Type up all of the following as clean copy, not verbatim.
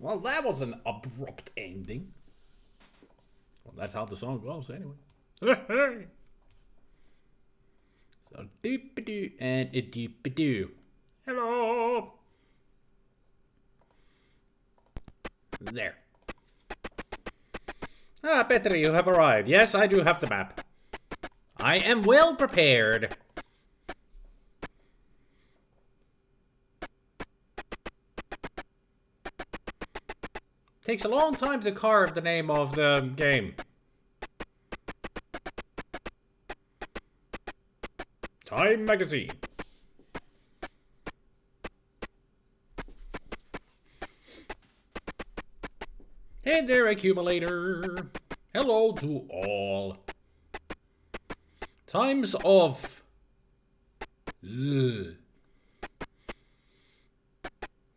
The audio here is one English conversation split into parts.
Well, that was an abrupt ending. Well, that's how the song goes, anyway. So, doop-a-doo and a doop-a-doo. Hello! There. Ah, Petri, you have arrived. Yes, I do have the map. I am well prepared. Takes a long time to carve the name of the game. Time Magazine. Hey there, accumulator. Hello to all. Times of...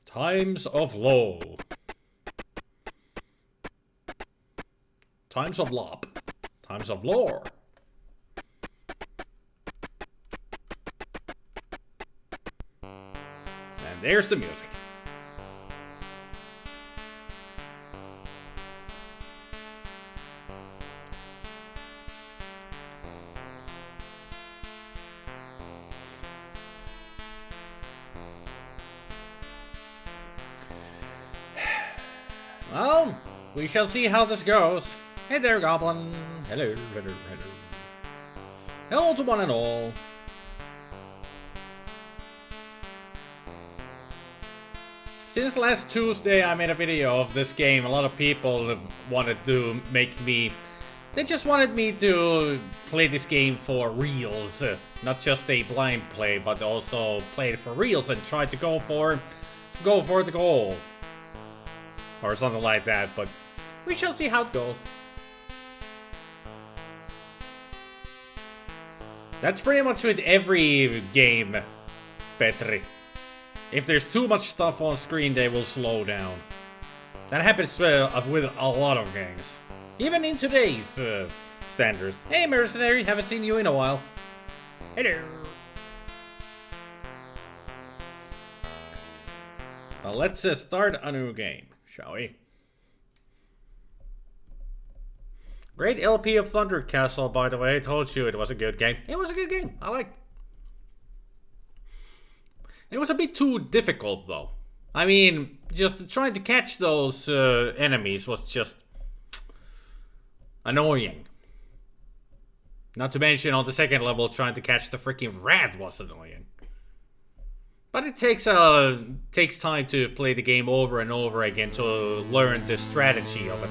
Times of low. Times of lop. Times of lore. And there's the music. Well, we shall see how this goes. Hey there, Goblin. Hello, hello, hello. Hello to one and all. Since last Tuesday I made a video of this game, a lot of people wanted to make me... They just wanted me to play this game for reals. Not just a blind play, but also play it for reals and try to go for the goal. Or something like that, but we shall see how it goes. That's pretty much with every game, Petri. If there's too much stuff on screen, they will slow down. That happens with a lot of games. Even in today's standards. Hey mercenary, haven't seen you in a while. Hello. Well, let's start a new game, shall we? Great LP of Thunder Castle, by the way. I told you it was a good game. It was a good game. I liked it. It was a bit too difficult, though. I mean, just trying to catch those enemies was just annoying. Not to mention, on the second level, trying to catch the freaking rat was annoying. But it takes time to play the game over and over again to learn the strategy of it.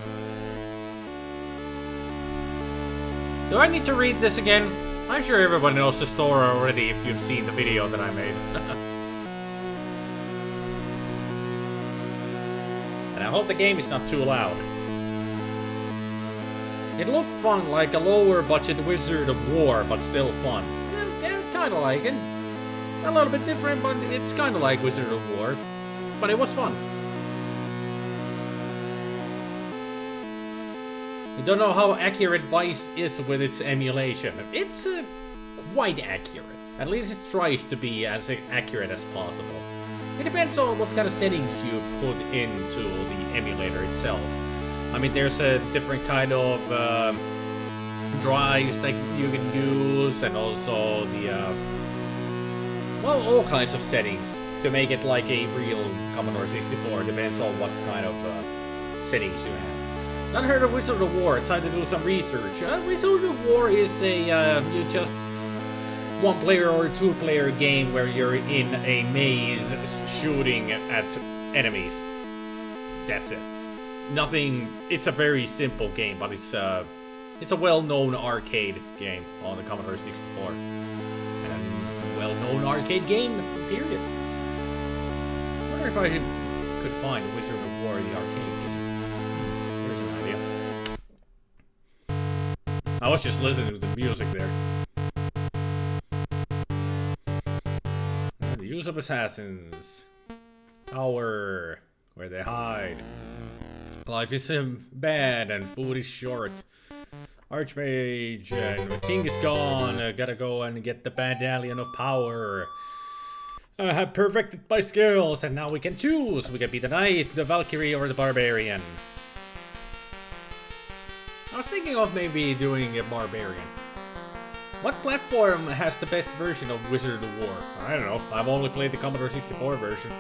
Do I need to read this again? I'm sure everyone knows the story already if you've seen the video that I made. And I hope the game is not too loud. It looked fun, like a lower budget Wizard of War, but still fun. Yeah, kinda like it. A little bit different, but it's kinda like Wizard of War. But it was fun. I don't know how accurate Vice is with its emulation. It's quite accurate. At least it tries to be as accurate as possible. It depends on what kind of settings you put into the emulator itself. I mean, there's a different kind of drives that you can use, and also the well, all kinds of settings to make it like a real Commodore 64. Depends on what kind of settings you have. Not heard of Wizard of War. Time to do some research. Wizard of War is a you just one-player or two-player game where you're in a maze shooting at enemies. That's it. Nothing. It's a very simple game, but it's a well-known arcade game on the Commodore 64. And well-known arcade game. Period. I wonder if I could find Wizard of War the arcade game. I was just listening to the music there. The use of assassins. Tower. Where they hide. Life is bad and food is short. Archmage and the king is gone. Gotta go and get the medallion of power. I have perfected my skills, and now we can choose. We can be the knight, the Valkyrie, or the barbarian. I was thinking of maybe doing a barbarian. What platform has the best version of Wizard of War? I don't know. I've only played the Commodore 64 version.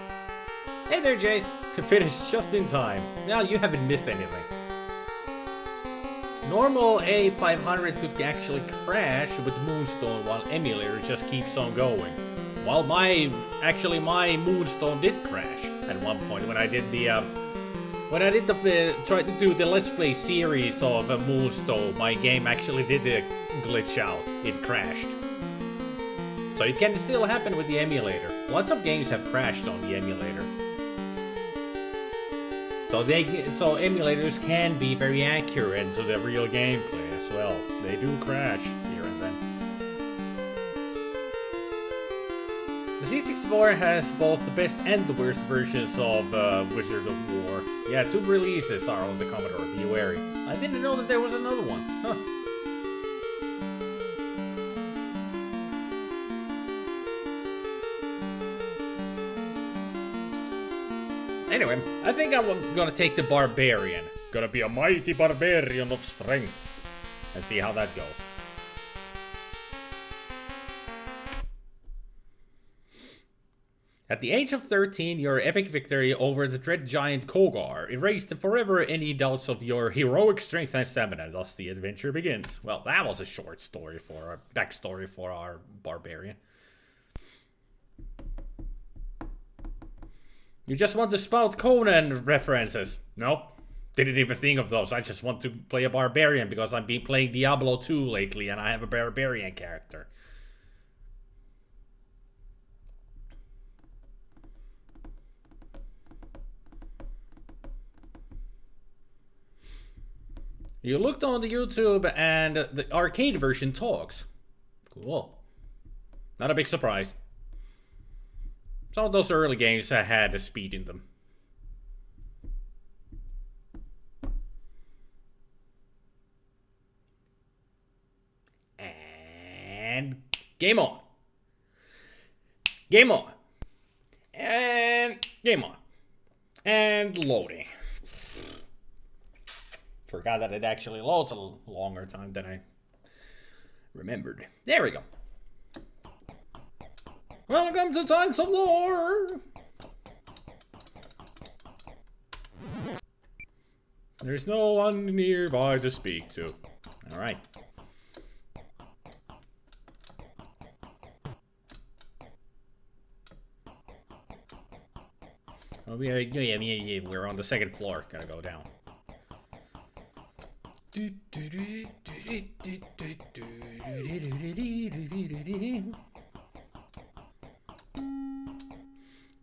Hey there, Jace. Finished just in time. Now you haven't missed anything. Normal A500 could actually crash with Moonstone while emulator just keeps on going. Well, my Moonstone did crash at one point when I did the tried to do the Let's Play series of Moonstone. My game actually did glitch out. It crashed. So it can still happen with the emulator. Lots of games have crashed on the emulator. So emulators can be very accurate to the real gameplay as well. They do crash here and then. The C64 has both the best and the worst versions of Wizard of War. Yeah, 2 releases are on the Commodore, be wary. I didn't know that there was another one. Huh. Anyway, I think I'm gonna take the Barbarian. Gonna be a mighty Barbarian of strength. And see how that goes. At the age of 13, your epic victory over the dread giant Kogar erased forever any doubts of your heroic strength and stamina. Thus, the adventure begins. Well, that was a short story for our backstory for our Barbarian. You just want to spout Conan references? Nope. Didn't even think of those. I just want to play a Barbarian because I've been playing Diablo 2 lately and I have a Barbarian character. You looked on the YouTube and the arcade version talks. Cool. Not a big surprise. Some of those early games had a speed in them. And game on. Game on. And game on. And loading. Forgot that it actually loads a longer time than I remembered. There we go. Welcome to Times of Lore! There's no one nearby to speak to. Alright. Oh, yeah, we're on the second floor. Gotta go down.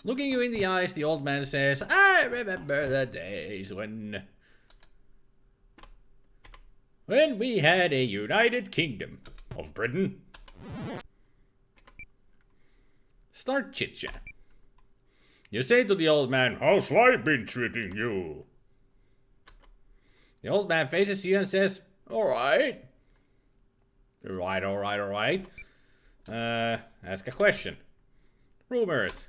Looking you in the eyes, the old man says, I remember the days when we had a united kingdom of Britain. Start chit-chat. You say to the old man, how's life been treating you? The old man faces you and says, alright. Alright. Ask a question. Rumors.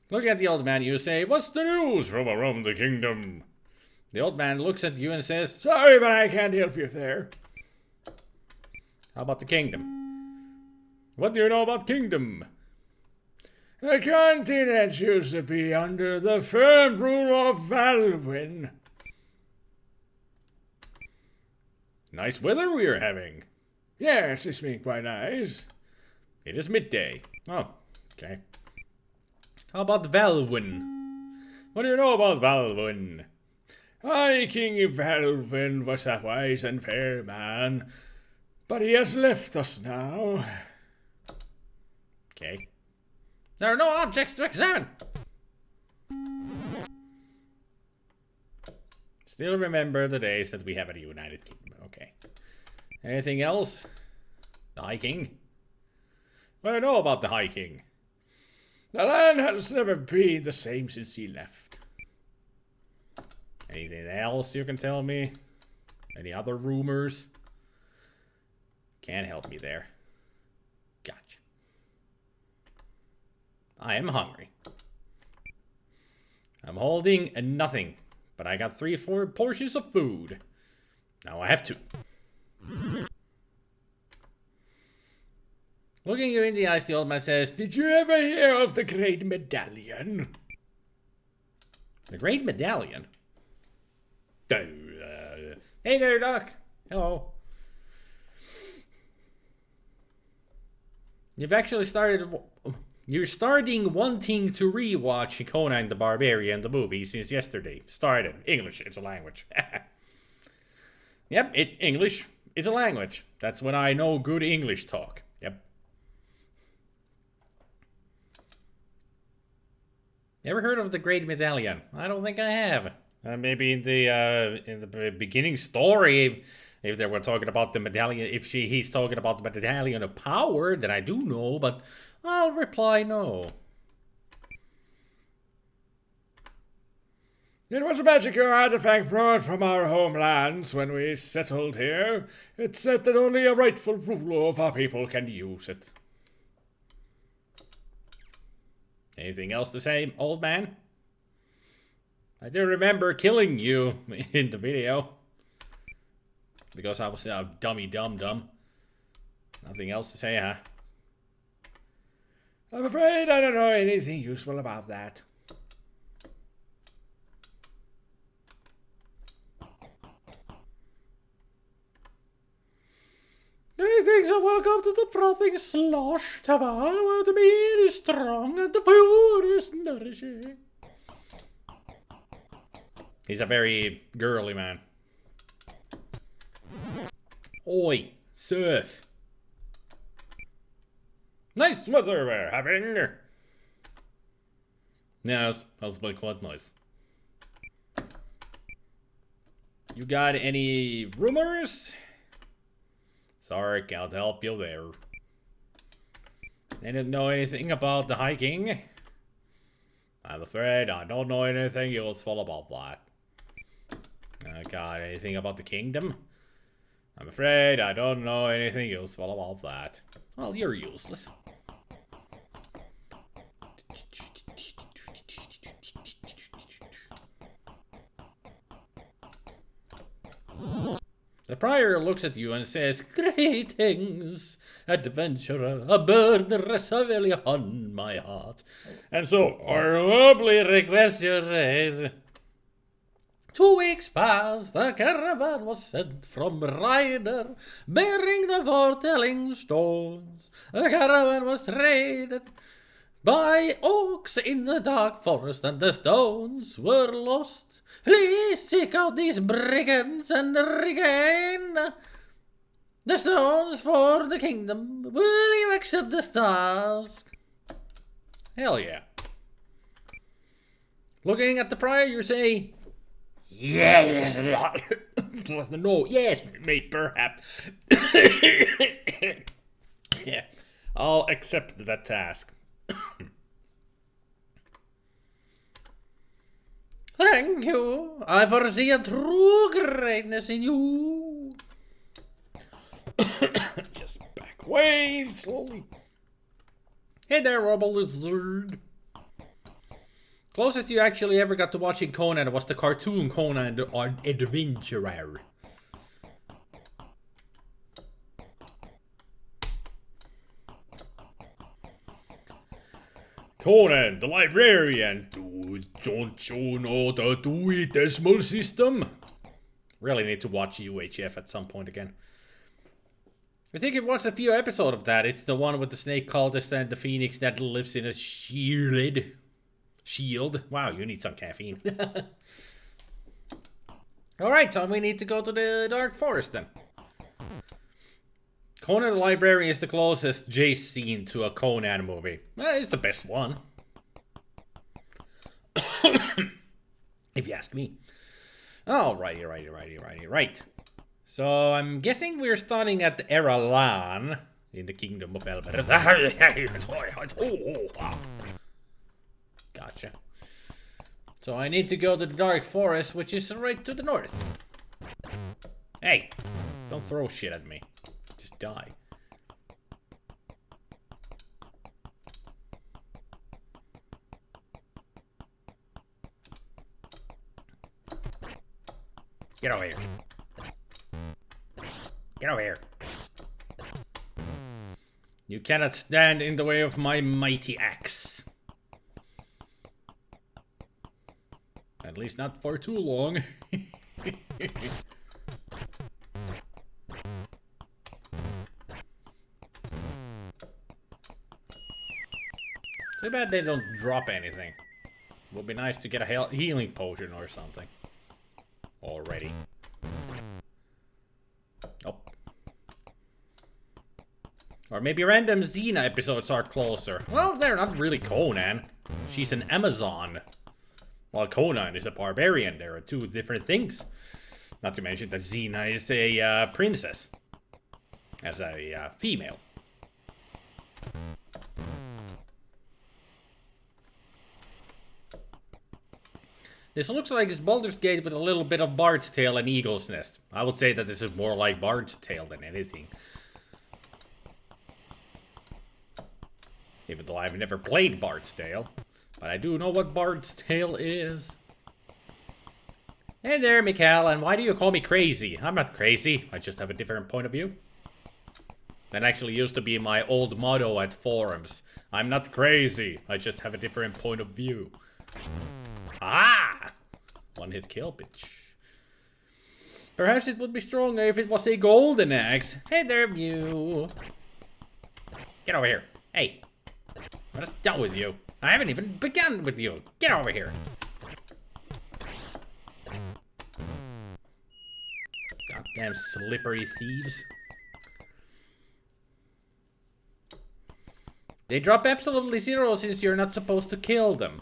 Looking at the old man, you say, what's the news from around the kingdom? The old man looks at you and says, sorry, but I can't help you there. How about the kingdom? What do you know about kingdom? The continent used to be under the firm rule of Valwyn. Nice weather we are having. Yes, it's been quite nice. It is midday. Oh, okay. How about Valwyn? What do you know about Valwyn? High King Valwyn was a wise and fair man, but he has left us now. Okay. There are no objects to examine. Still remember the days that we have a united kingdom. Okay. Anything else? The High King? What do you know about the High King? The land has never been the same since he left. Anything else you can tell me? Any other rumors? Can't help me there. Gotcha. I am hungry. I'm holding nothing, but I got 3 or 4 portions of food. Now I have 2. Looking you in the eyes, the old man says, "Did you ever hear of the Great Medallion?" The Great Medallion? Hey there, Doc. Hello. You've actually started... You're starting wanting to rewatch Conan the Barbarian, the movie, since yesterday. Started. English, it's a language. Yep, English is a language. That's when I know good English talk. Yep. Ever heard of the Great Medallion? I don't think I have. Maybe in the beginning story, if they were talking about the medallion, if he's talking about the medallion of power, then I do know, but I'll reply no. It was a magical artifact brought from our homelands when we settled here. It said that only a rightful ruler of our people can use it. Anything else to say, old man? I do remember killing you in the video. Because I was dummy dum-dum. Nothing else to say, huh? I'm afraid I don't know anything useful about that. Greetings and welcome to the Frothing Slosh Tavern, where the meat is strong and the food is nourishing. He's a very girly man. Oi, surf. Nice weather we're having. Yes, that's been quite nice. You got any rumors? Sorry, can't help you there. I didn't know anything about the hiking. I'm afraid I don't know anything useful about that. Got anything about the kingdom? I'm afraid I don't know anything useful about that. Well, you're useless. The prior looks at you and says, "Greetings, adventurer, a burden rests heavily upon my heart. And so I humbly request your aid." 2 weeks passed, a caravan was sent from Ryder, bearing the foretelling stones. The caravan was raided by orcs in the dark forest, and the stones were lost. Please seek out these brigands and regain the stones for the kingdom. Will you accept this task? Hell yeah. Looking at the prior, you say, "Yes." No, yes, mate, perhaps. Yeah, I'll accept that task. Thank you. I foresee a true greatness in you. Just back away slowly. Hey there, Rubble Lizard. Closest you actually ever got to watching Conan was the cartoon Conan the Adventurer. Conan the Librarian. Don't you know the Dewey Decimal System? Really need to watch UHF at some point again. I think it was a few episodes of that. It's the one with the snake cultist and the phoenix that lives in a shield. Wow, you need some caffeine. Alright, so we need to go to the Dark Forest then. Conan the Librarian is the closest Jay's seen to a Conan movie. Well, it's the best one. If you ask me. Right. So I'm guessing we're starting at the Eralan in the Kingdom of Elbereth. Gotcha. So I need to go to the Dark Forest, which is right to the north. Hey, don't throw shit at me. Just die. Get over here. Get over here. You cannot stand in the way of my mighty axe. At least not for too long. Too bad they don't drop anything. Would be nice to get a healing potion or something. Already. Nope. Or maybe random Xena episodes are closer. Well, they're not really Conan. She's an Amazon. While Conan is a barbarian. There are two different things. Not to mention that Xena is a princess. As a female. This looks like it's Baldur's Gate with a little bit of Bard's Tale and Eagle's Nest. I would say that this is more like Bard's Tale than anything. Even though I've never played Bard's Tale. But I do know what Bard's Tale is. Hey there, Mikhail, and why do you call me crazy? I'm not crazy, I just have a different point of view. That actually used to be my old motto at forums. I'm not crazy, I just have a different point of view. Ah! One hit kill, bitch. Perhaps it would be stronger if it was a golden axe. Hey there, Mew. Get over here. Hey. I'm not done with you. I haven't even begun with you. Get over here. Goddamn slippery thieves. They drop absolutely zero since you're not supposed to kill them.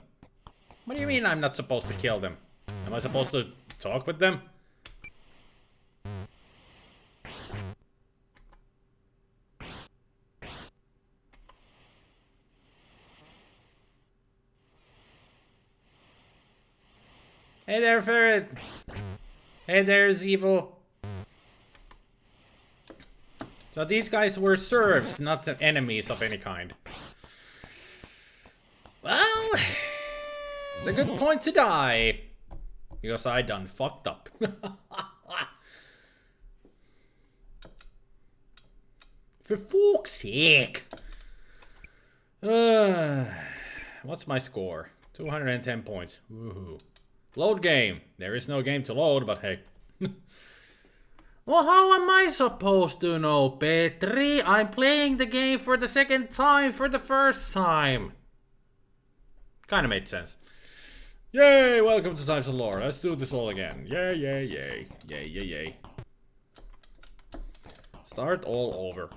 What do you mean I'm not supposed to kill them? Am I supposed to talk with them? Hey there, ferret. Hey there's evil. So these guys were serfs, not enemies of any kind. Well, it's a good point to die. Because I done fucked up. For fuck's sake. What's my score? 210 points. Woohoo. Load game. There is no game to load, but hey. Well, how am I supposed to know, Petri? I'm playing the game for the second time for the first time. Kinda made sense. Yay, welcome to Times of Lore. Let's do this all again. Yay, yay, yay. Yay, yay, yay. Start all over.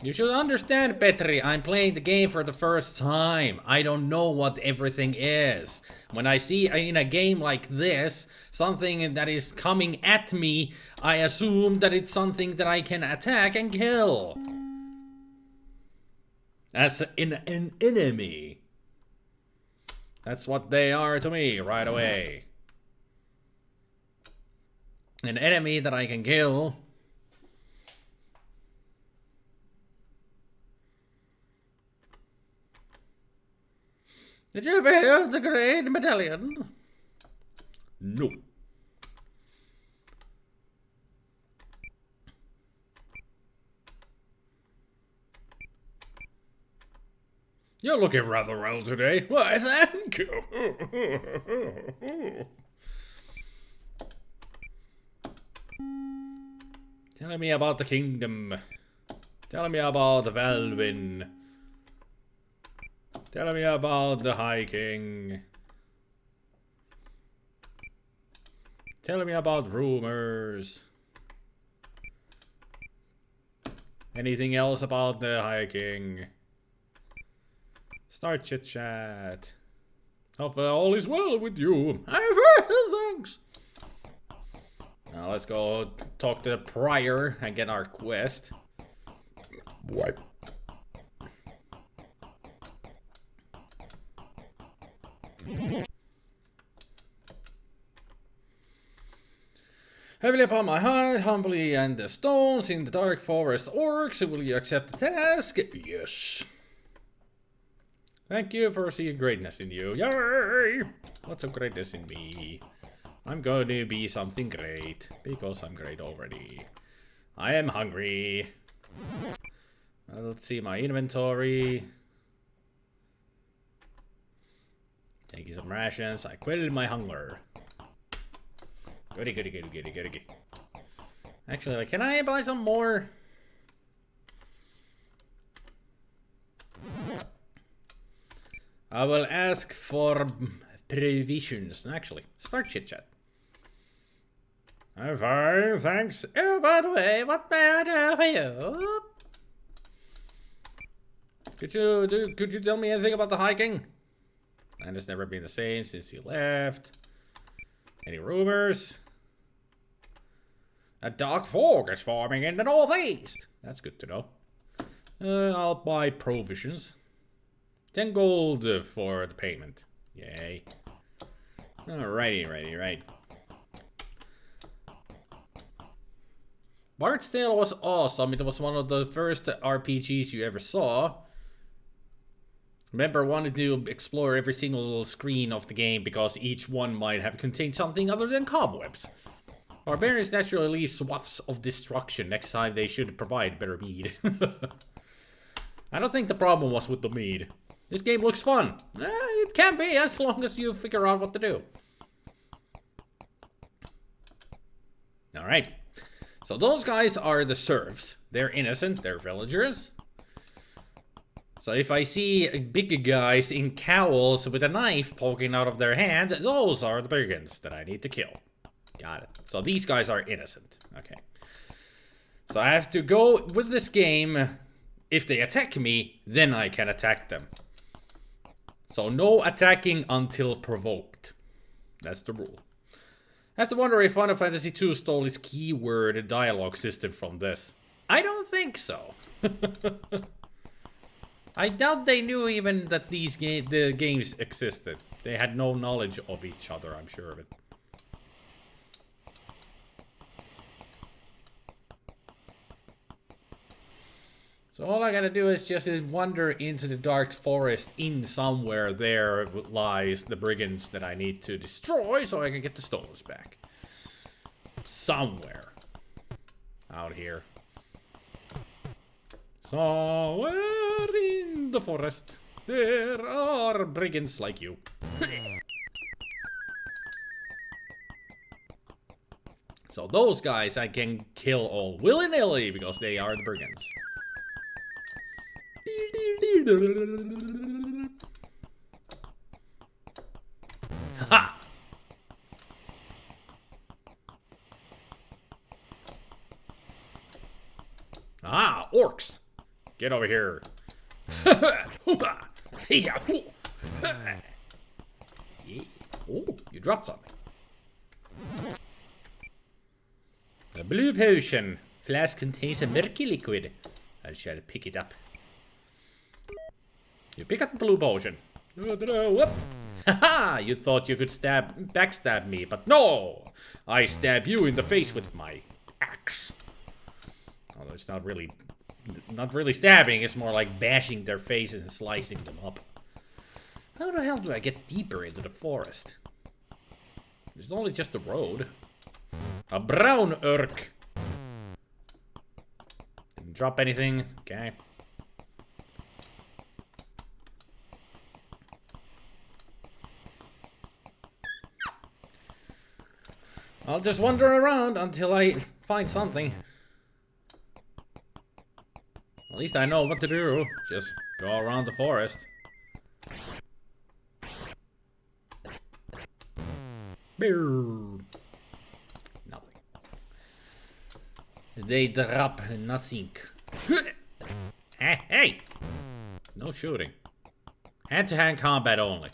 You should understand, Petri, I'm playing the game for the first time. I don't know what everything is. When I see in a game like this, something that is coming at me, I assume that it's something that I can attack and kill. As in an enemy. That's what they are to me right away. An enemy that I can kill. Did you ever hear of the Great Medallion? No. You're looking rather well today. Why, thank you. Tell me about the kingdom. Tell me about Valvin. Tell me about the High King. Tell me about rumors. Anything else about the High King? Start chit chat. Hopefully all is well with you. I've heard thanks. Now let's go talk to the prior and get our quest. What? Heavily upon my heart, humbly and the stones in the dark forest orcs, will you accept the task? Yes. Thank you for seeing greatness in you. Yay! Lots of greatness in me. I'm going to be something great. Because I'm great already. I am hungry. Let's see my inventory. Thank you some rations. I quitted my hunger. Goody, goody, goody, goody, goody, goody. Actually, like, can I buy some more? I will ask for provisions. Actually, start chit chat. I'm fine, thanks. Oh, by the way, what may I do for you? Could you tell me anything about the hiking? And it's never been the same since you left. Any rumors? A dark fog is forming in the northeast. That's good to know. I'll buy provisions. 10 gold for the payment. Yay. Alrighty, right. Bard's Tale was awesome. It was one of the first RPGs you ever saw. Remember, wanted to explore every single screen of the game because each one might have contained something other than cobwebs. Barbarians naturally leave swaths of destruction. Next time they should provide better mead. I don't think the problem was with the mead. This game looks fun. It can be as long as you figure out what to do. Alright. So those guys are the serfs. They're innocent. They're villagers. So if I see big guys in cowls with a knife poking out of their hand, those are the brigands that I need to kill. Got it. So these guys are innocent. Okay. So I have to go with this game. If they attack me, then I can attack them. So no attacking until provoked. That's the rule. I have to wonder if Final Fantasy II stole its keyword dialogue system from this. I don't think so. I doubt they knew even that the games existed. They had no knowledge of each other, I'm sure of it. So all I gotta do is just wander into the dark forest. In somewhere there lies the brigands that I need to destroy so I can get the stones back. Somewhere. Out here. Somewhere in the forest, there are brigands like you. So those guys I can kill all willy-nilly because they are the brigands. Ha! Ah, orcs! Get over here. Oh, you dropped something. A blue potion. Flask contains a murky liquid. I shall pick it up. You pick up the blue potion. Whoop. Haha! You thought you could backstab me, but no! I stab you in the face with my axe. Although it's not really stabbing, it's more like bashing their faces and slicing them up. How the hell do I get deeper into the forest? There's only just a road. A brown urk. Didn't drop anything. Okay. I'll just wander around until I find something. At least I know what to do. Just go around the forest. Nothing. They drop nothing. Hey! No shooting. Hand-to-hand combat only.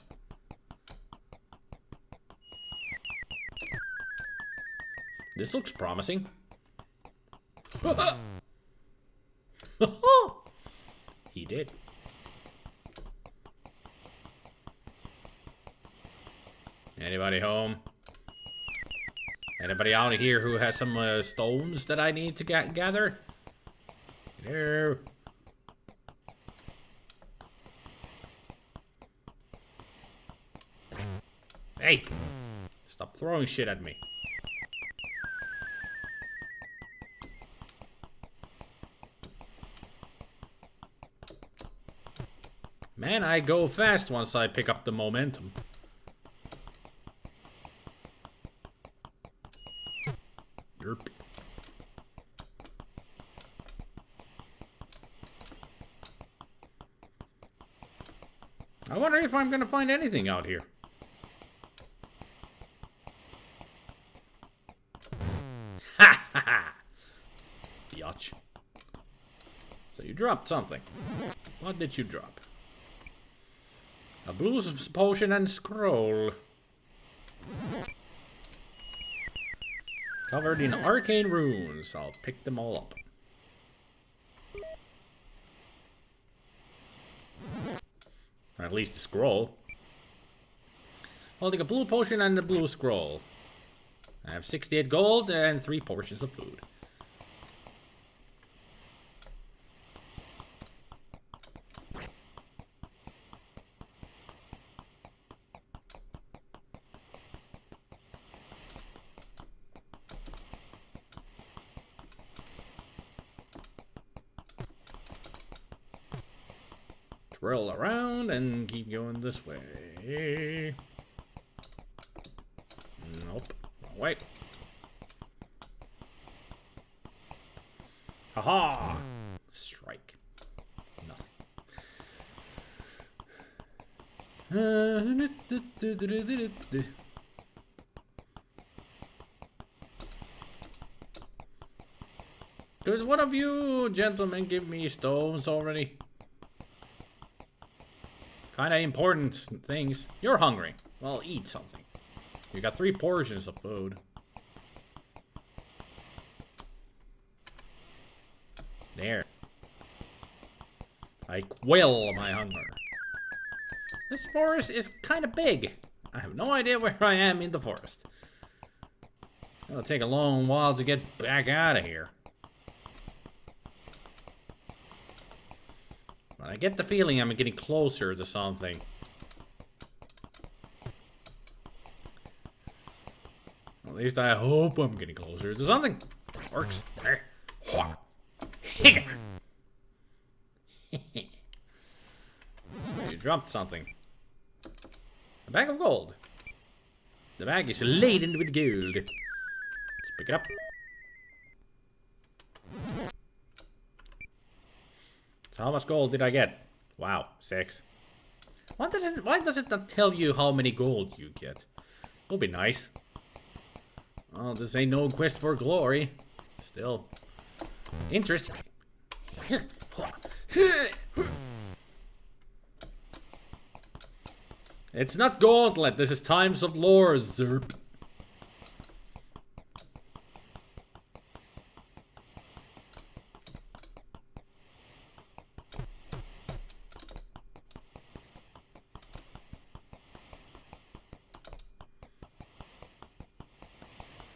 This looks promising. He did. Anybody home? Anybody out here who has some stones that I need to gather? Hello? Hey! Stop throwing shit at me. Man, I go fast once I pick up the momentum. Yerp. I wonder if I'm gonna find anything out here. Ha ha ha! Biatch. So you dropped something. What did you drop? A blue potion and scroll. Covered in arcane runes. I'll pick them all up. Or at least the scroll. I'll take a blue potion and a blue scroll. I have 68 gold and 3 portions of food. Roll around and keep going this way. Nope. Wrong way. Haha! Strike. Nothing. Could one of you gentlemen give me stones already? Kinda important things. You're hungry. Well, eat something. You got 3 portions of food. There. I quell my hunger. This forest is kinda big. I have no idea where I am in the forest. It'll take a long while to get back out of here. But I get the feeling I'm getting closer to something. At least I hope I'm getting closer to something. Works. There. So you dropped something. A bag of gold. The bag is laden with gold. Let's pick it up. So how much gold did I get? Wow, 6. Why does it not tell you how many gold you get? Will be nice. Oh, this ain't no quest for glory. Still. Interesting. It's not Gauntlet, this is Times of Lore, Zerp.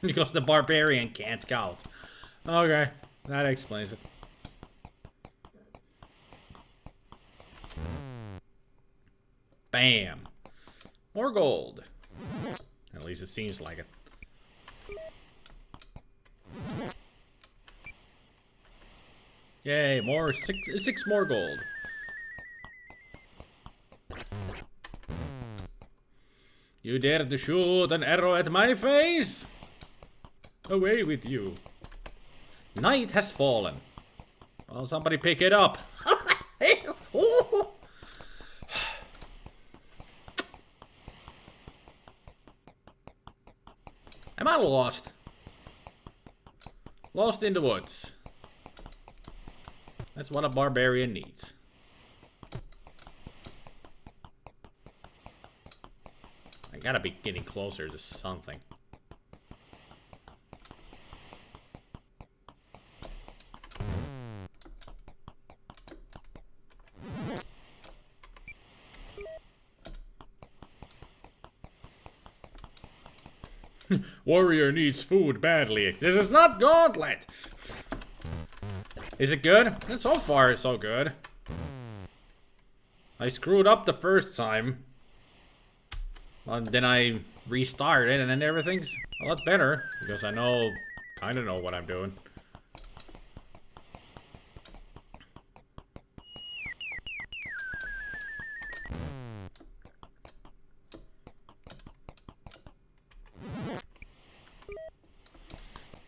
Because the barbarian can't count. Okay, that explains it. Bam. More gold. At least it seems like it. Yay, more six more gold. You dare to shoot an arrow at my face? Away with you. Night has fallen. Well, somebody pick it up. Am I lost? Lost in the woods. That's what a barbarian needs. I gotta be getting closer to something. Warrior needs food badly. This is not Gauntlet! Is it good? So far, so good. I screwed up the first time. And then I restarted and then everything's a lot better. Because I kind of know what I'm doing.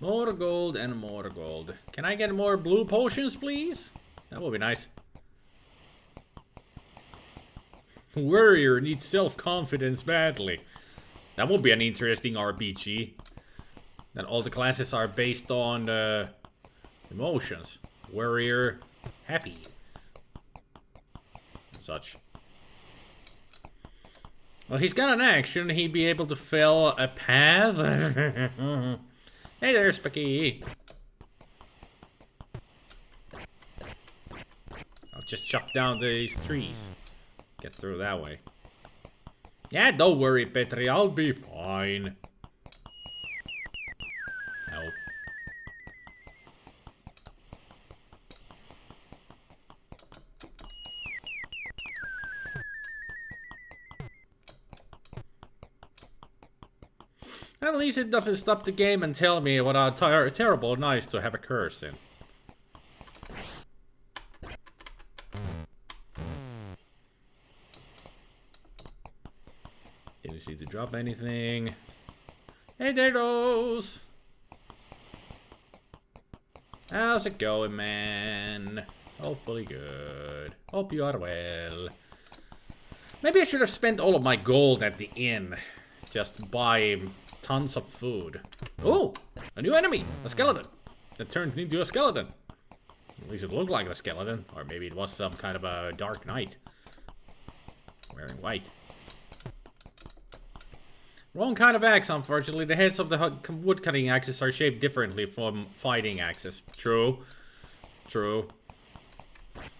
More gold and more gold. Can I get more blue potions, please? That would be nice. Warrior needs self-confidence badly. That would be an interesting RPG. That all the classes are based on emotions. Warrior, happy. And such. Well, he's got an axe. Shouldn't he be able to fill a path? Hey there, Spicky. I'll just chop down these trees. Get through that way. Yeah, don't worry, Petri. I'll be fine. Help. At least it doesn't stop the game and tell me what a terrible nice to have a curse in. Didn't see to drop anything. Hey there, those. How's it going, man? Hopefully good. Hope you are well. Maybe I should have spent all of my gold at the inn. Just buy tons of food. Oh, a new enemy, a skeleton that turned into a skeleton. At least it looked like a skeleton, or maybe it was some kind of a dark knight wearing white. Wrong kind of axe, unfortunately. The heads of the woodcutting axes are shaped differently from fighting axes. True. True.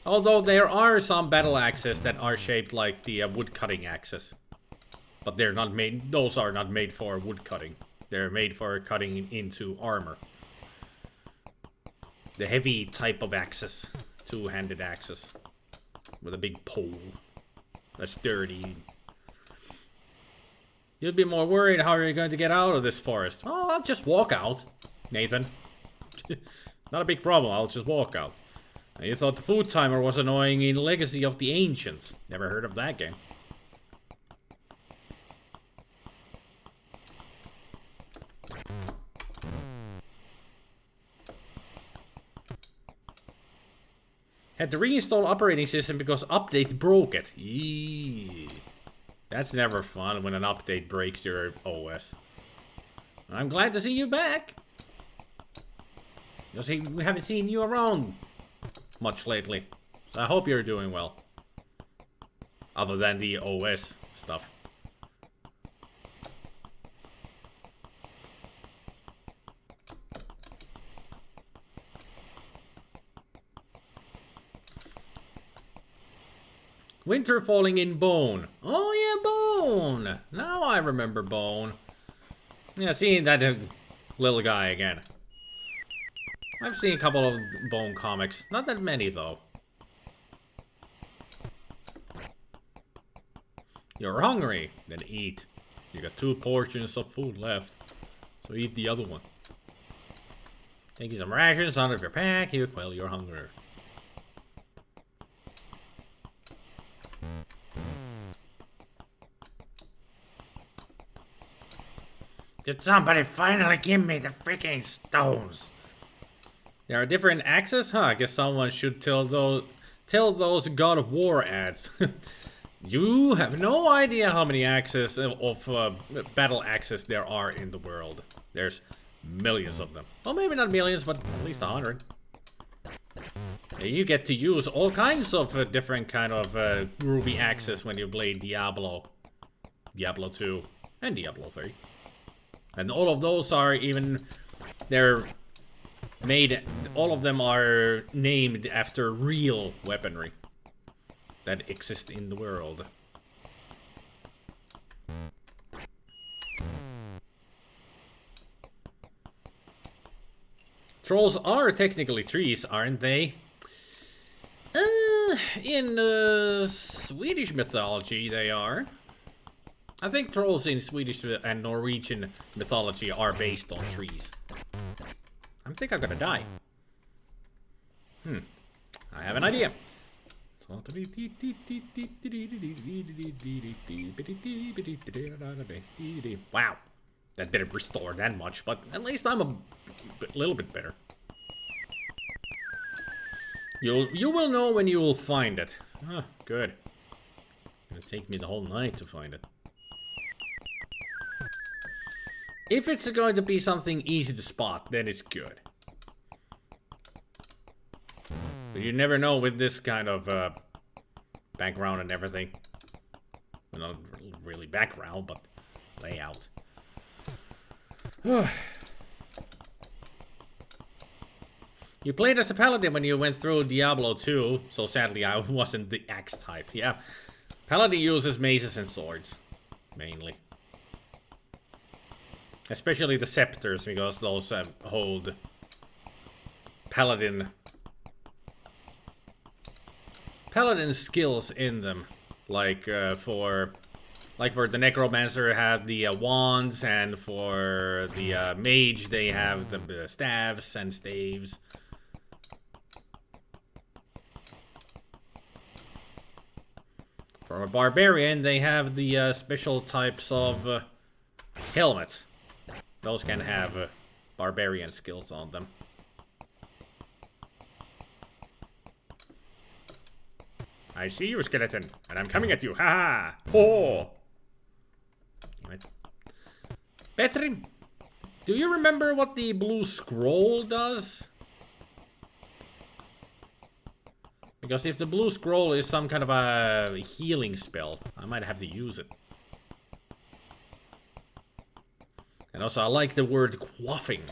Although there are some battle axes that are shaped like the woodcutting axes. But they're not made, those are not made for woodcutting. They're made for cutting into armor. The heavy type of axes. Two-handed axes. With a big pole. That's dirty. You'd be more worried how you're going to get out of this forest. Oh, I'll just walk out, Nathan. Not a big problem, I'll just walk out. And you thought the food timer was annoying in Legacy of the Ancients. Never heard of that game. Had to reinstall operating system because update broke it. Eee. That's never fun when an update breaks your OS. I'm glad to see you back. Because we haven't seen you around much lately. So I hope you're doing well. Other than the OS stuff. Winter falling in Bone. Oh yeah, Bone. Now I remember Bone. Yeah, seeing that little guy again. I've seen a couple of Bone comics. Not that many though. You're hungry? Then eat. You got 2 portions of food left. So eat the other one. Taking some rations out of your pack, you quell your hunger. Did somebody finally give me the freaking stones? There are different axes? Huh, I guess someone should tell those God of War ads. You have no idea how many axes of battle axes there are in the world. There's millions of them. Well, maybe not millions, but at least 100. And you get to use all kinds of different kind of groovy axes when you play Diablo. Diablo 2 and Diablo 3. And all of those are even, they're made, all of them are named after real weaponry that exist in the world. Trolls are technically trees, aren't they? In Swedish mythology, they are. I think trolls in Swedish and Norwegian mythology are based on trees. I think I'm gonna die. I have an idea. Wow. That didn't restore that much, but at least I'm a little bit better. You will know when you will find it. Ah, good. It'll take me the whole night to find it. If it's going to be something easy to spot, then it's good. But you never know with this kind of background and everything. Well, not really background, but layout. You played as a paladin when you went through Diablo 2, so sadly I wasn't the axe type. Yeah, paladin uses maces and swords, mainly. Especially the scepters, because those hold paladin skills in them. Like for the necromancer have the wands, and for the mage they have the staves and staves. For a barbarian, they have the special types of helmets. Those can have barbarian skills on them. I see you, skeleton, and I'm coming at you. Ha ha! Oh! Damn it. Petri, do you remember what the blue scroll does? Because if the blue scroll is some kind of a healing spell, I might have to use it. And also, I like the word quaffing.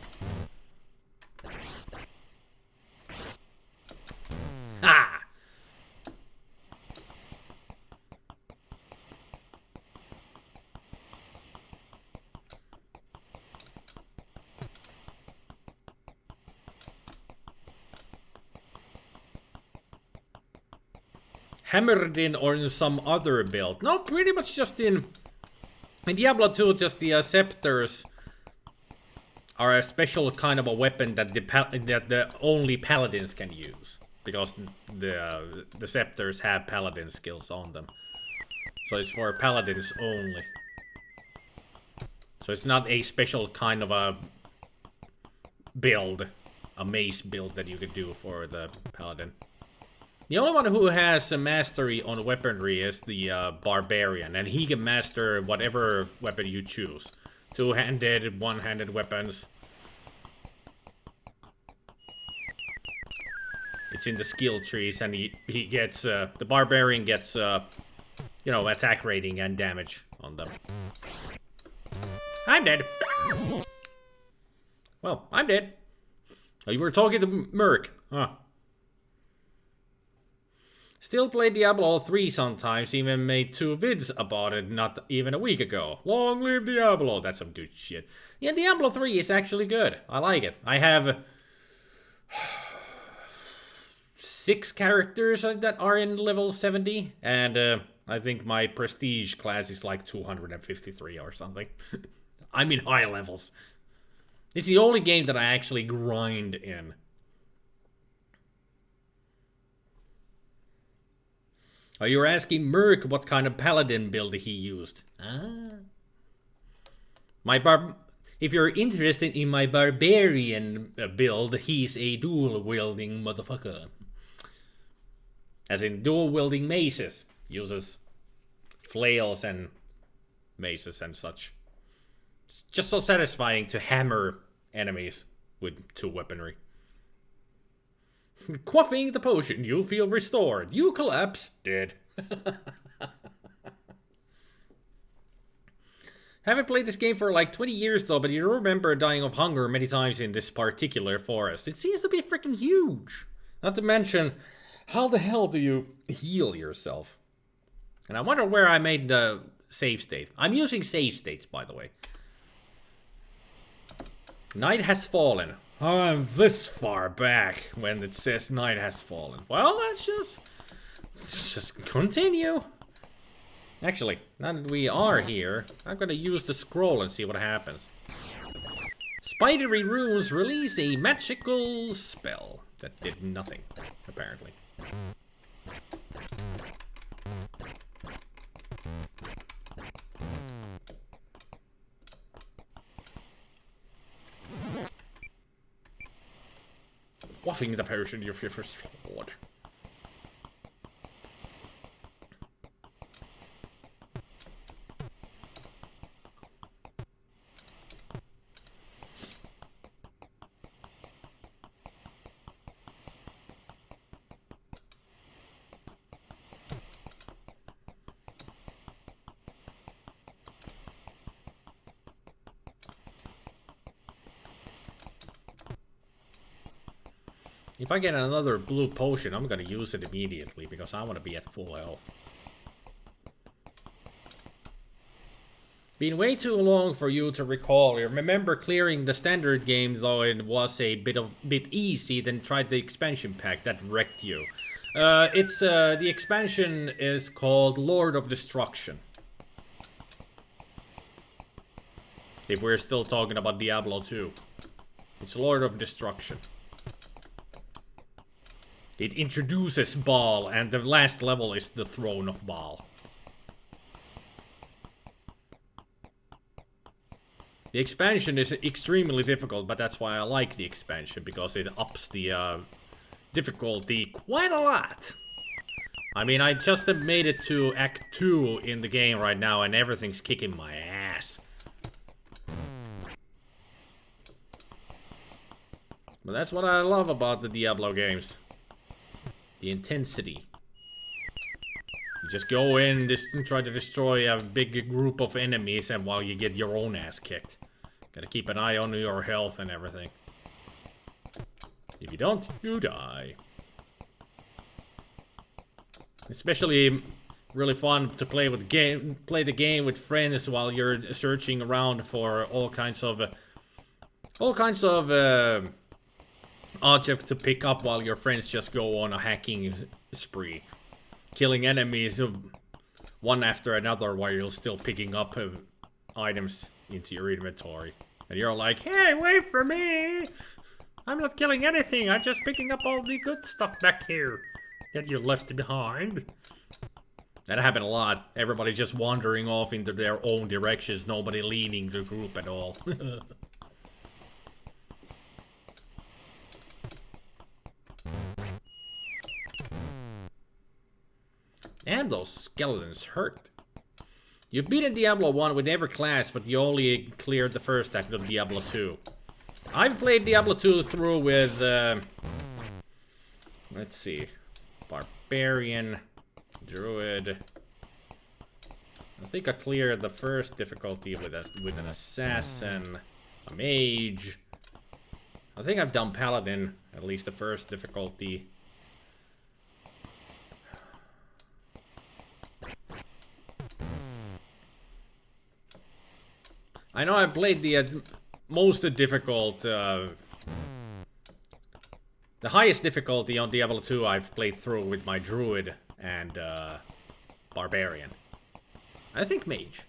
Ha! Hammered in or in some other build? No, pretty much just in Diablo 2, just the scepters are a special kind of a weapon that the only paladins can use, because the scepters have paladin skills on them. So it's for paladins only. So it's not a special kind of a build, a mace build that you could do for the paladin. The only one who has a mastery on weaponry is the barbarian, and he can master whatever weapon you choose. Two-handed, one-handed weapons. It's in the skill trees, and he gets the barbarian gets you know, attack rating and damage on them. I'm dead. Well, I'm dead. Oh, you were talking to Merc, huh? Still play Diablo 3 sometimes, even made 2 vids about it not even a week ago. Long live Diablo, that's some good shit. Yeah, Diablo 3 is actually good. I like it. I have 6 characters that are in level 70, and I think my prestige class is like 253 or something. I'm in high levels. It's the only game that I actually grind in. Oh, you're asking Merc what kind of paladin build he used. Ah. If you're interested in my barbarian build, he's a dual-wielding motherfucker. As in dual-wielding maces. Uses flails and maces and such. It's just so satisfying to hammer enemies with 2 weaponry. Quaffing the potion, you feel restored. You collapse, dead. Haven't played this game for like 20 years though, but you remember dying of hunger many times in this particular forest. It seems to be freaking huge. Not to mention, how the hell do you heal yourself? And I wonder where I made the save state. I'm using save states, by the way. Night has fallen. I'm this far back when it says night has fallen. Well, let's just continue. Actually, now that we are here, I'm gonna use the scroll and see what happens. Spidery runes release a magical spell that did nothing, apparently. Quaffing the potion of your first sword. If I get another blue potion, I'm gonna use it immediately because I want to be at full health. Been way too long for you to recall. You remember clearing the standard game, though it was a bit easy, then tried the expansion pack that wrecked you. The expansion is called Lord of Destruction. If we're still talking about Diablo 2. It's Lord of Destruction. It introduces Baal, and the last level is the Throne of Baal. The expansion is extremely difficult, but that's why I like the expansion, because it ups the difficulty quite a lot. I mean, I just have made it to Act 2 in the game right now, and everything's kicking my ass. But that's what I love about the Diablo games. The intensity. You just go in, try to destroy a big group of enemies, and while you get your own ass kicked. Gotta keep an eye on your health and everything. If you don't, you die. Especially really fun to play the game with friends while you're searching around for all kinds of objects to pick up while your friends just go on a hacking spree, killing enemies one after another while you're still picking up items into your inventory. And you're like, hey, wait for me! I'm not killing anything, I'm just picking up all the good stuff back here that you left behind. That happened a lot. Everybody's just wandering off into their own directions, nobody leading the group at all. Damn, those skeletons hurt. You've beaten Diablo 1 with every class, but you only cleared the first act of Diablo 2. I've played Diablo 2 through with, let's see, Barbarian, Druid. I think I cleared the first difficulty with an Assassin, a Mage. I think I've done Paladin, at least the first difficulty. I know I played the most difficult, the highest difficulty on Diablo 2 I've played through with my Druid and Barbarian. I think Mage.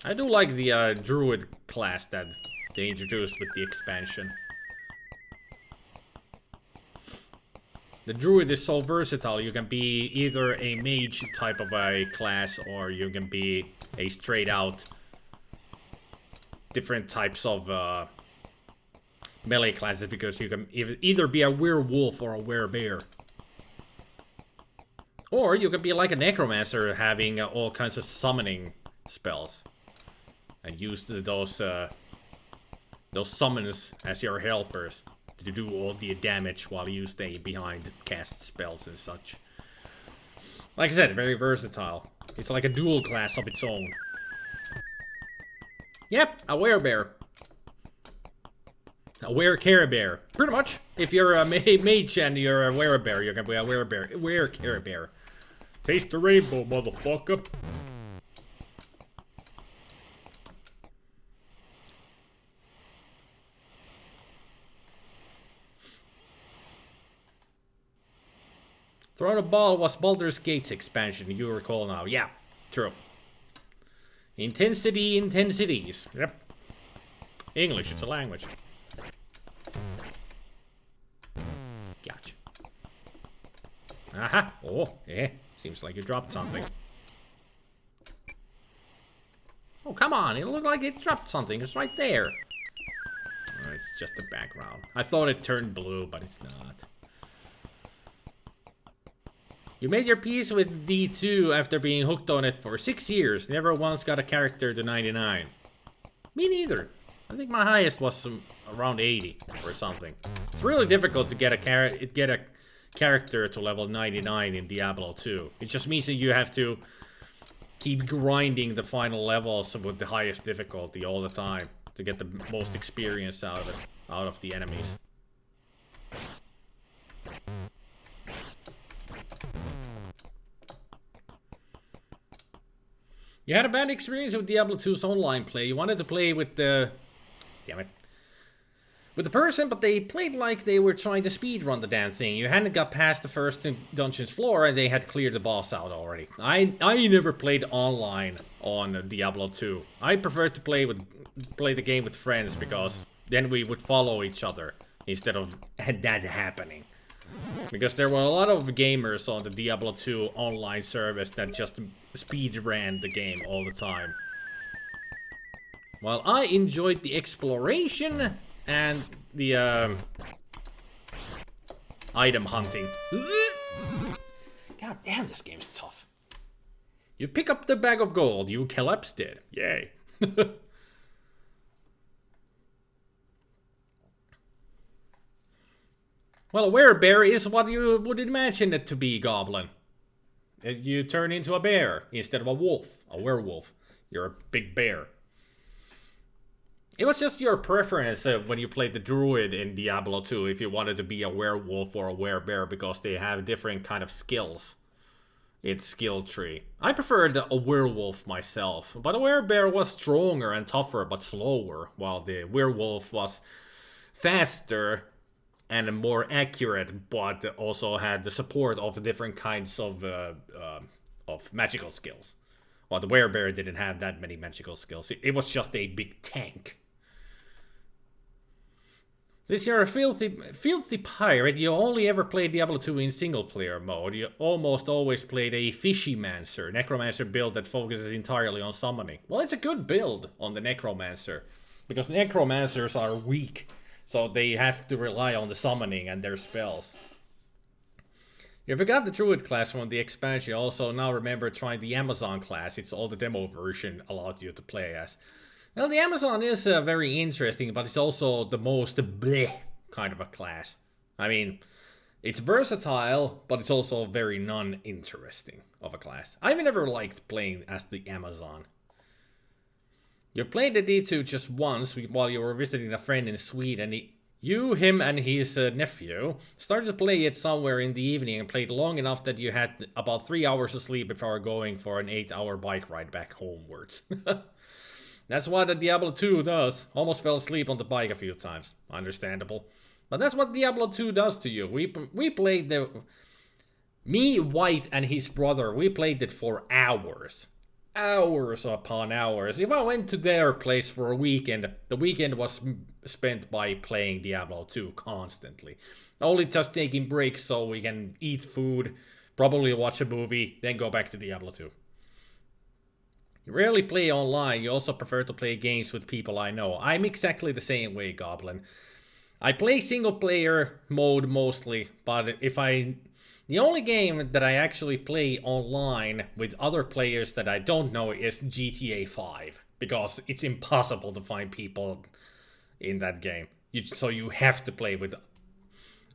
I do like the Druid class that they introduced with the expansion. The Druid is so versatile, you can be either a mage type of a class, or you can be a straight out different types of melee classes, because you can either be a werewolf or a werebear. Or you can be like a necromancer, having all kinds of summoning spells. And use those summons as your helpers to do all the damage while you stay behind cast spells and such. Like I said, very versatile. It's like a dual class of its own. Yep, a werebear. A were-care-bear. Pretty much. If you're a mage and you're a werebear, you're gonna be a werebear. Were-care-bear. Taste the rainbow, motherfucker. Throw the Ball was Baldur's Gate's expansion, you recall now. Yeah, true. Intensity, intensities. Yep. English, it's a language. Gotcha. Aha! Oh, yeah. Seems like you dropped something. Oh, come on. It looked like it dropped something. It's right there. Oh, it's just the background. I thought it turned blue, but it's not. You made your peace with D2 after being hooked on it for 6 years. Never once got a character to 99. Me neither. I think my highest was around 80 or something. It's really difficult to get a character to level 99 in Diablo 2. It just means that you have to keep grinding the final levels with the highest difficulty all the time to get the most experience out of the enemies. You had a bad experience with Diablo 2's online play. You wanted to play with the... Damn it. With the person, but they played like they were trying to speedrun the damn thing. You hadn't got past the first dungeon's floor and they had cleared the boss out already. I never played online on Diablo 2. I preferred to play the game with friends because then we would follow each other instead of that happening. Because there were a lot of gamers on the Diablo 2 online service that just speedran the game all the time. While I enjoyed the exploration and the item hunting. God damn, this game's tough. You pick up the bag of gold, you collapsed it. Yay. Well, a werebear is what you would imagine it to be, Goblin. You turn into a bear instead of a wolf, a werewolf. You're a big bear. It was just your preference when you played the druid in Diablo 2 if you wanted to be a werewolf or a werebear because they have different kind of skills. It's skill tree. I preferred a werewolf myself, but a werebear was stronger and tougher but slower, while the werewolf was faster and more accurate, but also had the support of different kinds of magical skills. While the werebear didn't have that many magical skills. It was just a big tank. Since you're a filthy pirate, you only ever played Diablo 2 in single-player mode. You almost always played a Fishymancer, Necromancer build that focuses entirely on summoning. Well, it's a good build on the Necromancer, because Necromancers are weak, so they have to rely on the summoning and their spells. You forgot the Druid class from the expansion. Also, now remember trying the Amazon class. It's all the demo version allowed you to play as. Well, the Amazon is very interesting, but it's also the most bleh kind of a class. I mean, it's versatile, but it's also very non-interesting of a class. I've never liked playing as the Amazon. You've played the D2 just once while you were visiting a friend in Sweden. Him and his nephew started to play it somewhere in the evening and played long enough that you had about 3 hours of sleep before going for an 8-hour bike ride back homewards. That's what the Diablo 2 does. Almost fell asleep on the bike a few times. Understandable. But that's what Diablo 2 does to you. We played Me, White, and his brother, we played it for hours. Hours upon hours. If I went to their place for a weekend, the weekend was spent by playing Diablo 2 constantly. Only just taking breaks so we can eat food, probably watch a movie, then go back to Diablo 2. You rarely play online. You also prefer to play games with people I know. I'm exactly the same way, Goblin. I play single player mode mostly, but the only game that I actually play online with other players that I don't know is GTA 5. Because it's impossible to find people in that game. So you have to play with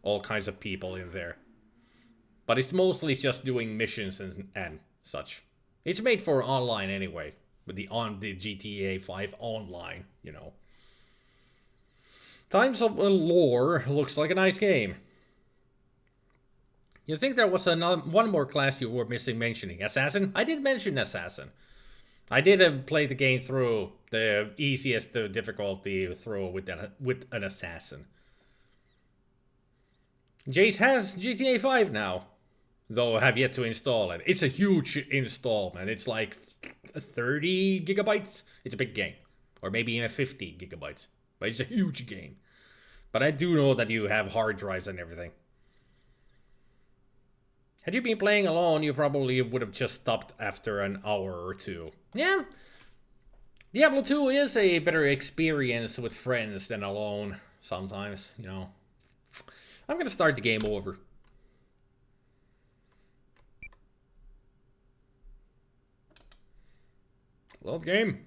all kinds of people in there. But it's mostly just doing missions and such. It's made for online anyway, with the GTA 5 online, you know. Times of Lore looks like a nice game. You think there was one more class you were missing mentioning? Assassin? I did mention Assassin. I did play the game through the easiest difficulty through with an Assassin. Jace has GTA 5 now. though I have yet to install it. It's a huge install, man. It's like 30 gigabytes. It's a big game. Or maybe even 50 gigabytes. But it's a huge game. But I do know that you have hard drives and everything. Had you been playing alone, you probably would have just stopped after an hour or two. Yeah. Diablo 2 is a better experience with friends than alone sometimes, you know. I'm gonna start the game over. Load game.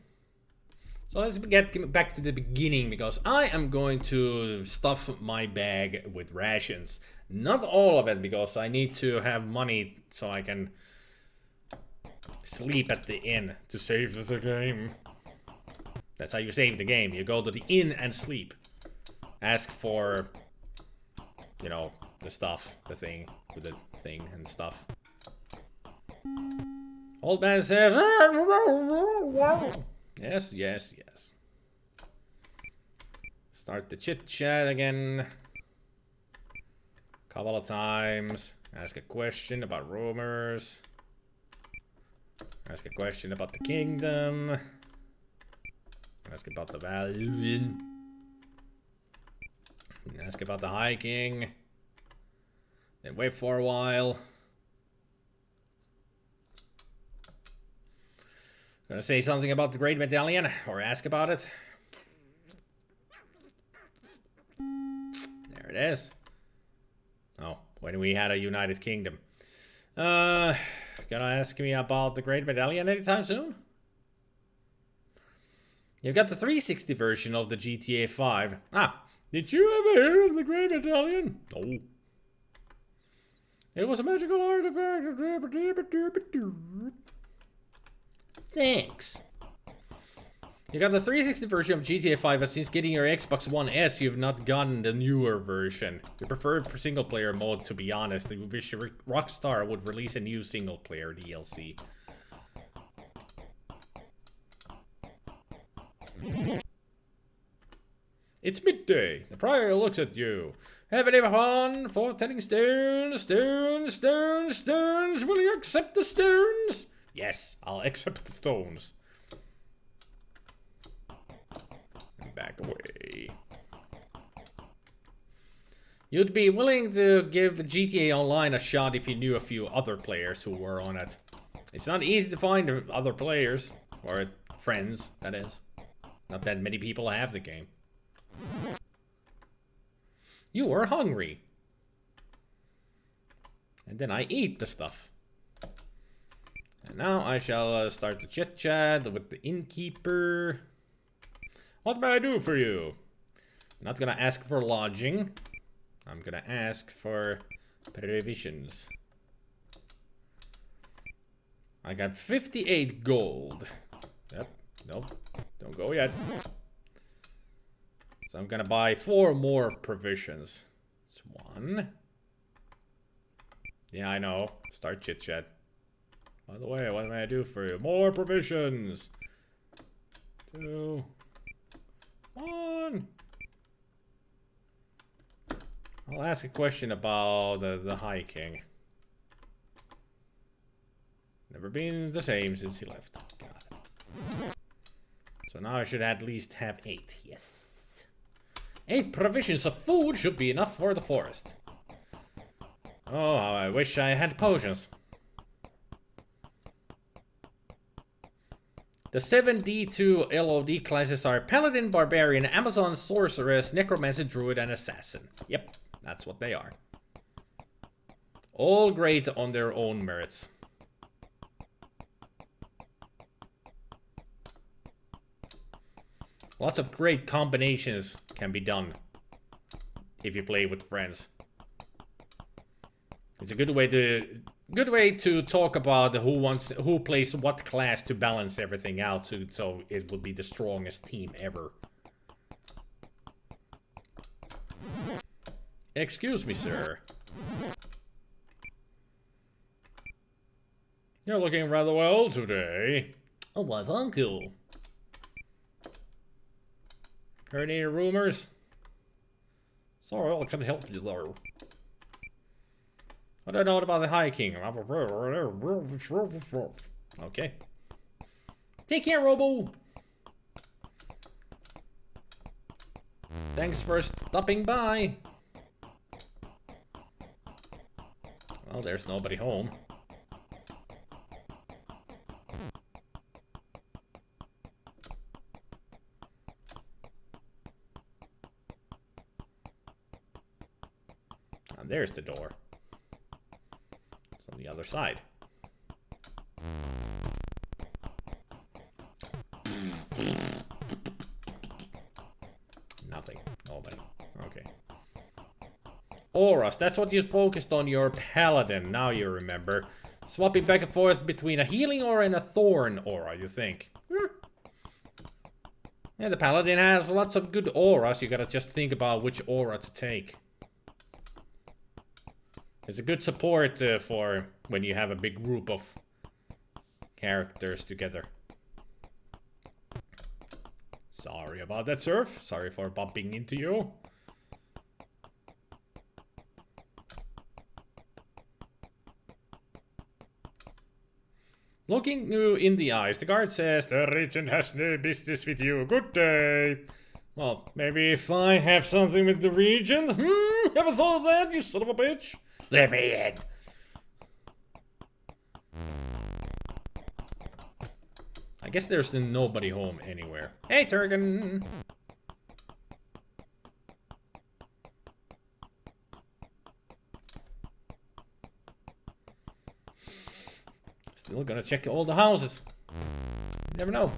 So let's get back to the beginning, because I am going to stuff my bag with rations. Not all of it, because I need to have money so I can sleep at the inn to save the game. That's how you save the game. You go to the inn and sleep. Ask for, you know, the stuff, the thing, with the thing and stuff. Old man says, yes, yes, yes. Start the chit chat again. Couple of times. Ask a question about rumors. Ask a question about the kingdom. Ask about the value. Ask about the hiking. Then wait for a while. Gonna say something about the Great Medallion, or ask about it. There it is. Oh, when we had a United Kingdom. Gonna ask me about the Great Medallion anytime soon? You've got the 360 version of the GTA 5. Ah, did you ever hear of the Great Medallion? No. It was a magical artifact. Thanks. You got the 360 version of GTA 5, but since getting your Xbox One S, you've not gotten the newer version. You preferred single player mode, to be honest. You wish Rockstar would release a new single player DLC. It's midday. The prior looks at you. Have any fun for tending stones, stones, stones, stones. Will you accept the stones? Yes, I'll accept the stones. And back away. You'd be willing to give GTA Online a shot if you knew a few other players who were on it. It's not easy to find other players, or friends, that is. Not that many people have the game. You are hungry. And then I eat the stuff. And now I shall start the chit chat with the innkeeper. What may I do for you? I'm not gonna ask for lodging. I'm gonna ask for provisions. I got 58 gold. Yep, nope, don't go yet. So I'm gonna buy 4 more provisions. It's 1. Yeah, I know. Start chit chat. By the way, what may I do for you? More provisions. 2. 1. I'll ask a question about the hiking. Never been the same since he left. Got it. So now I should at least have 8. Yes. 8 provisions of food should be enough for the forest. Oh, how I wish I had potions. The 7D2 LOD classes are Paladin, Barbarian, Amazon, Sorceress, Necromancer, Druid, and Assassin. Yep, that's what they are. All great on their own merits. Lots of great combinations can be done if you play with friends. It's a good way to talk about who plays what class to balance everything out, so it will be the strongest team ever. Excuse me, sir. You're looking rather well today. Oh, why, thank you. Heard any rumors? Sorry, I can't help you there. What do I know about the hiking? Okay. Take care, Robo. Thanks for stopping by. Well, there's nobody home. And there's the door. It's on the other side. Nothing. Nobody. Okay. Auras. That's what you focused on your paladin. Now you remember. Swapping back and forth between a healing aura and a thorn aura, you think? Yeah, the paladin has lots of good auras. You gotta just think about which aura to take. It's a good support for when you have a big group of characters together. Sorry about that, Surf. Sorry for bumping into you. Looking you in the eyes, the guard says, "The regent has no business with you. Good day." Well, maybe if I have something with the regent? Ever thought of that, you son of a bitch? Let me in. I guess there's nobody home anywhere. Hey, Turgan. Still gonna check all the houses. You never know.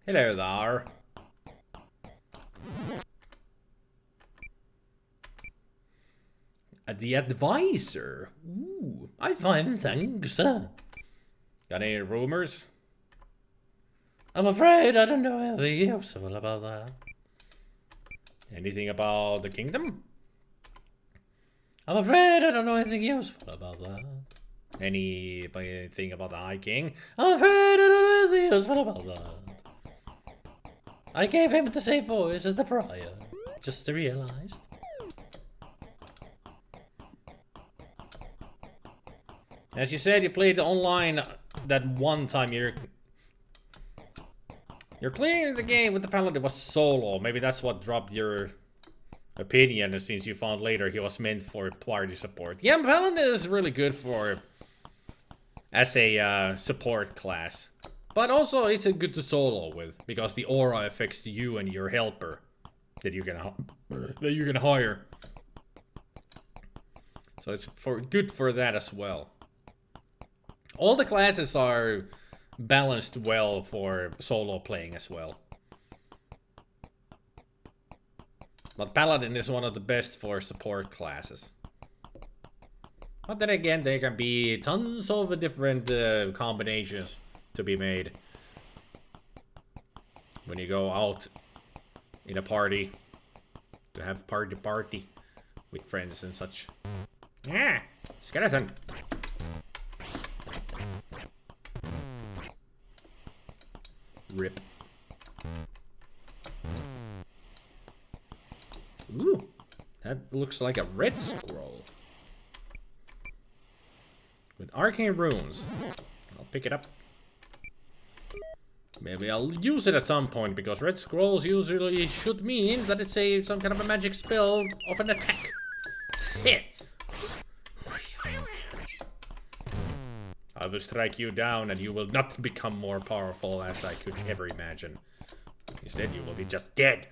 Hello there. The advisor. Ooh, I find thanks. Got any rumors? I'm afraid I don't know anything useful about that. Anything about the kingdom? I'm afraid I don't know anything useful about that. Anything about the High King? I'm afraid I don't know anything useful about that. I gave him the same voice as the prior. Just realized. As you said, you played online that one time. You're clearing the game with the paladin was solo. Maybe that's what dropped your opinion, since you found later he was meant for party support. Yeah, paladin is really good for as a support class. But also, it's a good to solo with, because the aura affects you and your helper that you can hire. So it's good for that as well. All the classes are balanced well for solo playing as well. But Paladin is one of the best for support classes. But then again, there can be tons of different combinations to be made when you go out in a party to have party with friends and such. Yeah, skeleton. Rip. Ooh, that looks like a red scroll with arcane runes. I'll pick it up. Maybe I'll use it at some point, because red scrolls usually should mean that it's some kind of a magic spell of an attack. I will strike you down and you will not become more powerful as I could ever imagine. Instead, you will be just dead.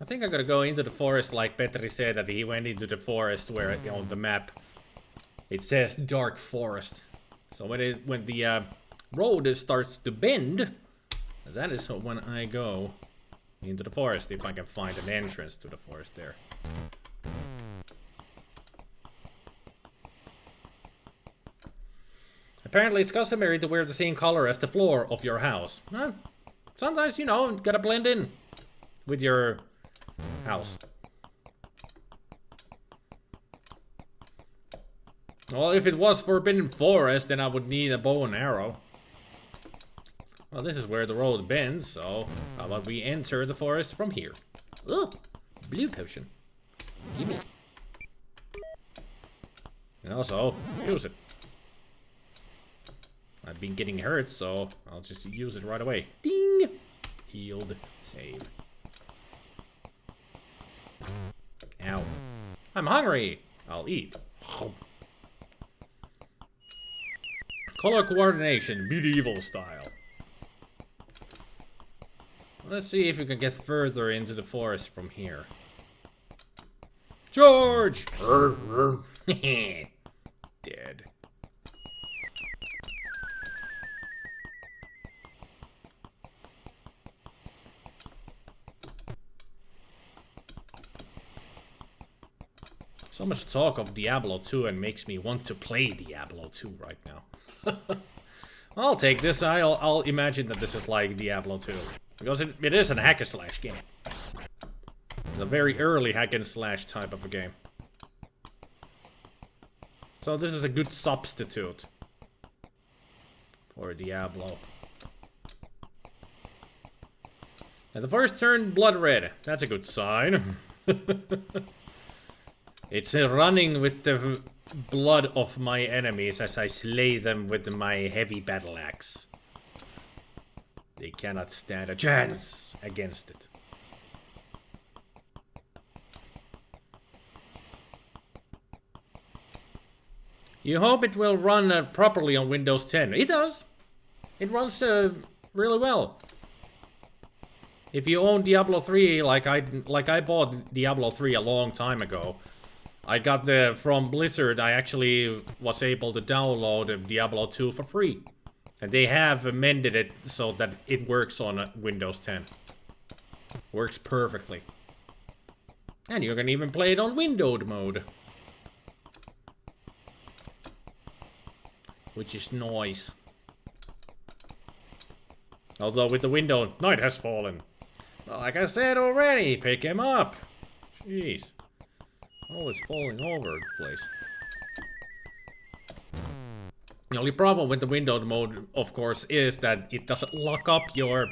I think I'm gonna go into the forest like Petri said that he went into the forest where on the map it says dark forest. So when the road starts to bend, that is when I go into the forest, if I can find an entrance to the forest there. Apparently it's customary to wear the same color as the floor of your house. Huh? sometimes, you know, gotta blend in with your house. Well, if it was Forbidden Forest, then I would need a bow and arrow. Well, this is where the road bends, so how about we enter the forest from here? Oh, blue potion. Gimme. And also, use it. I've been getting hurt, so I'll just use it right away. Ding! Healed. Save. Ow. I'm hungry! I'll eat. Color coordination, medieval style. Let's see if we can get further into the forest from here. Charge! Dead. So much talk of Diablo 2 and makes me want to play Diablo 2 right now. I'll take this. I'll imagine that this is like Diablo 2. Because it is a hack and slash game. It's a very early hack and slash type of a game. So this is a good substitute for Diablo. And the first turned blood red. That's a good sign. It's running with the blood of my enemies as I slay them with my heavy battle axe. They cannot stand a chance against it. You hope it will run properly on Windows 10. It does. It runs really well. If you own Diablo 3, like I bought Diablo 3 a long time ago. I got from Blizzard. I actually was able to download Diablo 2 for free. And they have amended it so that it works on Windows 10. Works perfectly. And you can even play it on windowed mode. Which is nice. Although with the window, night has fallen. Like I said already, pick him up. Jeez. Always falling over the place. The only problem with the windowed mode, of course, is that it doesn't lock up your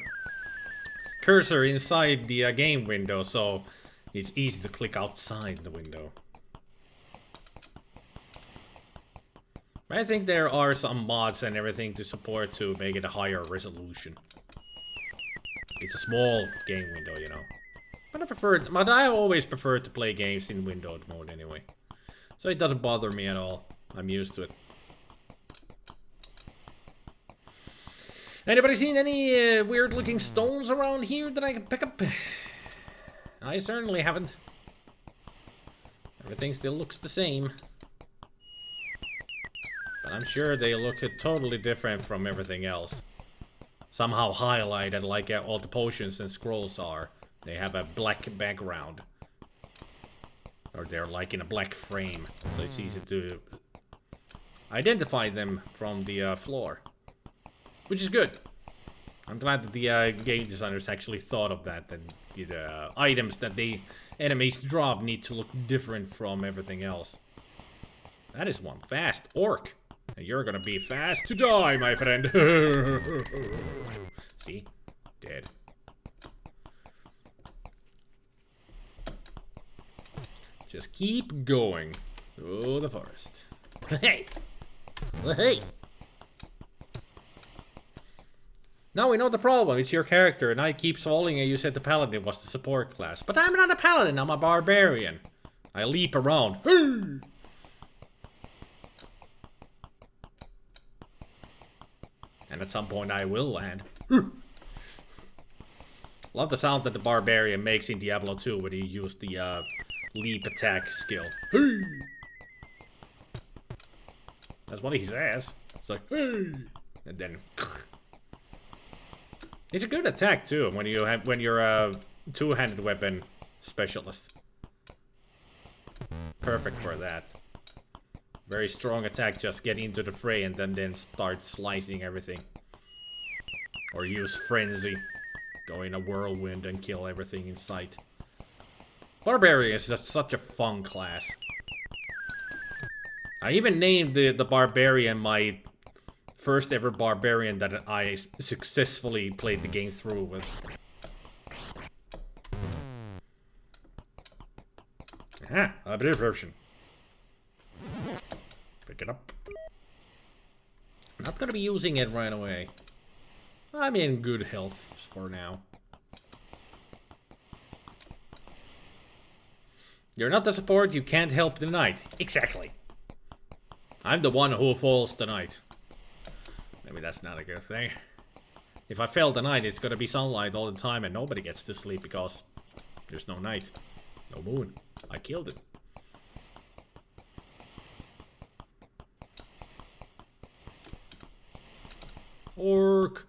cursor inside the game window, so it's easy to click outside the window. I think there are some mods and everything to support to make it a higher resolution. It's a small game window, you know. But I always prefer to play games in windowed mode anyway. So it doesn't bother me at all. I'm used to it. Anybody seen any weird looking stones around here that I can pick up? I certainly haven't. Everything still looks the same. But I'm sure they look totally different from everything else. Somehow highlighted like all the potions and scrolls are. They have a black background. Or they're like in a black frame. So it's easy to identify them from the floor. Which is good. I'm glad that the game designers actually thought of that. And the items that the enemies drop need to look different from everything else. That is one fast orc. And you're gonna be fast to die, my friend. See? Dead. Just keep going through the forest. Hey! Hey! Now we know the problem. It's your character, and I keep falling, and you said the paladin was the support class. But I'm not a paladin, I'm a barbarian. I leap around. And at some point I will land. Love the sound that the barbarian makes in Diablo 2 when he used the leap attack skill. That's what he says. It's like, hey! And then it's a good attack too when you're a two-handed weapon specialist. Perfect for that. Very strong attack, just get into the fray and then start slicing everything. Or use frenzy. Go in a whirlwind and kill everything in sight. Barbarian is just such a fun class. I even named the Barbarian my first ever Barbarian that I successfully played the game through with. Aha, a better version. Pick it up. Not gonna be using it right away. I'm in good health for now. You're not the support, you can't help the knight. Exactly. I'm the one who falls tonight. Maybe that's not a good thing. If I fail tonight, it's gonna be sunlight all the time and nobody gets to sleep because there's no night. No moon. I killed it. Orc.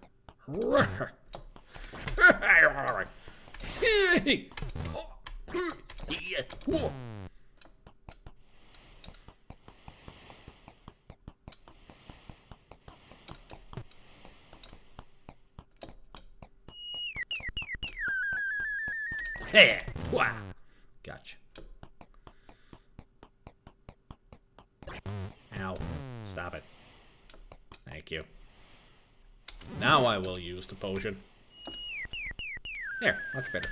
Hey, wow. Gotcha. Ow. Stop it. Thank you. Now I will use the potion. There, much better.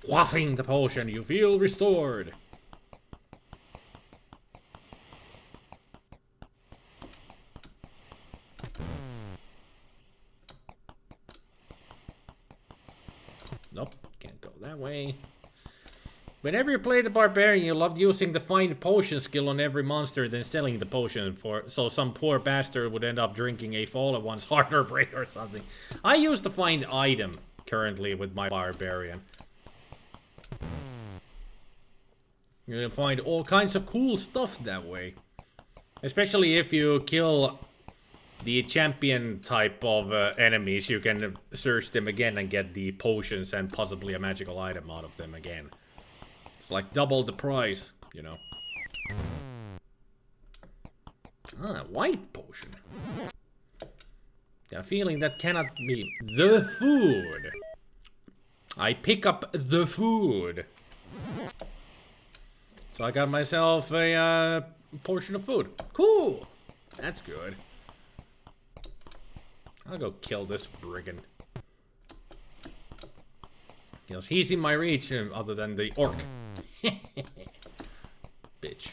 Quaffing the potion, you feel restored. Nope, can't go that way. Whenever you play the Barbarian, you loved using the find potion skill on every monster, then selling the potion for, so some poor bastard would end up drinking a fallen one's heart or brain or something. I use the find item currently with my Barbarian. You can find all kinds of cool stuff that way. Especially if you kill the champion type of enemies, you can search them again and get the potions and possibly a magical item out of them again. It's like double the price, you know. Ah, white potion. Got a feeling that cannot be the food. I pick up the food. So I got myself a portion of food. Cool. That's good. I'll go kill this brigand. Because he's in my reach other than the orc. Bitch.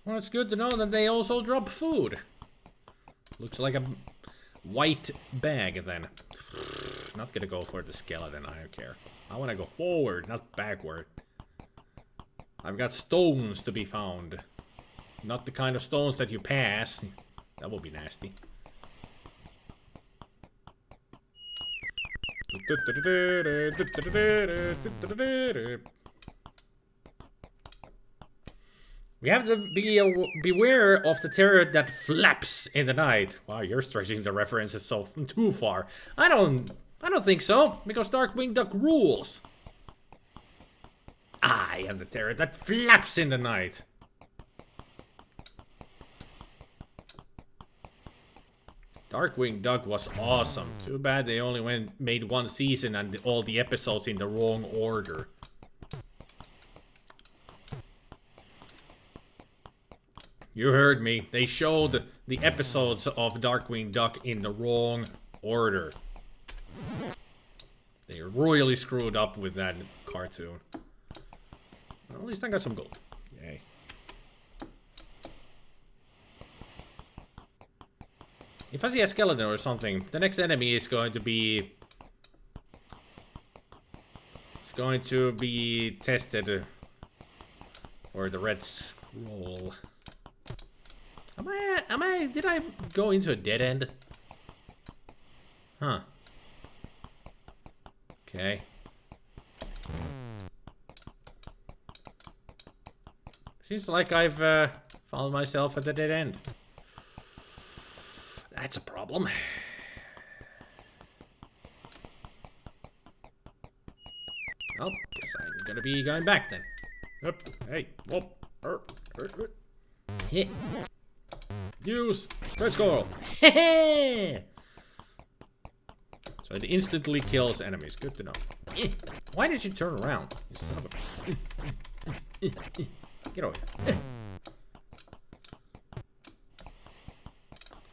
Well, it's good to know that they also drop food. Looks like a white bag then. Not gonna go for the skeleton, I don't care. I wanna go forward, not backward. I've got stones to be found. Not the kind of stones that you pass. That will be nasty. We have to beware of the terror that flaps in the night. Wow, you're stretching the references so too far. I don't think so, because Darkwing Duck rules. I am the terror that flaps in the night. Darkwing Duck was awesome. Too bad they only made one season and all the episodes in the wrong order. You heard me. They showed the episodes of Darkwing Duck in the wrong order. They royally screwed up with that cartoon. Well, at least I got some gold. Yay. If I see a skeleton or something, the next enemy is going to be... It's going to be tested for the red scroll. Did I go into a dead end? Huh. Okay. Seems like I've found myself at a dead end. That's a problem. Oh, guess I'm gonna be going back then. Up, hey, whoop, hit. Use red squirrel. So it instantly kills enemies. Good to know. Why did you turn around? You son of a... Get over here.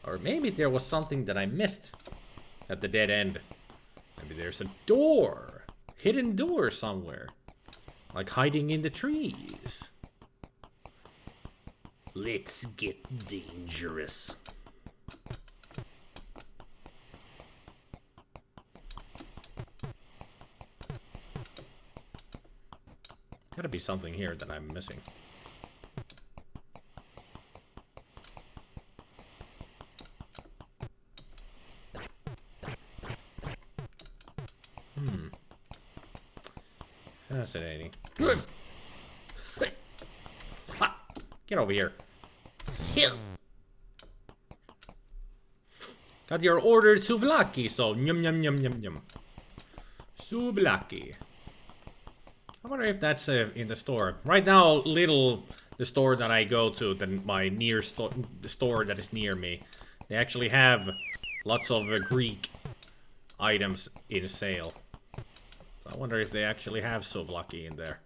Or maybe there was something that I missed at the dead end. Maybe there's a door. Hidden door somewhere. Like hiding in the trees. Let's get dangerous. Gotta be something here that I'm missing. Fascinating. Good. Get over here. Got your order souvlaki, so yum yum yum yum yum. Souvlaki. I wonder if that's in the store. Right now, the store that I go to, my near store, the store that is near me, they actually have lots of Greek items in sale. So I wonder if they actually have souvlaki in there.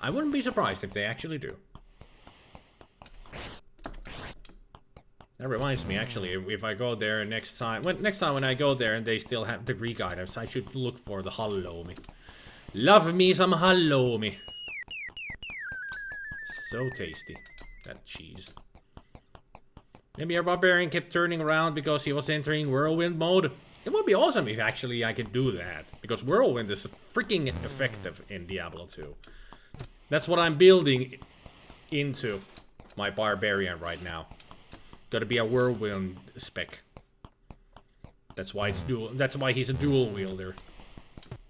I wouldn't be surprised if they actually do. That reminds me, actually, if I go there next time when I go there and they still have the Greek items, I should look for the halloumi. Love me some halloumi. So tasty, that cheese. Maybe our barbarian kept turning around because he was entering whirlwind mode. It would be awesome if actually I could do that, because whirlwind is freaking effective in Diablo 2. That's what I'm building into my barbarian right now. Gotta be a whirlwind spec. That's why it's dual. That's why he's a dual wielder.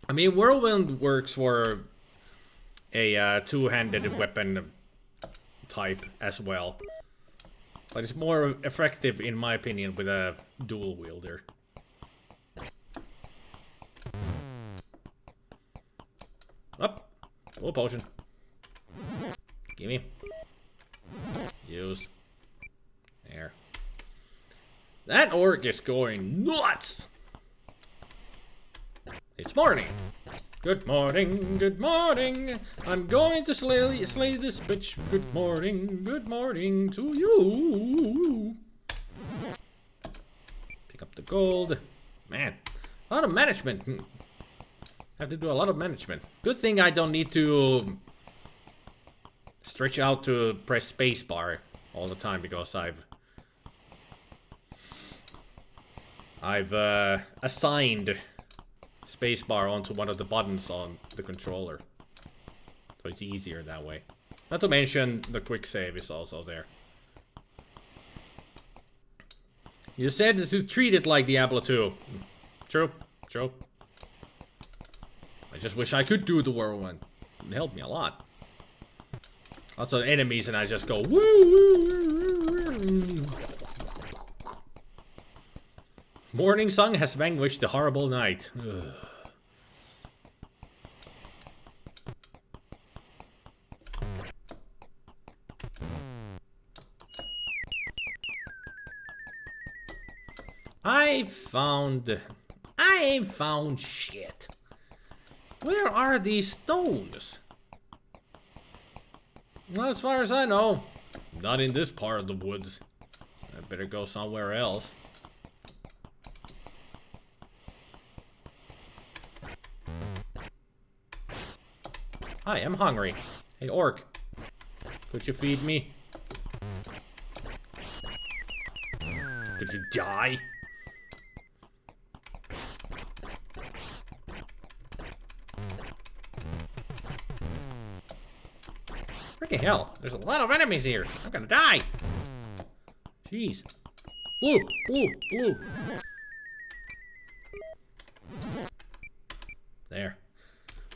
I mean, whirlwind works for a two-handed weapon type as well, but it's more effective, in my opinion, with a dual wielder. Up, full potion. Gimme. Use. There. That orc is going nuts! It's morning. Good morning, good morning. I'm going to slay this bitch. Good morning to you. Pick up the gold. Man, a lot of management. Have to do a lot of management. Good thing I don't need to stretch out to press spacebar all the time, because I've assigned spacebar onto one of the buttons on the controller, so it's easier that way. Not to mention the quick save is also there. You said to treat it like Diablo 2. True, true. I just wish I could do the whirlwind. It helped me a lot. Lots of enemies and I just go woo, woo, woo. Morning sun has vanquished the horrible night. Ugh. I ain't found shit. Where are these stones? Well, as far as I know, not in this part of the woods. I better go somewhere else. I am hungry. Hey, orc. Could you feed me? Could you die? Freaking hell, there's a lot of enemies here. I'm gonna die. Jeez. Blue, blue, blue. There.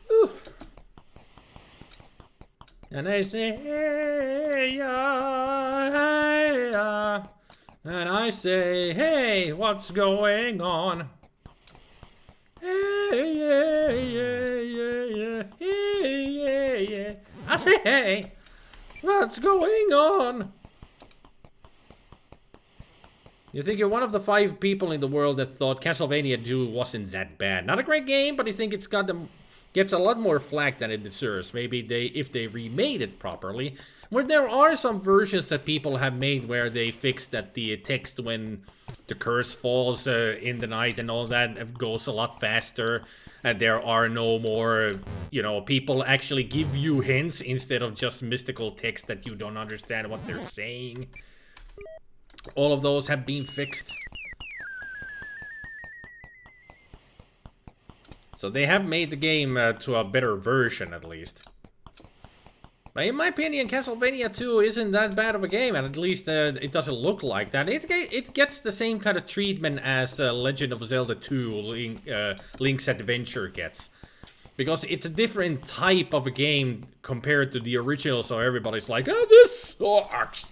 Whew. And I say, hey, hey, and I say, hey, what's going on? Hey, yeah, yeah, yeah, yeah, hey, yeah, yeah. I say, hey, what's going on? You think you're one of the 5 people in the world that thought Castlevania 2 wasn't that bad. Not a great game, but I think it's gets a lot more flack than it deserves. Maybe if they remade it properly. Where there are some versions that people have made where they fix that the text when the curse falls in the night and all that goes a lot faster. And there are no more, you know, people actually give you hints instead of just mystical text that you don't understand what they're saying. All of those have been fixed. So they have made the game to a better version, at least. But in my opinion, Castlevania 2 isn't that bad of a game, and at least it doesn't look like that. It gets the same kind of treatment as Legend of Zelda 2 Link's Adventure gets. Because it's a different type of a game compared to the original, so everybody's like, oh, this sucks!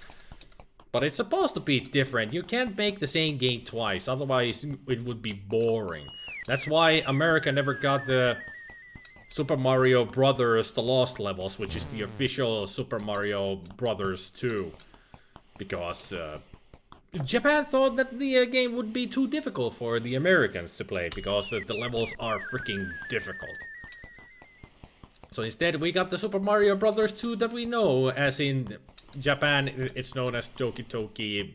But it's supposed to be different. You can't make the same game twice, otherwise it would be boring. That's why America never got the Super Mario Brothers The Lost Levels, which is the official Super Mario Brothers 2. Because Japan thought that the game would be too difficult for the Americans to play, because the levels are freaking difficult. So instead we got the Super Mario Brothers 2 that we know, as in Japan it's known as Doki Doki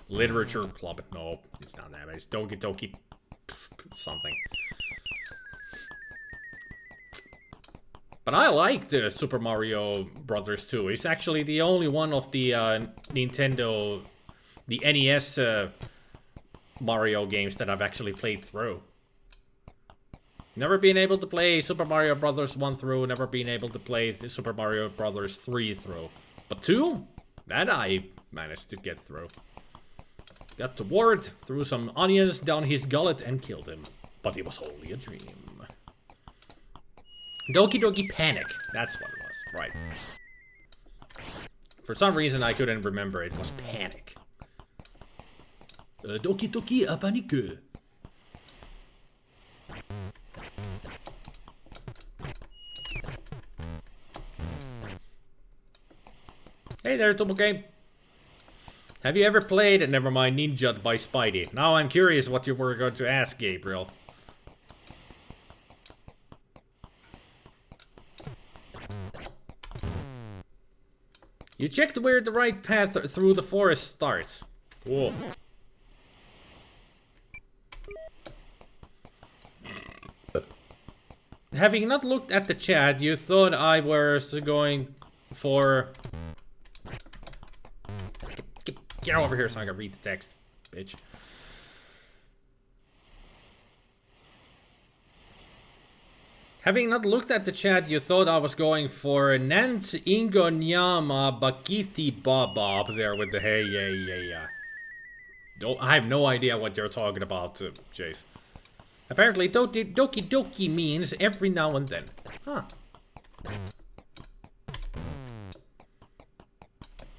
Literature Club. No, it's not that, it's Doki Doki something. But I like the Super Mario Brothers 2. It's actually the only one of the Nintendo, the NES Mario games that I've actually played through. Never been able to play Super Mario Brothers 1 through, never been able to play Super Mario Brothers 3 through. But 2, that I managed to get through. Got to Ward, threw some onions down his gullet and killed him. But it was only a dream. Doki Doki Panic, that's what it was, right. For some reason I couldn't remember it was Panic. Doki Doki a Panique. Hey there, Tomoke. Have you ever played Nevermind Ninja by Spidey? Now I'm curious what you were going to ask, Gabriel. You checked where the right path through the forest starts. Cool. Having not looked at the chat, you thought I was going for... Get over here so I can read the text, bitch. Having not looked at the chat, you thought I was going for Nance Ingonyama Bakiti Baba up there with the hey, yeah. I have no idea what you're talking about, Jace. Apparently, Doki Doki means every now and then. Huh.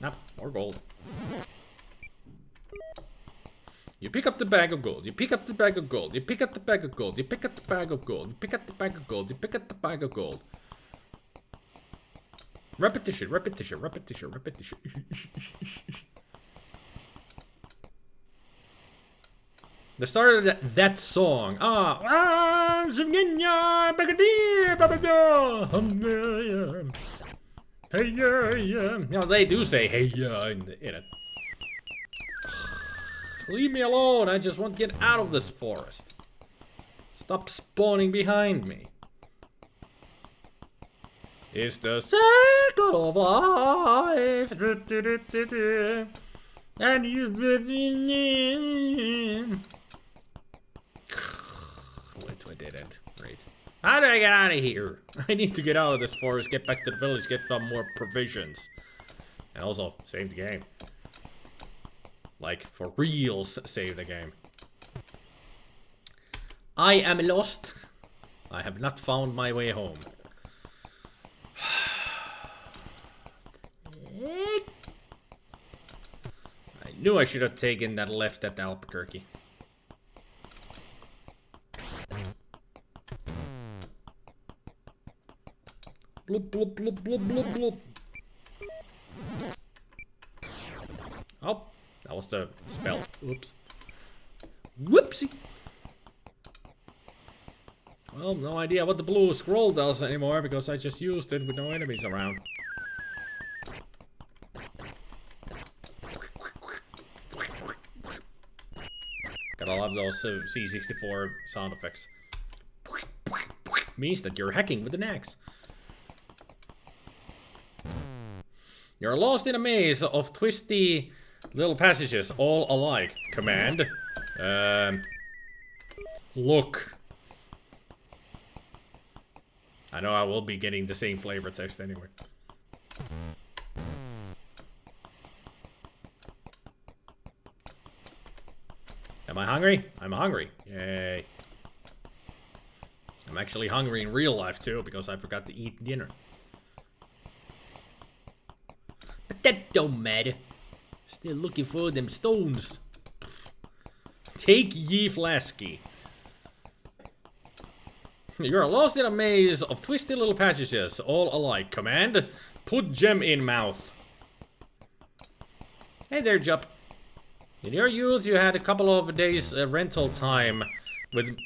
Nah, more gold. You pick up the bag of gold, you pick up the bag of gold, you pick up the bag of gold, you pick up the bag of gold, you pick up the bag of gold, you pick up the bag of gold. Repetition, repetition, repetition, repetition. The start of that song. Hey yeah. Now they do say hey yeah in it. Leave me alone, I just want to get out of this forest. Stop spawning behind me. It's the circle of life. And you living in. Wait, I didn't. Great. How do I get out of here? I need to get out of this forest, get back to the village, get some more provisions. And also, save the game. Like, for reals, save the game. I am lost. I have not found my way home. I knew I should have taken that left at Albuquerque. Bloop, bloop, bloop, bloop, bloop, bloop. Oh, That was the spell. Oops. Whoopsie. Well, no idea what the blue scroll does anymore because I just used it with no enemies around. Gotta love those C64 sound effects. Means that you're hacking with an axe. You're lost in a maze of twisty little passages, all alike. Command. Look. I know I will be getting the same flavor text anyway. Am I hungry? I'm hungry. Yay. I'm actually hungry in real life too, because I forgot to eat dinner. But that don't matter. Still looking for them stones. Take ye flasky. You're lost in a maze of twisty little passages, all alike. Command, put gem in mouth. Hey there, Jup. In your youth, you had a couple of days rental time with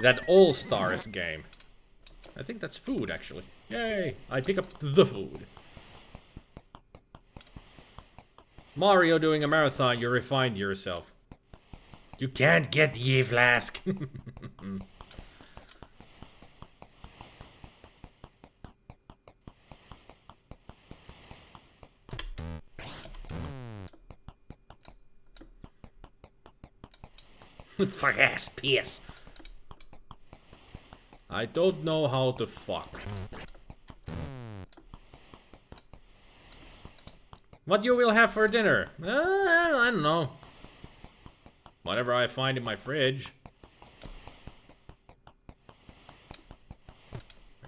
that All-Stars game. I think that's food, actually. Yay! I pick up the food. Mario doing a marathon, you refined yourself. You can't get ye flask. Fuck ass piss. I don't know how to fuck. What you will have for dinner? I don't know. Whatever I find in my fridge.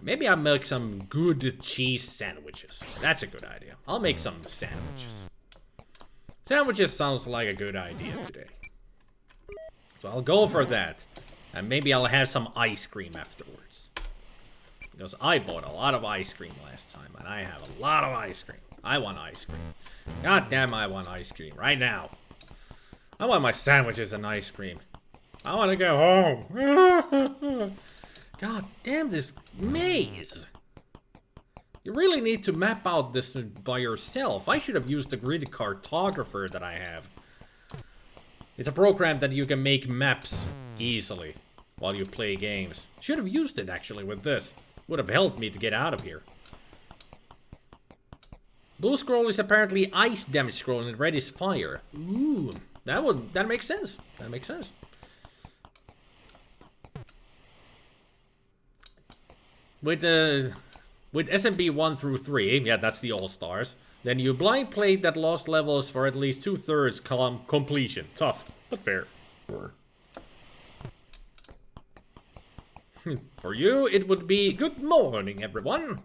Maybe I'll make some good cheese sandwiches. That's a good idea. I'll make some sandwiches. Sandwiches sounds like a good idea today. So I'll go for that. And maybe I'll have some ice cream afterwards. Because I bought a lot of ice cream last time. And I have a lot of ice cream. I want ice cream. God damn, I want ice cream. Right now. I want my sandwiches and ice cream. I want to go home. God damn this maze. You really need to map out this by yourself. I should have used the grid cartographer that I have. It's a program that you can make maps easily while you play games. Should have used it actually with this. Would have helped me to get out of here. Blue scroll is apparently ice damage scroll and red is fire. Ooh, that makes sense. That makes sense. With SMB 1 through 3, yeah, that's the All-Stars. Then you blind played that lost levels for at least 2/3 completion. Tough, but fair. For you, it would be good morning, everyone.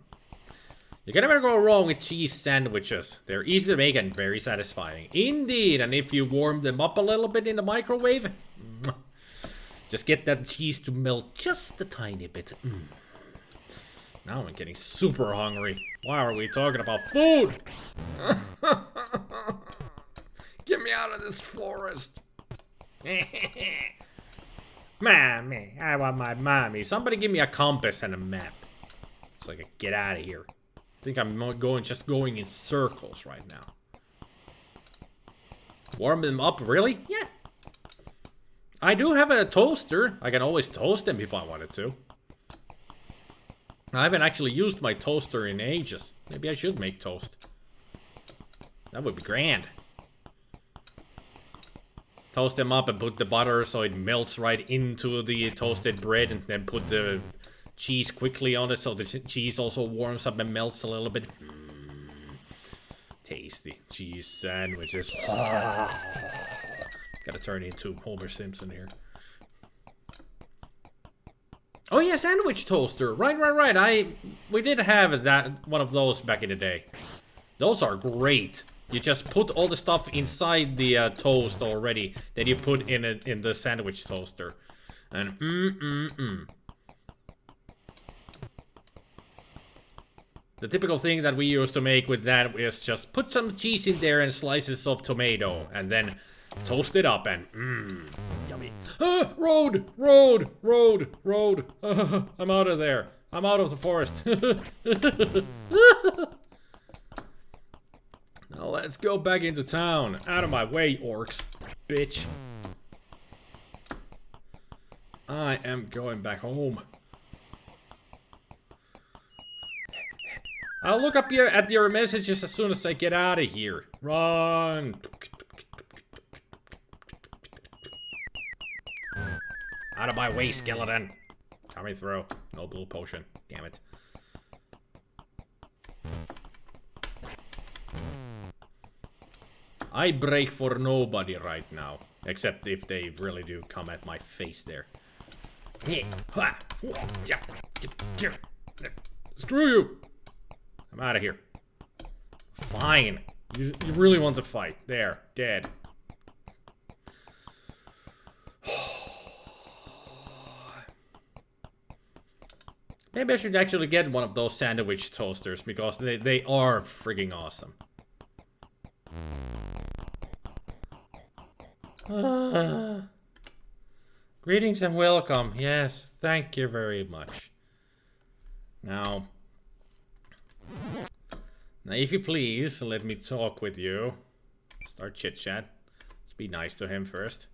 You can never go wrong with cheese sandwiches. They're easy to make and very satisfying. Indeed, and if you warm them up a little bit in the microwave, just get that cheese to melt just a tiny bit. Now I'm getting super hungry. Why are we talking about food? Get me out of this forest. Mommy, I want my mommy. Somebody give me a compass and a map so I can get out of here. I think I'm just going in circles right now. Warm them up, really? Yeah. I do have a toaster. I can always toast them if I wanted to. I haven't actually used my toaster in ages. Maybe I should make toast. That would be grand. Toast them up and put the butter so it melts right into the toasted bread, and then put the cheese quickly on it so the cheese also warms up and melts a little bit. Tasty cheese sandwiches. Gotta turn into Homer Simpson here. Oh yeah, sandwich toaster. Right. We did have that one of those back in the day. Those are great. You just put all the stuff inside the toast already. Then you put in the sandwich toaster. And The typical thing that we used to make with that is just put some cheese in there and slices of tomato, and then toast it up and yummy. Road! Road! Road! Road! I'm out of there. I'm out of the forest. Now let's go back into town. Out of my way, orcs. Bitch. I am going back home. I'll look up here at your messages as soon as I get out of here. Run! Out of my way, skeleton. Coming through. No blue potion. Damn it. I break for nobody right now. Except if they really do come at my face there. Screw you! I'm out of here. Fine. You really want to fight. There. Dead. Maybe I should actually get one of those sandwich toasters because they are frigging awesome. Greetings and welcome. Yes, thank you very much. Now, if you please, let me talk with you. Start chit chat. Let's be nice to him first.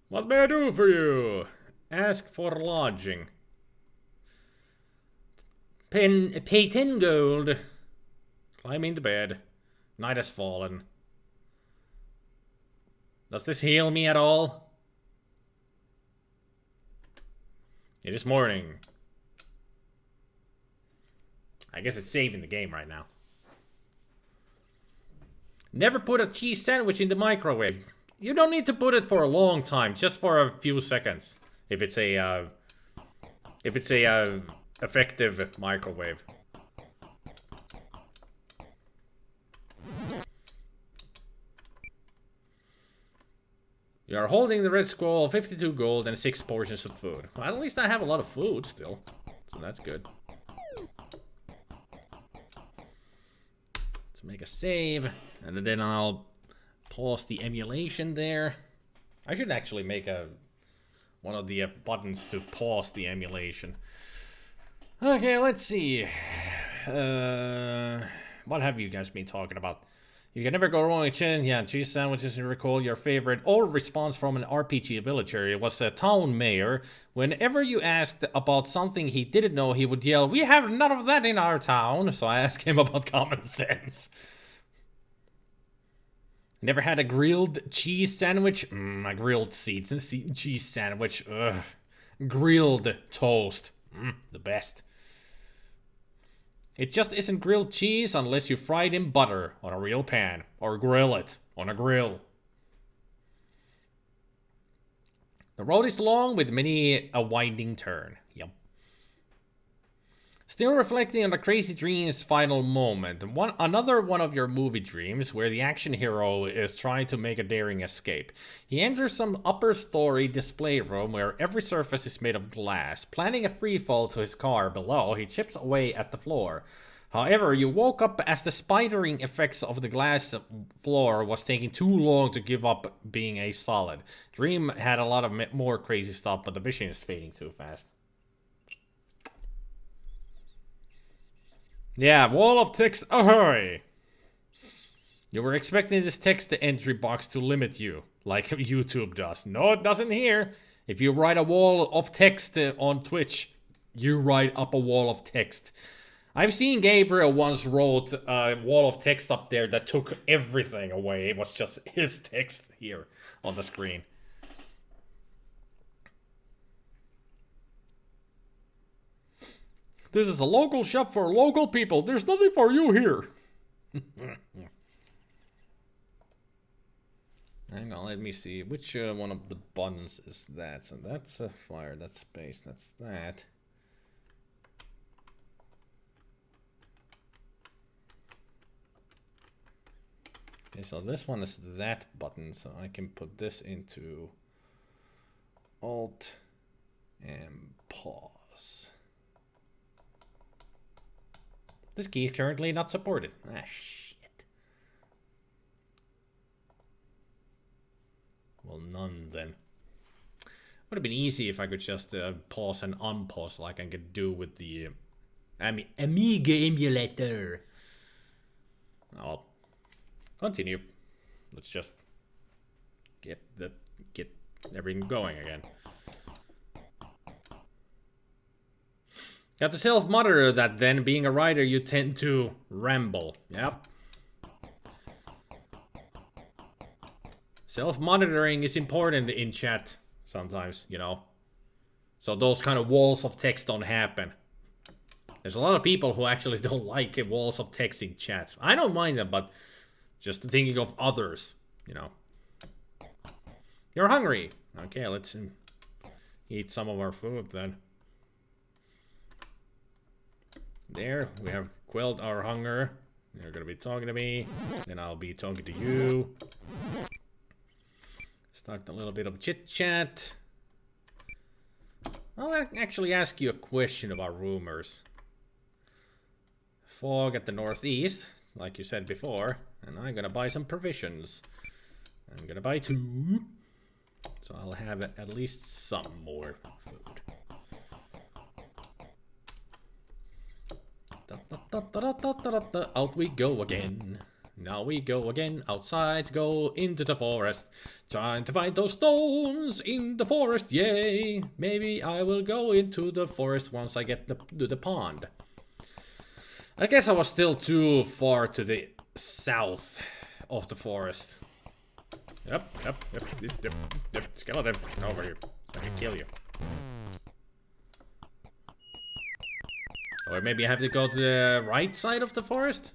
What may I do for you? Ask for lodging. Pay 10 gold. Climb into bed. Night has fallen. Does this heal me at all? It is morning. I guess it's saving the game right now. Never put a cheese sandwich in the microwave. You don't need to put it for a long time, just for a few seconds. If it's a effective microwave. You are holding the red scroll, 52 gold and 6 portions of food. Well, at least I have a lot of food still, so that's good. Let's make a save, and then I'll pause the emulation there. I should actually make one of the buttons to pause the emulation. Okay, let's see. What have you guys been talking about? You can never go wrong with chin. Yeah, cheese sandwiches. You recall your favorite old response from an RPG villager. It was a town mayor. Whenever you asked about something he didn't know, he would yell, "We have none of that in our town." So I asked him about common sense. Never had a grilled cheese sandwich? A grilled cheese sandwich. Ugh. Grilled toast. The best. It just isn't grilled cheese unless you fry it in butter on a real pan. Or grill it on a grill. The road is long with many a winding turn. Yep. Still reflecting on the Crazy Dreams final moment. Another one of your movie dreams where the action hero is trying to make a daring escape. He enters some upper story display room where every surface is made of glass. Planning a free fall to his car below, he chips away at the floor. However, you woke up as the spidering effects of the glass floor was taking too long to give up being a solid. Dream had a lot of more crazy stuff, but the vision is fading too fast. Yeah, wall of text, ahoy! You were expecting this text entry box to limit you, like YouTube does. No, it doesn't here. If you write a wall of text on Twitch, you write up a wall of text. I've seen Gabriel once wrote a wall of text up there that took everything away. It was just his text here on the screen. This is a local shop for local people. There's nothing for you here. Hang on, let me see. Which one of the buttons is that? So that's fire, that's space, that's that. Okay, so this one is that button, so I can put this into Alt and pause. This key is currently not supported. Ah, shit. Well, none then. Would have been easy if I could just pause and unpause like I could do with the Amiga emulator. I'll continue. Let's just get everything going again. You have to self-monitor that then. Being a writer, you tend to ramble. Yep. Self-monitoring is important in chat sometimes, you know. So those kind of walls of text don't happen. There's a lot of people who actually don't like walls of text in chat. I don't mind them, but just thinking of others, you know. You're hungry. Okay, let's eat some of our food then. There, we have quelled our hunger. You're gonna be talking to me, then I'll be talking to you. Start a little bit of chit chat. I'll actually ask you a question about rumors. Fog at the northeast, like you said before, and I'm gonna buy some provisions. I'm gonna buy 2, so I'll have at least some more food. Out we go again. Now we go again outside, go into the forest. Trying to find those stones in the forest, yay! Maybe I will go into the forest once I get to the pond. I guess I was still too far to the south of the forest. Yep. Skeleton, over here. I can kill you. Or maybe I have to go to the right side of the forest?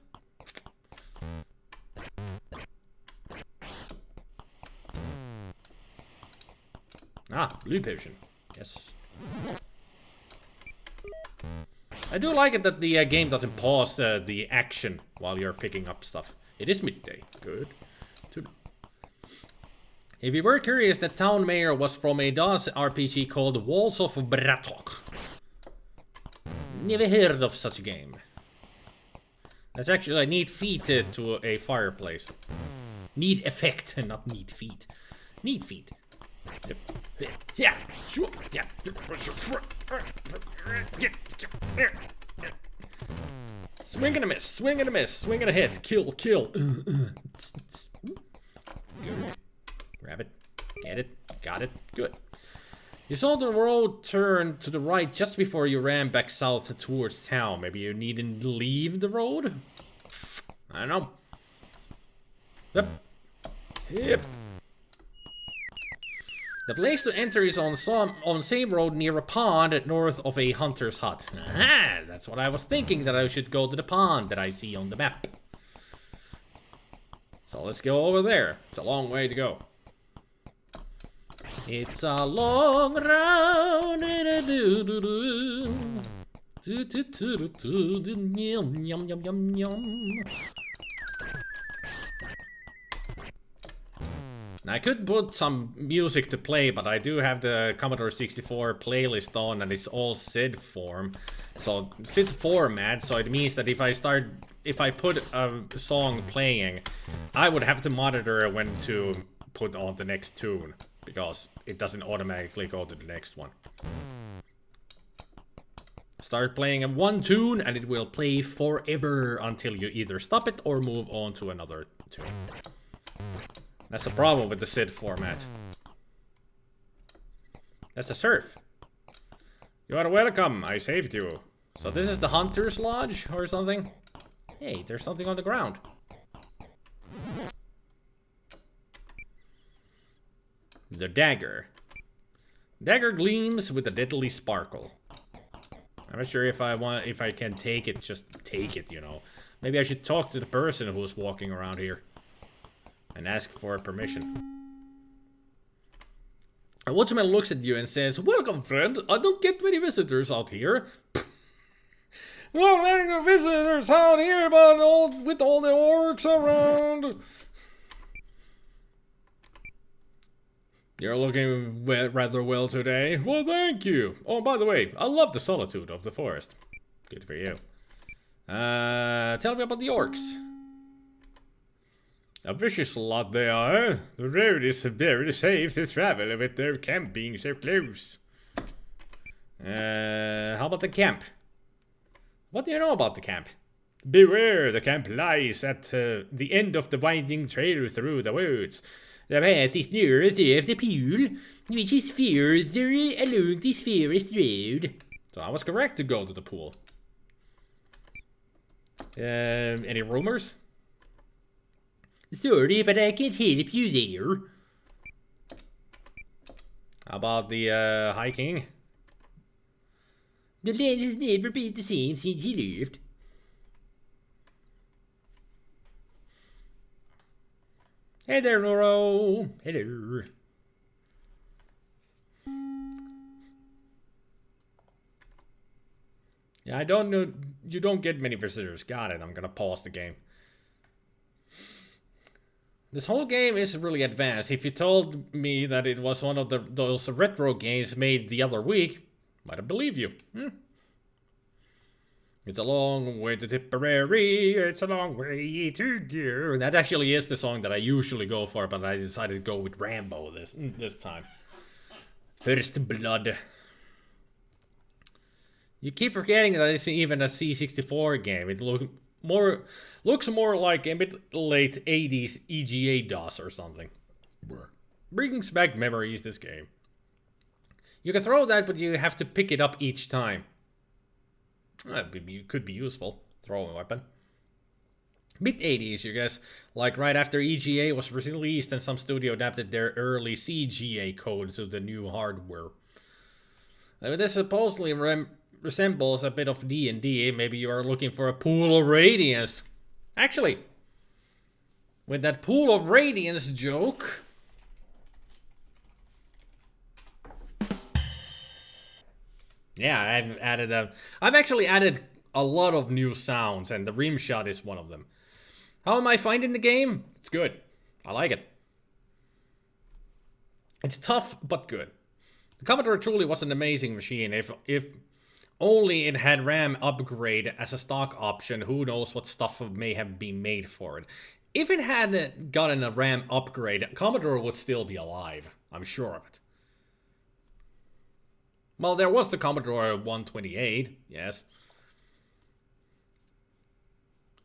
Ah, blue potion. Yes. I do like it that the game doesn't pause the action while you're picking up stuff. It is midday. Good. If you were curious, the town mayor was from a DOS RPG called Walls of Bratok. Never heard of such a game. That's actually a neat feat to a fireplace. Neat effect, not neat feat. Neat feat. Yep. Yeah. Yeah. Swing and a miss. Swing and a miss. Swing and a hit. Kill. Kill. Grab it. Get it. Got it. Good. You saw the road turn to the right just before you ran back south towards town. Maybe you needn't leave the road? I don't know. Yep. Yep. The place to enter is on the same road near a pond north of a hunter's hut. Aha! That's what I was thinking, that I should go to the pond that I see on the map. So let's go over there. It's a long way to go. It's a long round and a doo-doo-doo. Doo-doo-doo-doo-doo. Yum, yum, yum, yum, yum. I could put some music to play, but I do have the Commodore 64 playlist on, and it's all SID form. So SID format, so it means that if I put a song playing, I would have to monitor when to put on the next tune, because it doesn't automatically go to the next one. Start playing one tune and it will play forever until you either stop it or move on to another tune. That's the problem with the SID format. That's a surf. You are welcome, I saved you. So this is the Hunter's Lodge or something? Hey, there's something on the ground. The dagger. Dagger gleams with a deadly sparkle. I'm not sure if I can take it, just take it, you know. Maybe I should talk to the person who's walking around here and ask for permission. A woodsman looks at you and says, "Welcome, friend. I don't get many visitors out here." Not many visitors out here, but with all the orcs around. You're looking rather well today. Well, thank you. Oh, by the way, I love the solitude of the forest. Good for you. Tell me about the orcs. A vicious lot they are. The road is very safe to travel with their camp being so close. How about the camp? What do you know about the camp? Beware, the camp lies at the end of the winding trail through the woods. The path is north of the pool, which is further along this forest road. So I was correct to go to the pool. Any rumors? Sorry, but I can't help you there. How about the High King? The land has never been the same since he left. Hey there, Noro. Hello. Yeah, I don't know. You don't get many visitors. Got it. I'm gonna pause the game. This whole game is really advanced. If you told me that it was one of those retro games made the other week, might have believed you. It's a long way to Tipperary, it's a long way to go. That actually is the song that I usually go for, but I decided to go with Rambo this time. First Blood. You keep forgetting that it's even a C64 game. It looks more like a bit late 80s EGA DOS or something. Brings back memories, this game. You can throw that, but you have to pick it up each time. It could be useful. Throwing weapon. Mid 80s, you guess. Like right after EGA was released and some studio adapted their early CGA code to the new hardware. This supposedly resembles a bit of D&D. Maybe you are looking for a pool of radiance. Actually, with that pool of radiance joke... Yeah, I've actually added a lot of new sounds, and the rim shot is one of them. How am I finding the game? It's good. I like it. It's tough, but good. The Commodore truly was an amazing machine. If only it had RAM upgrade as a stock option, who knows what stuff may have been made for it. If it had gotten a RAM upgrade, Commodore would still be alive. I'm sure of it. Well, there was the Commodore 128, yes.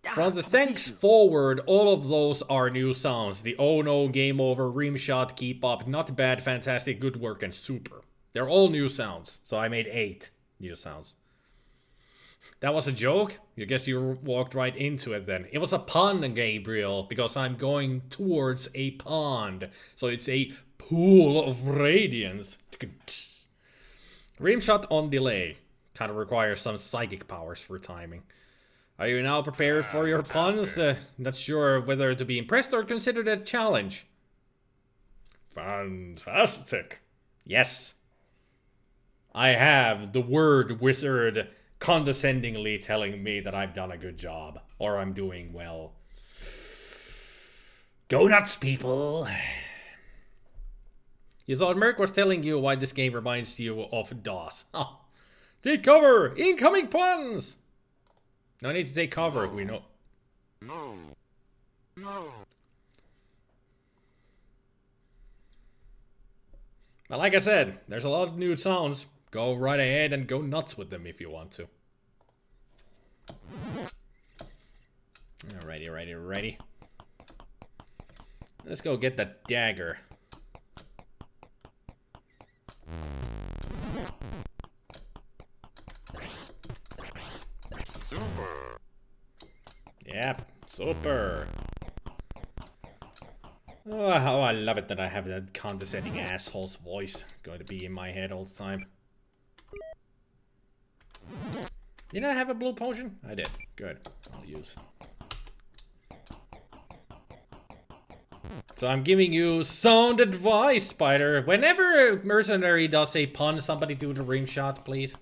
From the thanks forward, all of those are new sounds. The oh no, game over, rim shot, keep up, not bad, fantastic, good work, and super. They're all new sounds, so I made 8 new sounds. That was a joke? I guess you walked right into it then. It was a pun, Gabriel, because I'm going towards a pond. So it's a pool of radiance. Rimshot on delay. Kind of requires some psychic powers for timing. Are you now prepared for your puns? Not sure whether to be impressed or consider it a challenge. Fantastic. Yes. I have the word wizard condescendingly telling me that I've done a good job. Or I'm doing well. Go nuts, people. You thought Merc was telling you why this game reminds you of DOS. Oh. Take cover! Incoming puns! No need to take cover, we know. No. But like I said, there's a lot of new sounds. Go right ahead and go nuts with them if you want to. Alrighty. Let's go get that dagger. Yep, super. Oh, how I love it that I have that condescending asshole's voice going to be in my head all the time. Did I have a blue potion? I did. Good. I'll use it. So I'm giving you sound advice, Spider. Whenever a mercenary does a pun, somebody do the rim shot, please.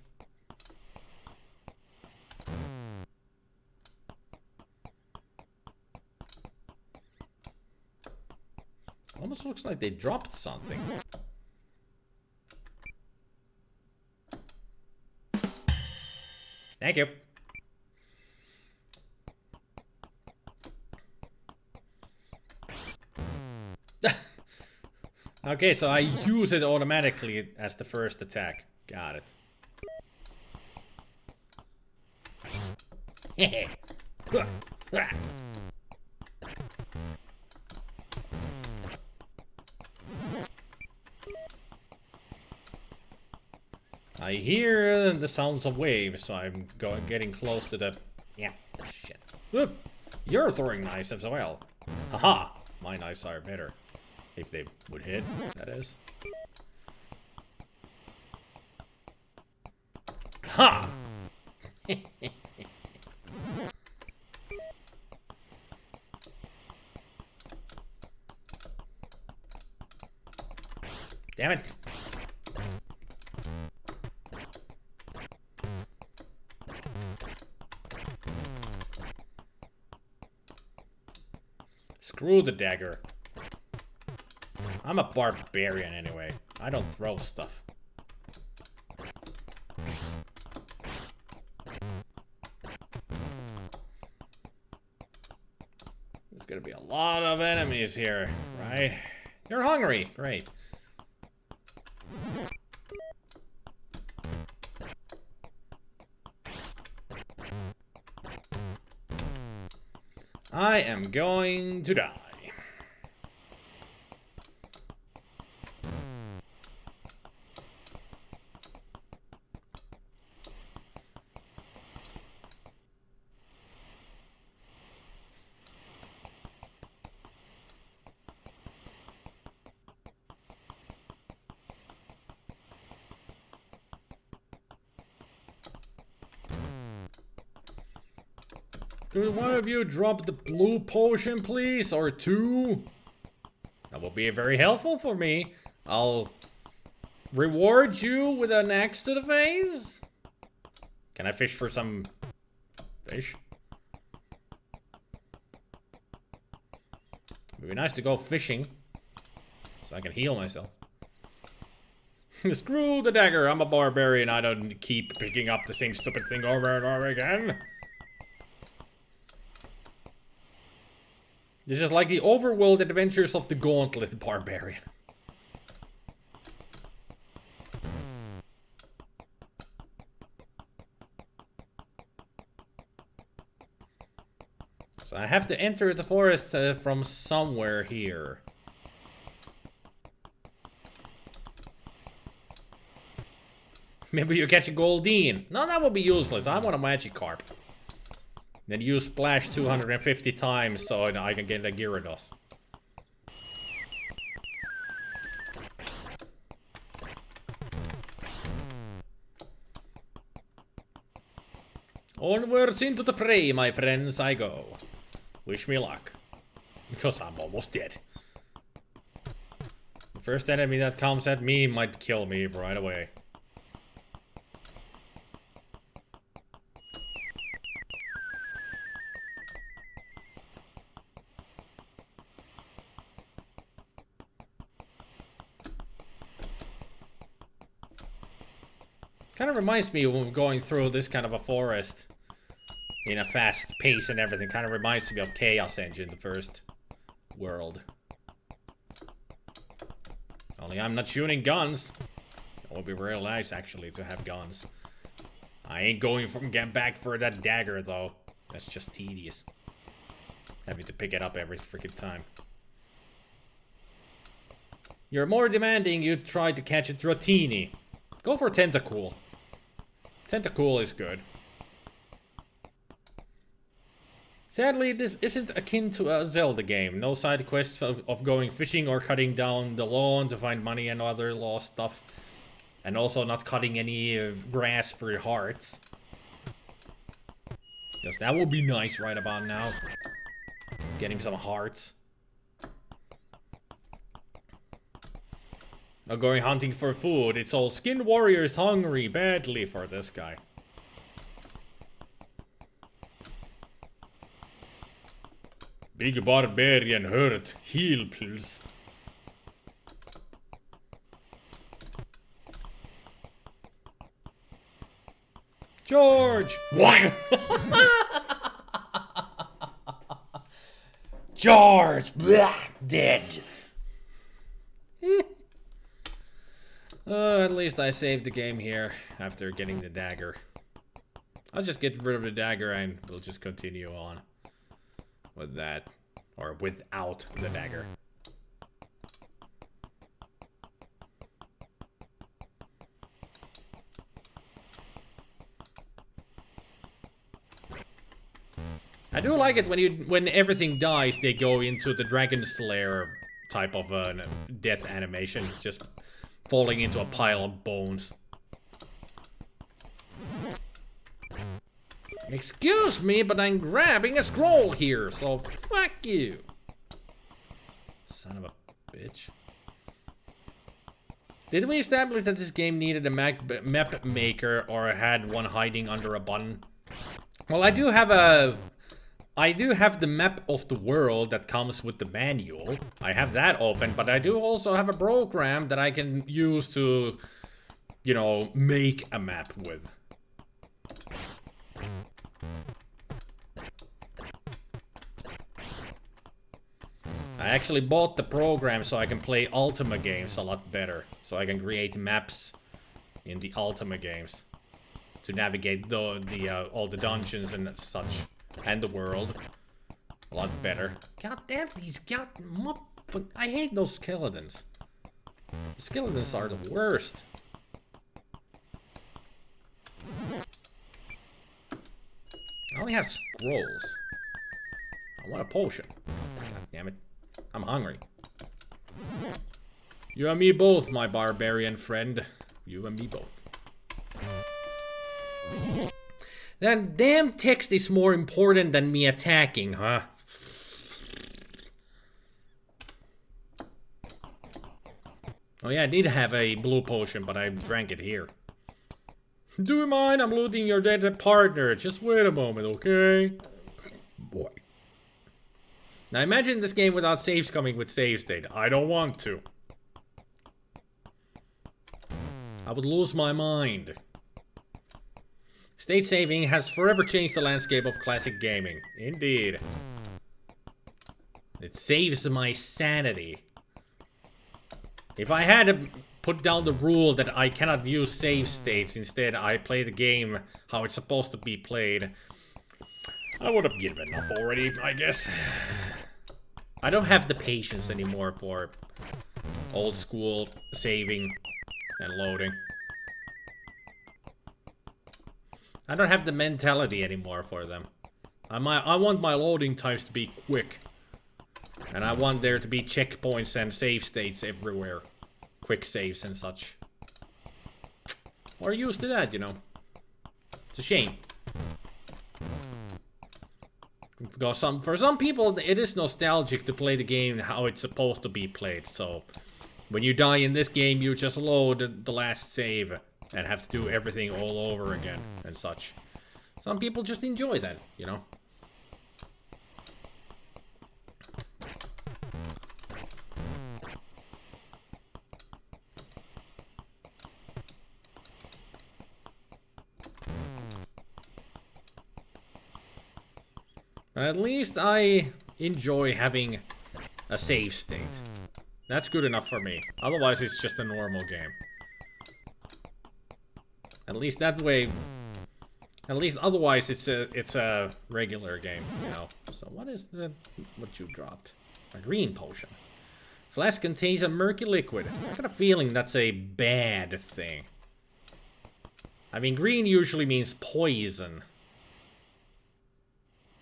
Almost looks like they dropped something. Thank you. Okay, so I use it automatically as the first attack. Got it. I hear the sounds of waves, so I'm getting close to the... Yeah, shit. Whoop. You're throwing knives as well. Haha! My knives are better. If they would hit, that is. Ha! Damn it. Screw the dagger. I'm a barbarian anyway. I don't throw stuff. There's gonna be a lot of enemies here, right? You're hungry. Great. I am going to die. Could one of you drop the blue potion, please? Or two? That will be very helpful for me. I'll reward you with an axe to the face. Can I fish for some fish? It'd be nice to go fishing so I can heal myself. Screw the dagger. I'm a barbarian. I don't keep picking up the same stupid thing over and over again. This is like the overworld adventures of the Gauntlet Barbarian. So I have to enter the forest from somewhere here. Maybe you catch a Goldine. No, that would be useless. I want a Magikarp. Then use Splash 250 times so I can get a Gyarados. Onwards into the fray, my friends, I go. Wish me luck. Because I'm almost dead. The first enemy that comes at me might kill me right away. Kind of reminds me of going through this kind of a forest in a fast pace and everything. Kind of reminds me of Chaos Engine, the first world. Only I'm not shooting guns. It would be real nice, actually, to have guns. I ain't going from get back for that dagger, though. That's just tedious. Having to pick it up every freaking time. You're more demanding. You try to catch a Dratini. Go for Tentacool. Tentacool is good. Sadly, this isn't akin to a Zelda game. No side quests of going fishing or cutting down the lawn to find money and other lost stuff. And also not cutting any grass for your hearts. Because that would be nice right about now. Getting some hearts. Now going hunting for food. It's all Skin Warriors hungry badly for this guy. Big barbarian hurt. Heal, please. George! George! Blah, dead. At least I saved the game here after getting the dagger. I'll just get rid of the dagger and we'll just continue on with that. Or without the dagger. I do like it when everything dies, they go into the Dragon Slayer type of death animation, just falling into a pile of bones. Excuse me, but I'm grabbing a scroll here, so fuck you. Son of a bitch. Did we establish that this game needed a map maker or had one hiding under a button? Well, I do have the map of the world that comes with the manual. I have that open, but I do also have a program that I can use to, you know, make a map with. I actually bought the program so I can play Ultima games a lot better. So I can create maps in the Ultima games to navigate all the dungeons and such, and the world a lot better. God damn these I hate those skeletons. The skeletons are the worst. I only have scrolls. I want a potion. God damn it. I'm hungry. You and me both, my barbarian friend. You and me both. That damn text is more important than me attacking, huh? Oh yeah, I did have a blue potion, but I drank it here. Do you mind? I'm looting your dead partner. Just wait a moment, okay? Boy. Now imagine this game without saves coming with save state. I don't want to. I would lose my mind. State saving has forever changed the landscape of classic gaming. Indeed. It saves my sanity. If I had to put down the rule that I cannot use save states, instead I play the game how it's supposed to be played, I would have given up already, I guess. I don't have the patience anymore for old school saving and loading. I don't have the mentality anymore for them. I want my loading times to be quick. And I want there to be checkpoints and save states everywhere. Quick saves and such. We're used to that, you know. It's a shame. Because for some people, it is nostalgic to play the game how it's supposed to be played. So, when you die in this game, you just load the last save and have to do everything all over again and such. Some people just enjoy that, you know. At least I enjoy having a save state. That's good enough for me. Otherwise, it's just a normal game. At least that way. At least otherwise, it's a regular game, you know. So what you dropped? A green potion. Flask contains a murky liquid. I got a feeling that's a bad thing. I mean, green usually means poison.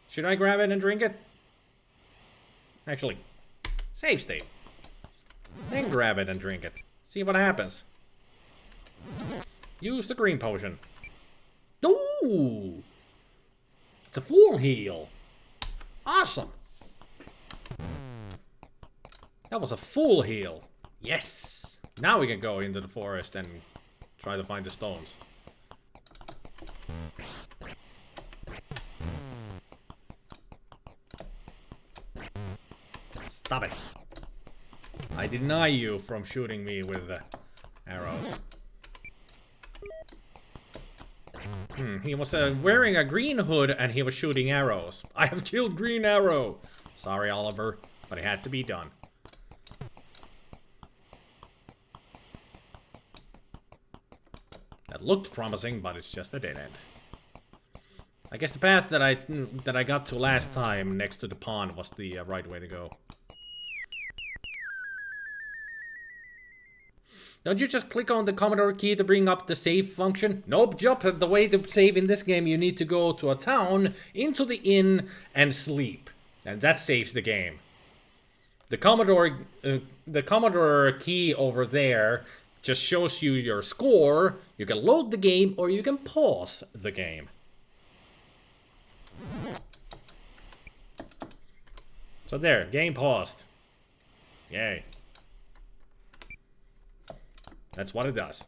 Should I grab it and drink it? Actually, save state. Then grab it and drink it. See what happens. Use the green potion. Ooh! It's a full heal. Awesome. That was a full heal. Yes! Now we can go into the forest and try to find the stones. Stop it. I deny you from shooting me with arrows. He was wearing a green hood and he was shooting arrows. I have killed Green Arrow. Sorry, Oliver, but it had to be done. That looked promising, but it's just a dead end. I guess the path that I got to last time next to the pond was the right way to go. Don't you just click on the Commodore key to bring up the save function? Nope, Jup. The way to save in this game, you need to go to a town, into the inn, and sleep. And that saves the game. The Commodore key over there just shows you your score. You can load the game, or you can pause the game. So there, game paused. Yay. That's what it does.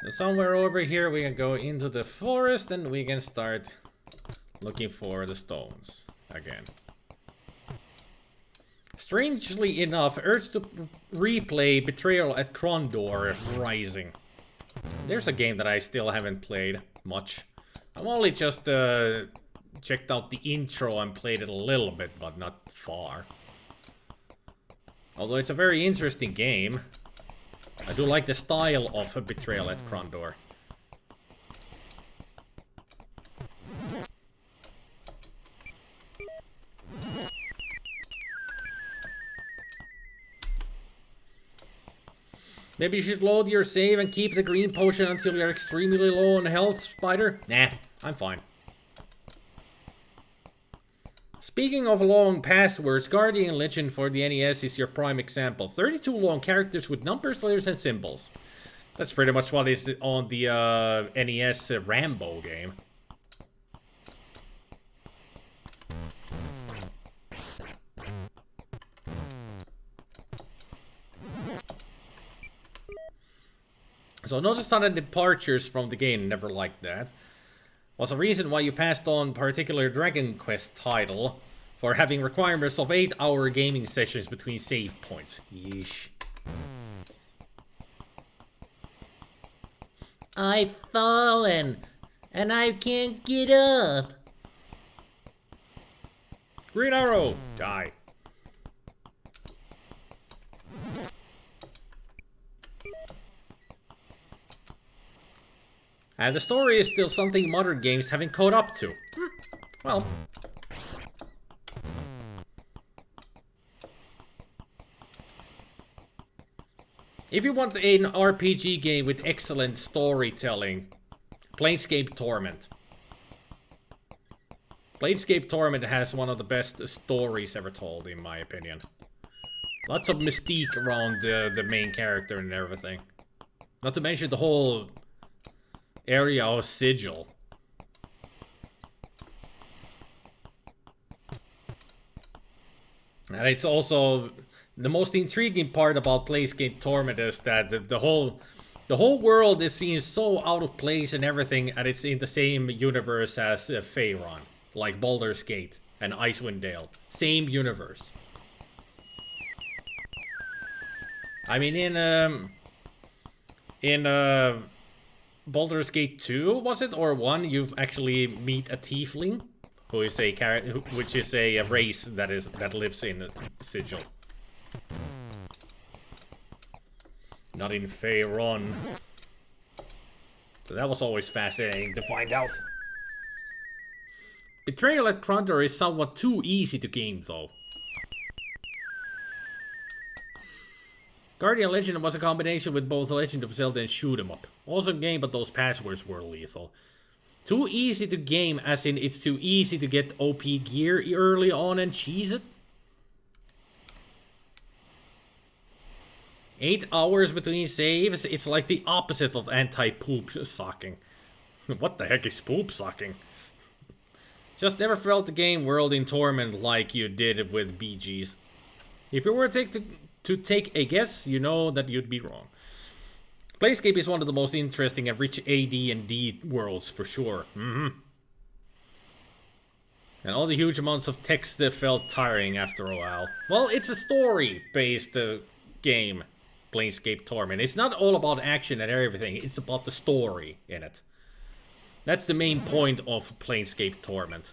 So somewhere over here we can go into the forest and we can start looking for the stones again. Strangely enough, urge to replay Betrayal at Krondor Rising. There's a game that I still haven't played much. I've only just checked out the intro and played it a little bit, but not far. Although it's a very interesting game. I do like the style of a Betrayal at Krondor. Maybe you should load your save and keep the green potion until you're extremely low on health, Spider? Nah, I'm fine. Speaking of long passwords, Guardian Legend for the NES is your prime example. 32 long characters with numbers, letters, and symbols. That's pretty much what is on the NES Rambo game. So no sudden departures from the game, never liked that. Was a reason why you passed on particular Dragon Quest title for having requirements of 8-hour gaming sessions between save points. Yeesh. I've fallen, and I can't get up. Green arrow! Die. And the story is still something modern games haven't caught up to. Well. If you want an RPG game with excellent storytelling, Planescape Torment. Planescape Torment has one of the best stories ever told, in my opinion. Lots of mystique around the main character and everything. Not to mention the whole area of Sigil. And it's also the most intriguing part about Planescape Torment is that the whole world is seen so out of place and everything, and it's in the same universe as Faerun, like Baldur's Gate and Icewind Dale. Same universe. I mean, in Baldur's Gate 2, was it, or 1? You actually meet a tiefling, who is a which is a race that lives in Sigil. Not in Faerun. So that was always fascinating to find out. Betrayal at Krondor is somewhat too easy to game, though. Guardian Legend was a combination with both Legend of Zelda and Shoot 'em Up. Awesome game, but those passwords were lethal. Too easy to game, as in it's too easy to get OP gear early on and cheese it. 8 hours between saves, it's like the opposite of anti-poop sucking. What the heck is poop sucking? Just never felt the game world in Torment like you did with BGs. If you were to take a guess, you know that you'd be wrong. Planescape is one of the most interesting and rich AD&D worlds, for sure. And all the huge amounts of text felt tiring after a while. Well, it's a story-based game, Planescape Torment. It's not all about action and everything, it's about the story in it. That's the main point of Planescape Torment.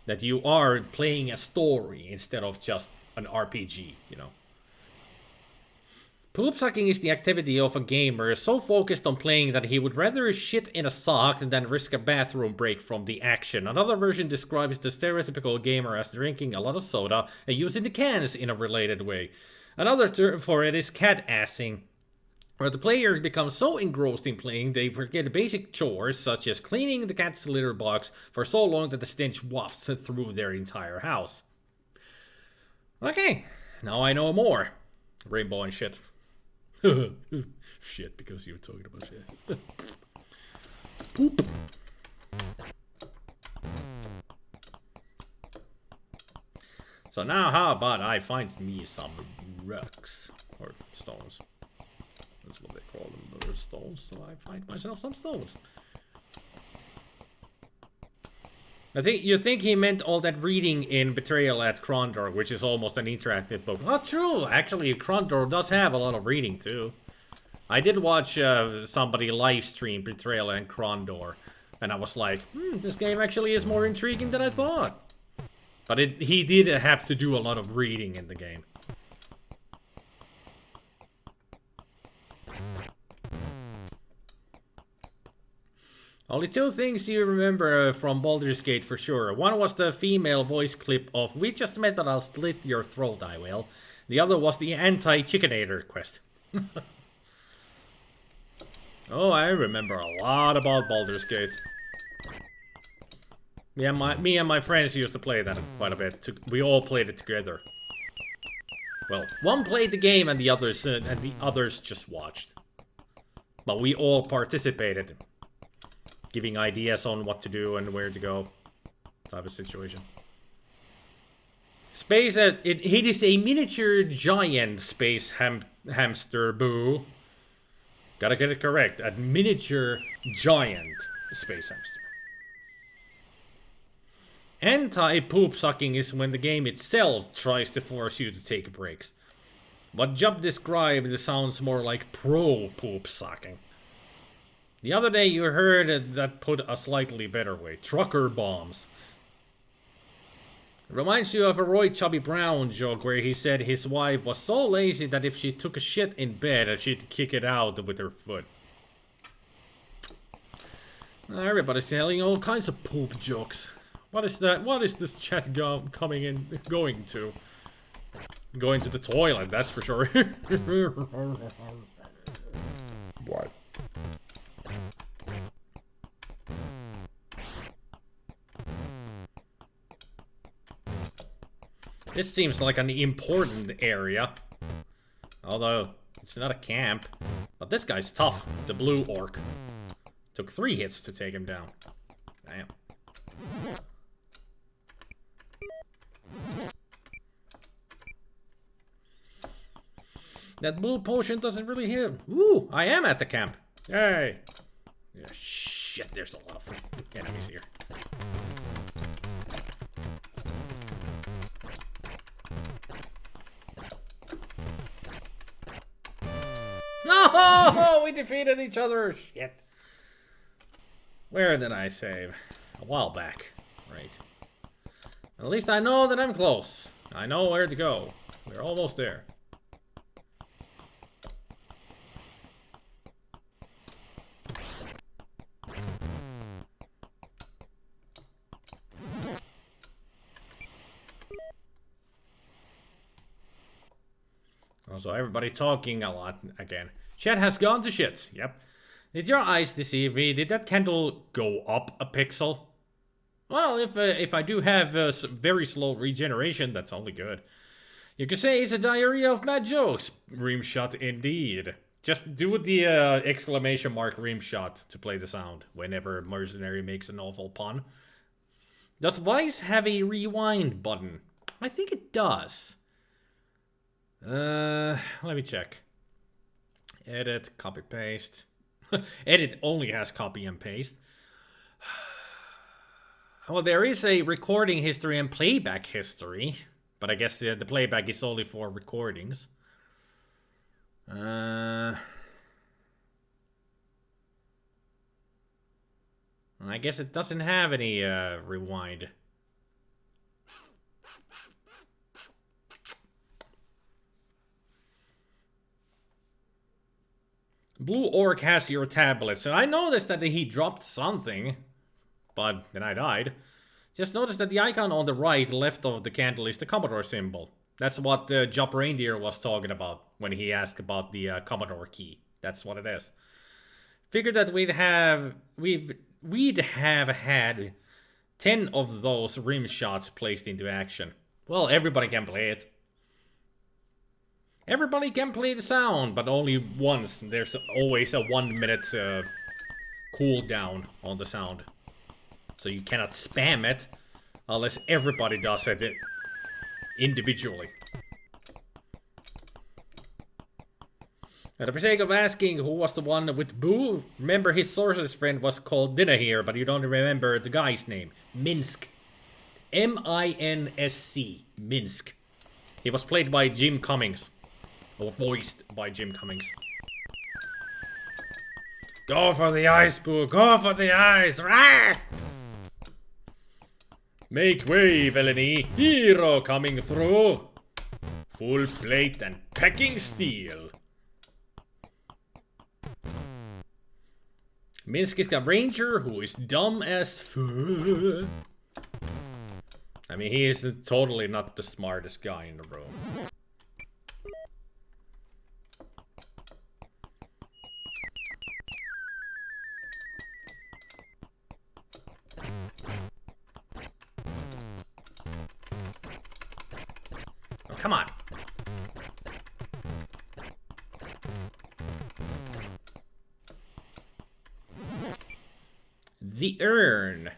That you are playing a story instead of just an RPG, you know. Poop sucking is the activity of a gamer so focused on playing that he would rather shit in a sock than risk a bathroom break from the action. Another version describes the stereotypical gamer as drinking a lot of soda and using the cans in a related way. Another term for it is cat-assing, where the player becomes so engrossed in playing they forget basic chores such as cleaning the cat's litter box for so long that the stench wafts through their entire house. Okay, now I know more. Rainbow and shit. Shit, because you were talking about shit. Poop. So now how about I find me some rocks. Or stones. That's what they call them, they're stones. So I find myself some stones. You think he meant all that reading in Betrayal at Krondor, which is almost an interactive book. Oh, true. Actually, Krondor does have a lot of reading, too. I did watch somebody live stream Betrayal and Krondor, and I was like, this game actually is more intriguing than I thought. But he did have to do a lot of reading in the game. Only two things you remember from Baldur's Gate for sure. One was the female voice clip of "We just met but I'll slit your throat, I will." The other was the anti-chickinator quest. Oh, I remember a lot about Baldur's Gate. Yeah, me and my friends used to play that quite a bit. We all played it together. Well, one played the game and the others just watched. But we all participated. Giving ideas on what to do and where to go. Type of situation. Space, it is a miniature giant space hamster, boo. Gotta get it correct. A miniature giant space hamster. Anti-poop sucking is when the game itself tries to force you to take breaks. What Job described sounds more like pro-poop sucking. The other day you heard that put a slightly better way. Trucker bombs. It reminds you of a Roy Chubby Brown joke where he said his wife was so lazy that if she took a shit in bed, she'd kick it out with her foot. Everybody's telling all kinds of poop jokes. What is that? What is this chat going to? Going to the toilet, that's for sure. What? This seems like an important area. Although, it's not a camp. But this guy's tough, the blue orc. Took 3 hits to take him down. Damn. That blue potion doesn't really hit. Ooh, I am at the camp. Yay. Yeah, shit, there's a lot of enemies here. No, we defeated each other. Shit. Where did I save? A while back. Right. At least I know that I'm close. I know where to go. We're almost there. Also, everybody talking a lot again. Chat has gone to shit. Yep. Did your eyes deceive me? Did that candle go up a pixel? Well, if I do have very slow regeneration, that's only good. You could say it's a diarrhea of bad jokes. Rimshot indeed. Just do the exclamation mark rimshot to play the sound whenever Mercenary makes an awful pun. Does Vice have a rewind button? I think it does. Let me check. Edit, copy, paste. Edit only has copy and paste. Well, there is a recording history and playback history, but I guess the playback is only for recordings. I guess it doesn't have any rewind. Blue Orc has your tablet, so I noticed that he dropped something, but then I died. Just notice that the icon on the right left of the candle is the Commodore symbol. That's what Job Reindeer was talking about when he asked about the Commodore key. That's what it is. Figured that we'd have had 10 of those rim shots placed into action. Well, everybody can play it. Everybody can play the sound, but only once. There's always a 1 minute cooldown on the sound. So you cannot spam it unless everybody does it individually. And for the sake of asking who was the one with Boo, remember his source's friend was called Dinner here, but you don't remember the guy's name. Minsk. M-I-N-S-C. Minsk. He was played by Jim Cummings. Or voiced by Jim Cummings. Go for the ice, Boo! Go for the ice! Rah! Make way, villainy! Hero coming through! Full plate and packing steel! Minsk is a ranger who is dumb as fuck. I mean, he is totally not the smartest guy in the room. Oh, come on. The urn.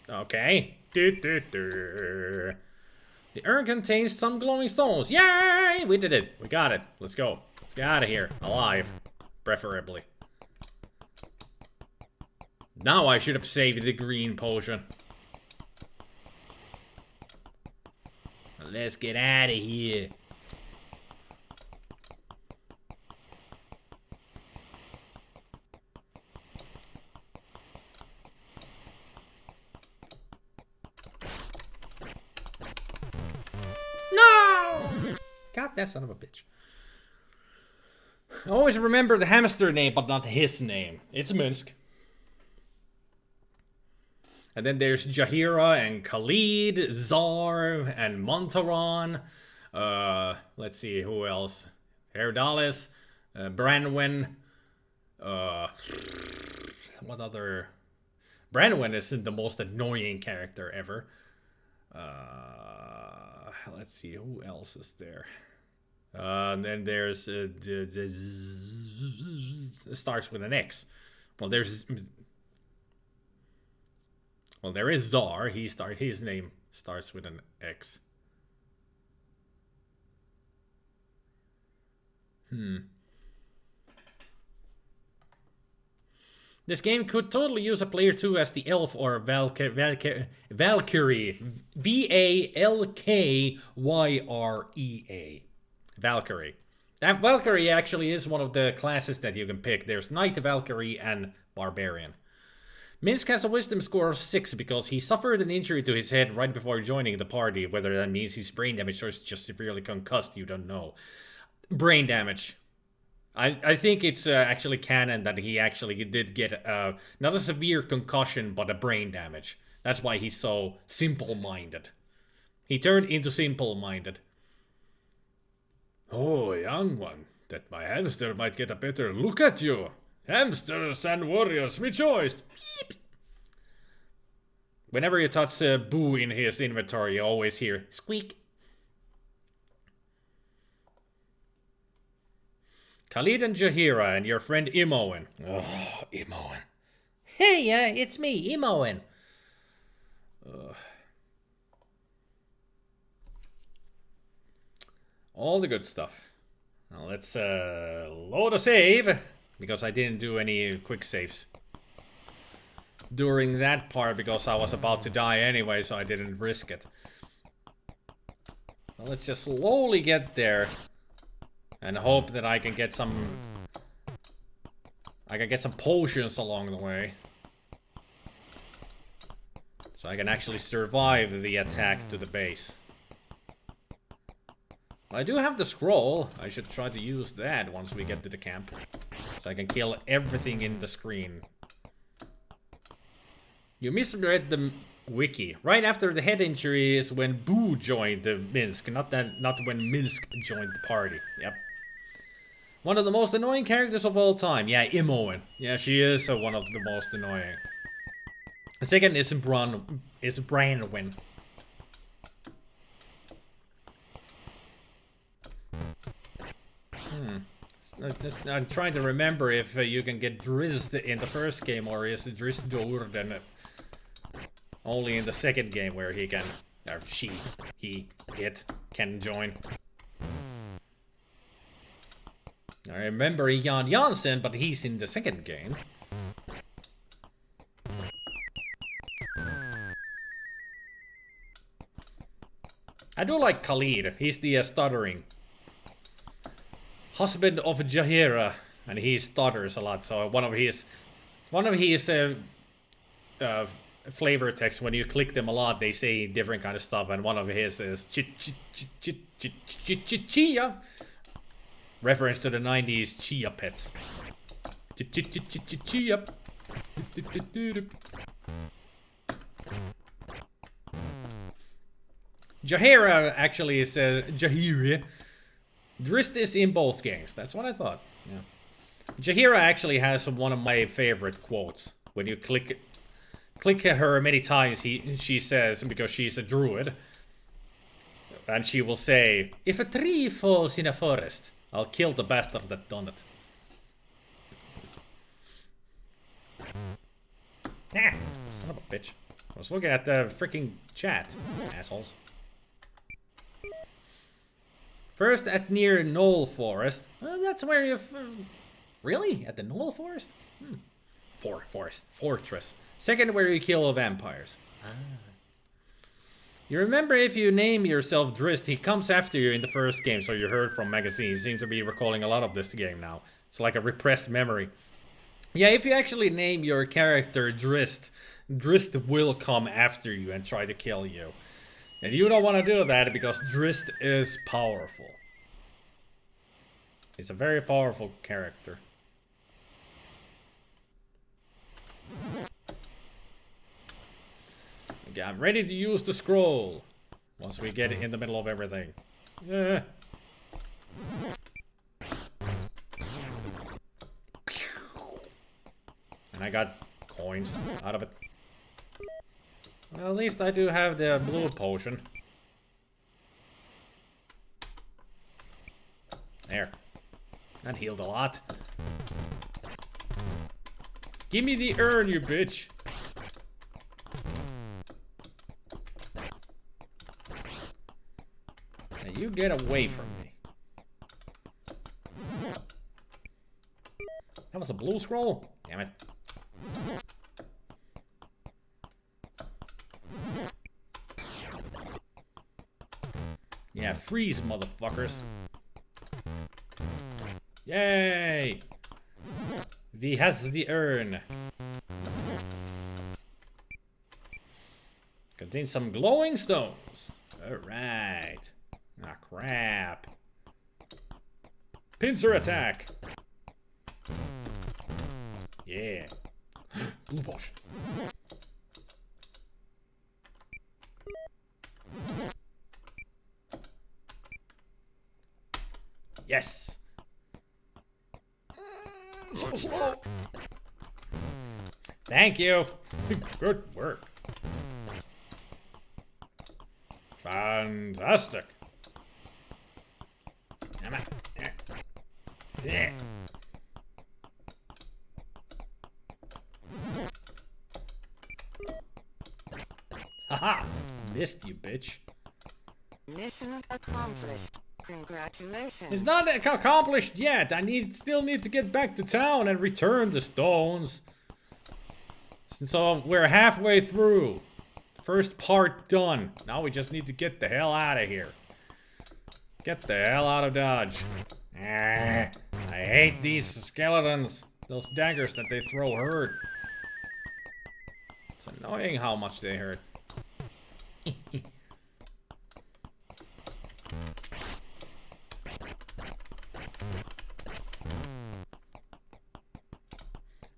Okay. The urn contains some glowing stones. Yay! We did it. We got it. Let's go. Let's get out of here. Alive. Preferably. Now I should have saved the green potion. Let's get out of here. God, that son of a bitch. I always remember the hamster name, but not his name. It's Minsk. And then there's Jahira and Khalid, Czar, and Montaron. Let's see, who else? Herdalis, Branwen. What other? Branwen is the most annoying character ever. Let's see, who else is there? Then there's starts with an X. Well, there is Czar. His name starts with an X. This game could totally use a player 2 as the elf or Valkyrie. V-A-L-K-Y-R-E-A. Valkyrie. That Valkyrie actually is one of the classes that you can pick. There's Knight, Valkyrie, and Barbarian. Minsk has a wisdom score of 6 because he suffered an injury to his head right before joining the party. Whether that means he's brain damaged or is just severely concussed, you don't know. Brain damage. I think it's actually canon that he actually did get not a severe concussion, but a brain damage. That's why he's so simple-minded. He turned into simple-minded. Oh, young one, that my hamster might get a better look at you. Hamsters and warriors rejoiced. Beep. Whenever you touch Boo in his inventory, you always hear squeak. Khalid and Jahira and your friend Imoen. Oh, Imoen. Hey, it's me, Imoen. All the good stuff. Now let's load a save, because I didn't do any quick saves during that part because I was about to die anyway, so I didn't risk it. Well, let's just slowly get there. And hope that I can get some... potions along the way. So I can actually survive the attack to the base. I do have the scroll. I should try to use that once we get to the camp. So I can kill everything in the screen. You misread the wiki. Right after the head injury is when Boo joined the Minsk, not when Minsk joined the party. Yep. One of the most annoying characters of all time. Yeah, Imoen. Yeah, she is one of the most annoying. The second is Branwen. I'm trying to remember if you can get Drizzt in the first game, or is Drizzt Do'Urden only in the second game where he can, or she, he, it can join. I remember Jan Jansen, but he's in the second game. I do like Khalid. He's the stuttering husband of Jaheira, and he stutters a lot. So one of his flavor texts, when you click them a lot, they say different kind of stuff, and one of his is chia, reference to the 90s Chia Pets. Chia. Jaheira actually is Jaheira. Drizzt is in both games. That's what I thought. Yeah. Jaheira actually has one of my favorite quotes. When you click her many times, she says, because she's a druid, and she will say, "If a tree falls in a forest, I'll kill the bastard that done it." Ah, son of a bitch. I was looking at the freaking chat, assholes. First at near Knoll Forest. That's where you... really? At the Knoll Forest? Fortress. Second where you kill vampires. You remember if you name yourself Drizzt, he comes after you in the first game, so you heard from magazines. You seem to be recalling a lot of this game now. It's like a repressed memory. Yeah, if you actually name your character Drizzt, Drizzt will come after you and try to kill you. And you don't want to do that because Drizzt is powerful. He's a very powerful character. Okay, I'm ready to use the scroll. Once we get in the middle of everything. Yeah. And I got coins out of it. Well, at least I do have the blue potion. There. That healed a lot. Give me the urn, you bitch. Now you get away from me. That was a blue scroll? Damn it. Yeah, freeze, motherfuckers. Yay! V has the urn. Contains some glowing stones. Alright. Ah, crap. Pincer attack. Yeah. Blue potion. Yes. So slow. Thank you. Good work. Fantastic. Come on. Yeah. Haha. Missed you, bitch. Mission accomplished. Congratulations. It's not accomplished yet. I still need to get back to town and return the stones. So we're halfway through. First part done. Now we just need to get the hell out of here. Get the hell out of Dodge. I hate these skeletons. Those daggers that they throw hurt. It's annoying how much they hurt.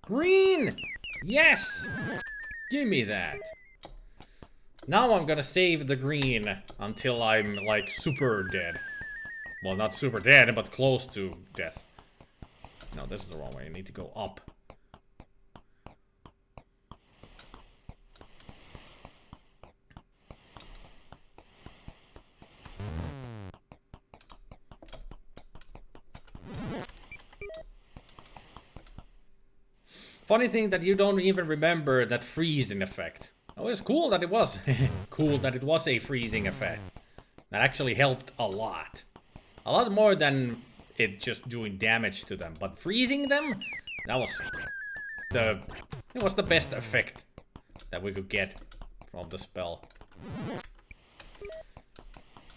Green! Yes! Give me that. Now I'm gonna save the green until I'm, like, super dead. Well, not super dead, but close to death. No, this is the wrong way. I need to go up. Funny thing that you don't even remember that freezing effect. Oh, it's cool that it was. Cool that it was a freezing effect. That actually helped a lot. A lot more than it just doing damage to them. But freezing them, that was the best effect that we could get from the spell.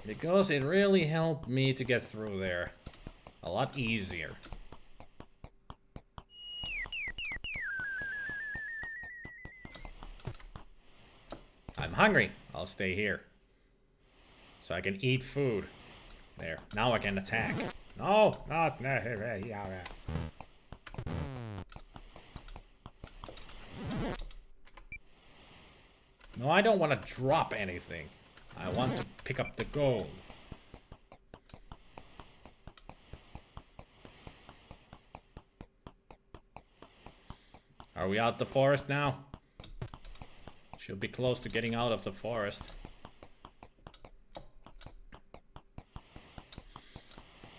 Because it really helped me to get through there. A lot easier. I'm hungry. I'll stay here. So I can eat food. There. Now I can attack. No, not. No, I don't want to drop anything. I want to pick up the gold. Are we out the forest now? Should be close to getting out of the forest.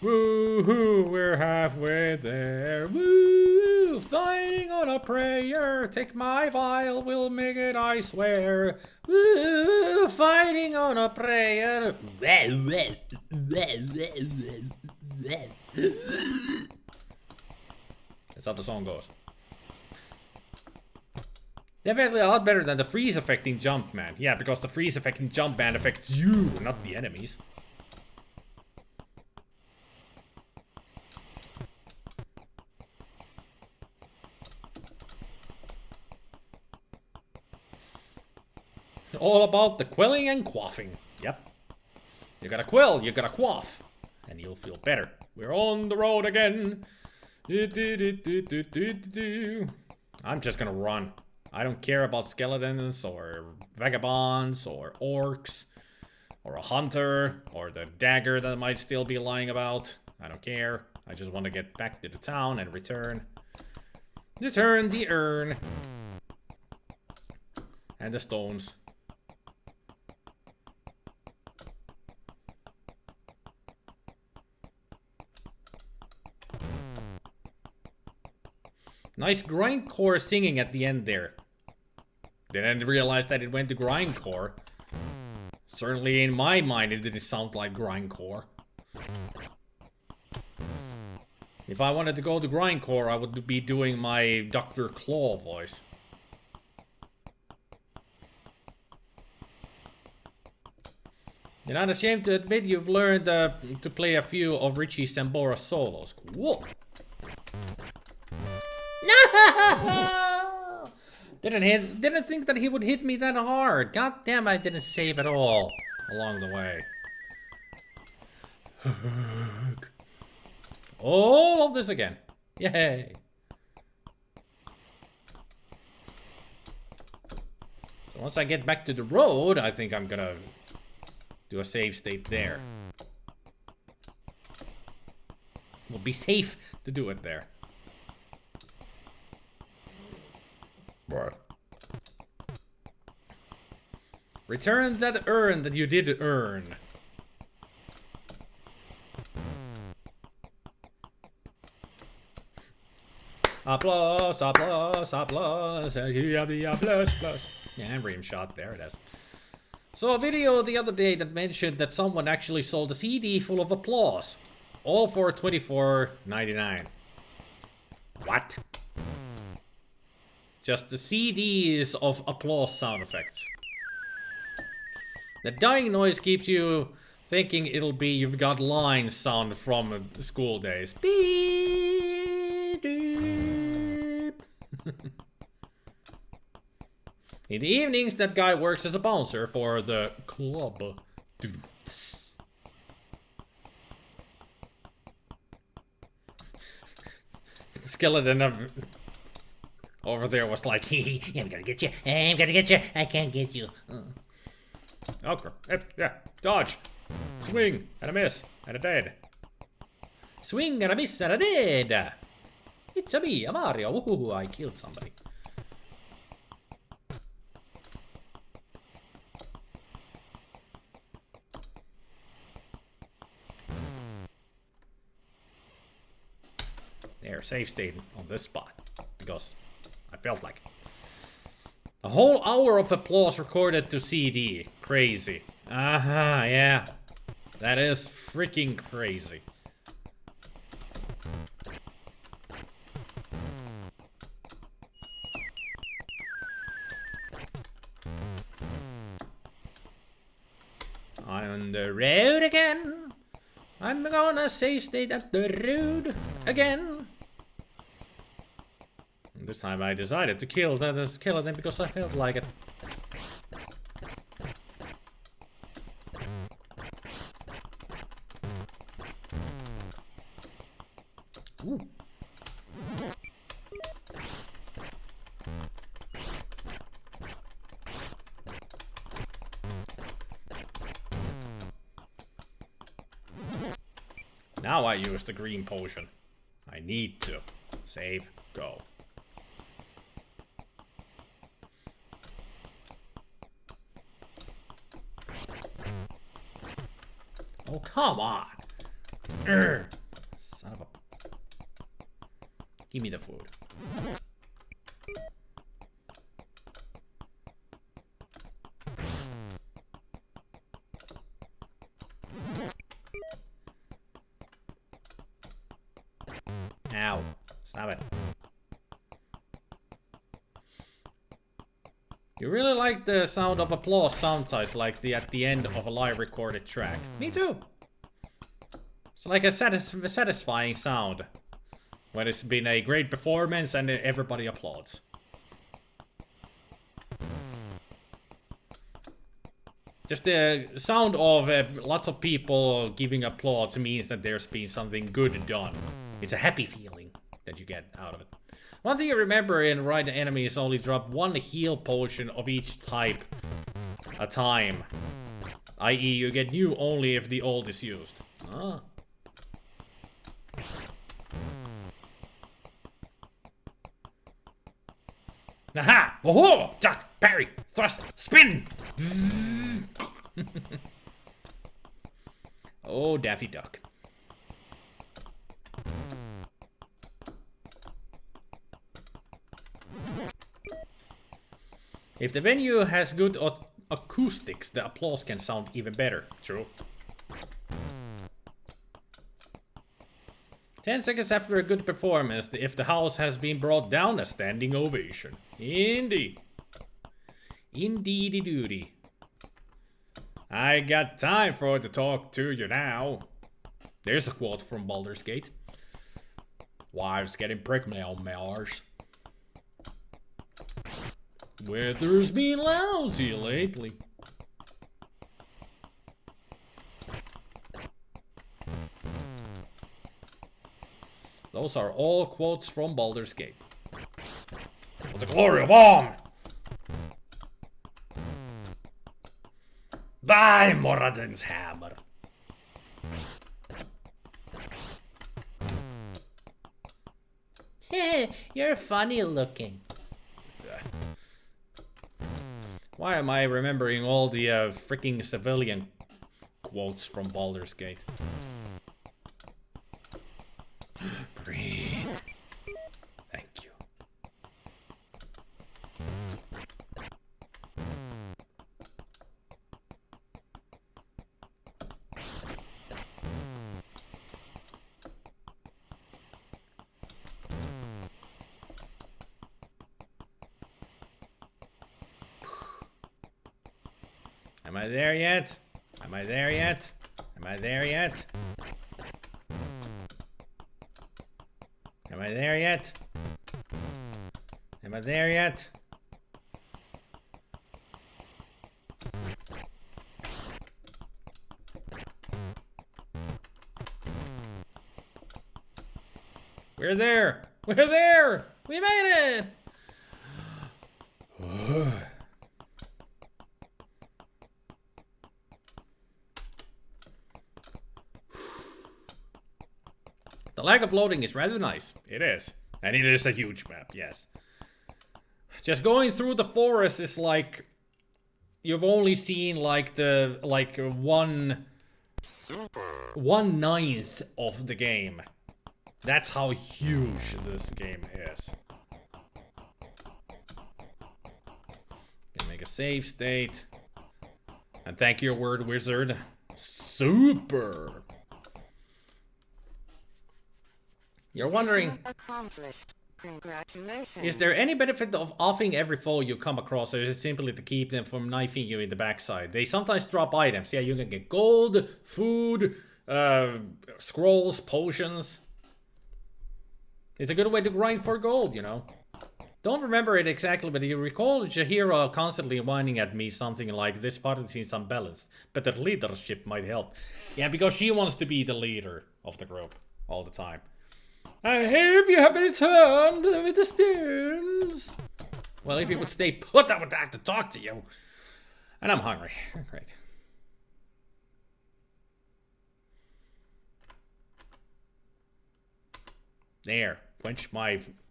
Woohoo, we're halfway there. Woo, fighting on a prayer. Take my vial, we'll make it, I swear. Woo, fighting on a prayer. That's how the song goes. Definitely a lot better than the freeze affecting jump man. Yeah, because the freeze affecting jump man affects you, not the enemies. All about the quelling and quaffing. Yep. You gotta quell, you gotta quaff. And you'll feel better. We're on the road again. I'm just gonna run. I don't care about skeletons or vagabonds or orcs or a hunter or the dagger that might still be lying about. I don't care. I just want to get back to the town and return. Return the urn. And the stones. Nice grindcore singing at the end there. Didn't realize that it went to grindcore. Certainly in my mind it didn't sound like grindcore. If I wanted to go to grindcore, I would be doing my Dr. Claw voice. You're not ashamed to admit you've learned to play a few of Richie Sambora's solos. Cool. No! Didn't think that he would hit me that hard. God damn, I didn't save at all along the way. All of this again. Yay. So once I get back to the road, I think I'm gonna do a save state there. Will be safe to do it there. Return that urn that you did earn. Applause, applause, applause. Yeah, and Ream shot. There it is. Saw a video the other day that mentioned that someone actually sold a CD full of applause. All for $24.99. What? Just the CDs of applause sound effects. The dying noise keeps you thinking it'll be you've got lines sound from school days. Beep, doop. In the evenings, that guy works as a bouncer for the club. Skeleton over there was like, I'm gonna get you. I'm gonna get you. I can't get you. Okay. Yeah. Dodge. Swing. And a miss. And a dead. swing and a miss and a dead. It's a me, a Mario. Woohoo, I killed somebody. There, save state on this spot. Because I felt like it. A whole hour of applause recorded to CD. Crazy. Yeah. That is freaking crazy. I'm on the road again. I'm gonna save state at the road again. This time I decided to kill the skeleton because I felt like it. Ooh. Now I use the green potion. I need to. Save, go. Oh, come on! Urgh. Son of a... Give me the food. Ow. Stop it. You really like the sound of applause sometimes, like at the end of a live recorded track. Me too. It's like a satisfying sound when it's been a great performance and everybody applauds. Just the sound of lots of people giving applause means that there's been something good done. It's a happy feeling that you get out of it. One thing you remember in right enemies only drop one heal potion of each type a time. I.e. you get new only if the old is used. Ah. Aha! Oh, duck, parry, thrust, spin! Oh, Daffy Duck. If the venue has good acoustics, the applause can sound even better. True. 10 seconds after a good performance, if the house has been brought down, a standing ovation. Indeed. Indeedy doody. I got time for to talk to you now. There's a quote from Baldur's Gate. Wives getting pregnant on Mars. Weather's been lousy lately. Those are all quotes from Baldur's Gate. For the glory of Om! By Moradin's hammer! You're funny looking. Why am I remembering all the freaking civilian quotes from Baldur's Gate? Green. Thank you. Am I there yet? Am I there yet? Am I there yet? Am I there yet? Am I there yet? We're there! We're there! We made it! The lack of loading is rather nice. It is. And it is a huge map, yes. Just going through the forest is like... You've only seen like the... Like 1/9 of the game. That's how huge this game is. Gonna make a save state. And thank you, word wizard. Super! You're wondering, Accomplished. Congratulations. is there any benefit of offing every foe you come across, or is it simply to keep them from knifing you in the backside? They sometimes drop items. Yeah, you can get gold, food, scrolls, potions. It's a good way to grind for gold, you know. Don't remember it exactly, but you recall Jahira constantly whining at me something like, this party seems unbalanced. Better leadership might help. Yeah, because she wants to be the leader of the group all the time. I hope you have returned with the stones. Well, if you would stay put, I would have to talk to you. And I'm hungry. Great. There.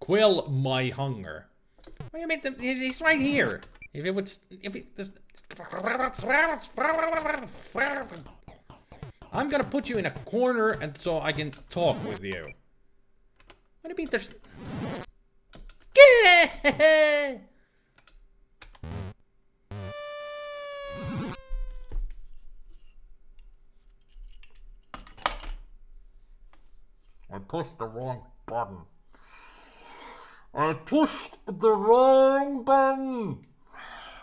Quell my hunger. What do you mean? He's right here. If it would... I'm gonna put you in a corner and so I can talk with you. What do you mean there's... I pushed the wrong button. I pushed the wrong button!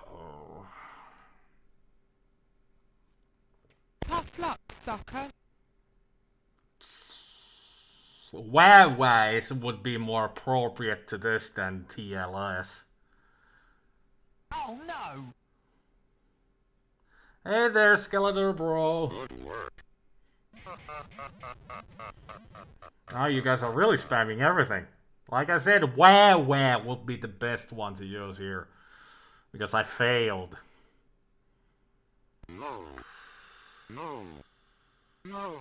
Oh. Tough luck, sucker. Wise would be more appropriate to this than TLS. Oh no! Hey there, Skeletor bro. Good work. Now you guys are really spamming everything. Like I said, wah would be the best one to use here. Because I failed. No. No. No.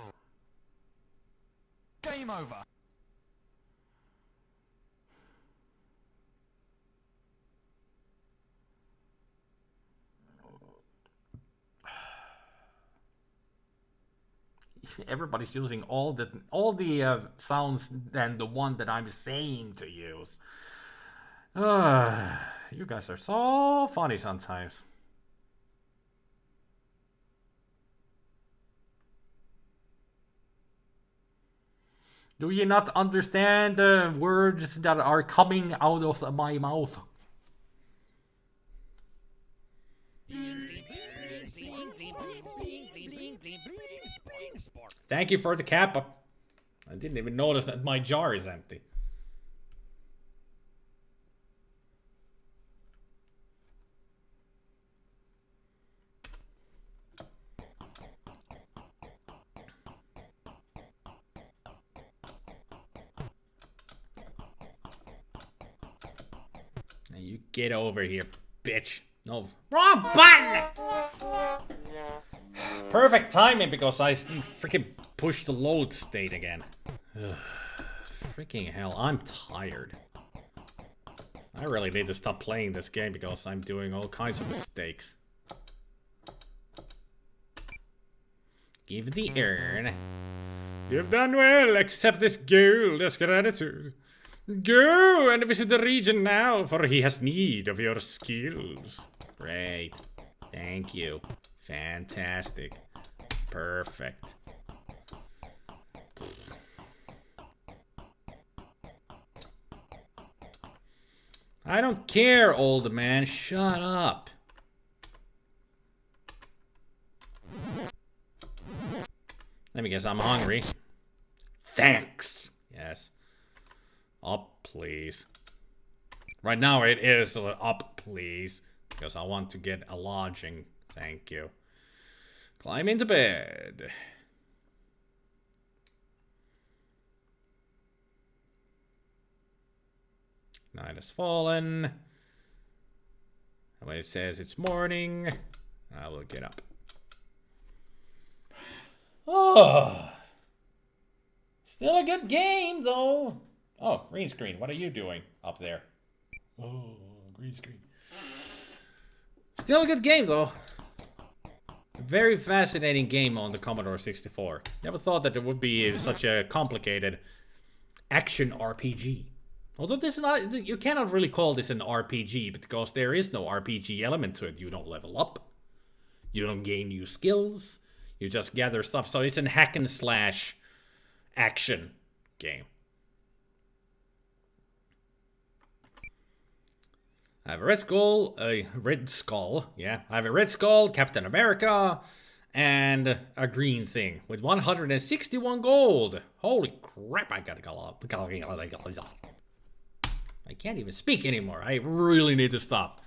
Game over. Everybody's using all the sounds than the one that I'm saying to use. You guys are so funny sometimes. Do you not understand the words that are coming out of my mouth? Thank you for the kappa. I didn't even notice that my jar is empty. Now you get over here, bitch. No, wrong button! Perfect timing because I freaking pushed the load state again. Ugh. Freaking hell, I'm tired. I really need to stop playing this game because I'm doing all kinds of mistakes. Give the urn. You've done well, accept this gold as gratitude. Go and visit the region now, for he has need of your skills. Great. Thank you. Fantastic. Perfect. I don't care, old man. Shut up. Let me guess, I'm hungry. Thanks. Yes. Up, please. Right now it is up, please. Because I want to get a lodging. Thank you. Climb into bed. Night has fallen. And when it says it's morning, I will get up. Oh. Still a good game, though. Oh, green screen. What are you doing up there? Oh, green screen. Still a good game, though. A very fascinating game on the Commodore 64. Never thought that it would be such a complicated action RPG. Although this is not, you cannot really call this an RPG because there is no RPG element to it. You don't level up. You don't gain new skills. You just gather stuff. So it's a hack and slash action game. I have a red skull, yeah. I have a red skull, Captain America, and a green thing with 161 gold. Holy crap, I gotta go up. I can't even speak anymore. I really need to stop.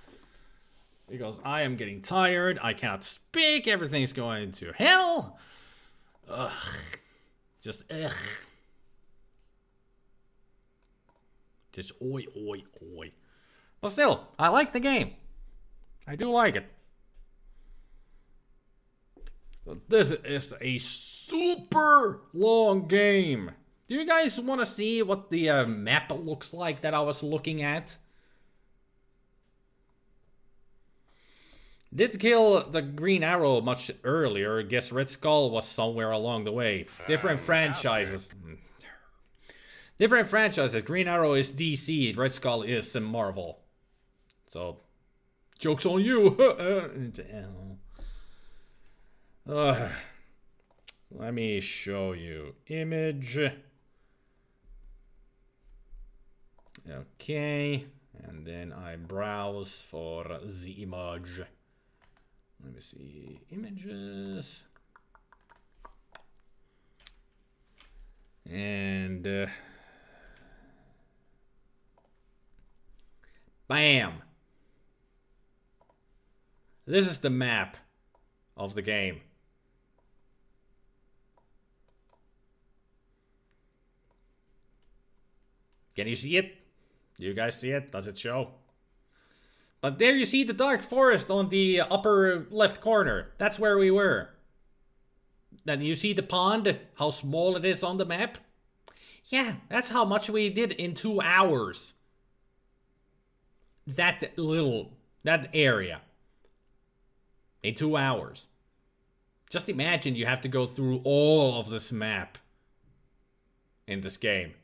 Because I am getting tired. I cannot speak. Everything's going to hell. Ugh. Just ugh. Just oi, oi, oi. But still, I like the game. I do like it. But this is a super long game. Do you guys want to see what the map looks like that I was looking at? Did kill the Green Arrow much earlier. Guess Red Skull was somewhere along the way. Different franchises. Different franchises. Green Arrow is DC. Red Skull is Marvel. So, joke's on you. Let me show you image. Okay. And then I browse for the image. Let me see. Images. And bam. This is the map of the game. Can you see it? Do you guys see it? Does it show? But there you see the dark forest on the upper left corner. That's where we were. Then you see the pond, how small it is on the map? Yeah, that's how much we did in 2 hours. That area. In 2 hours. Just imagine you have to go through all of this map in this game.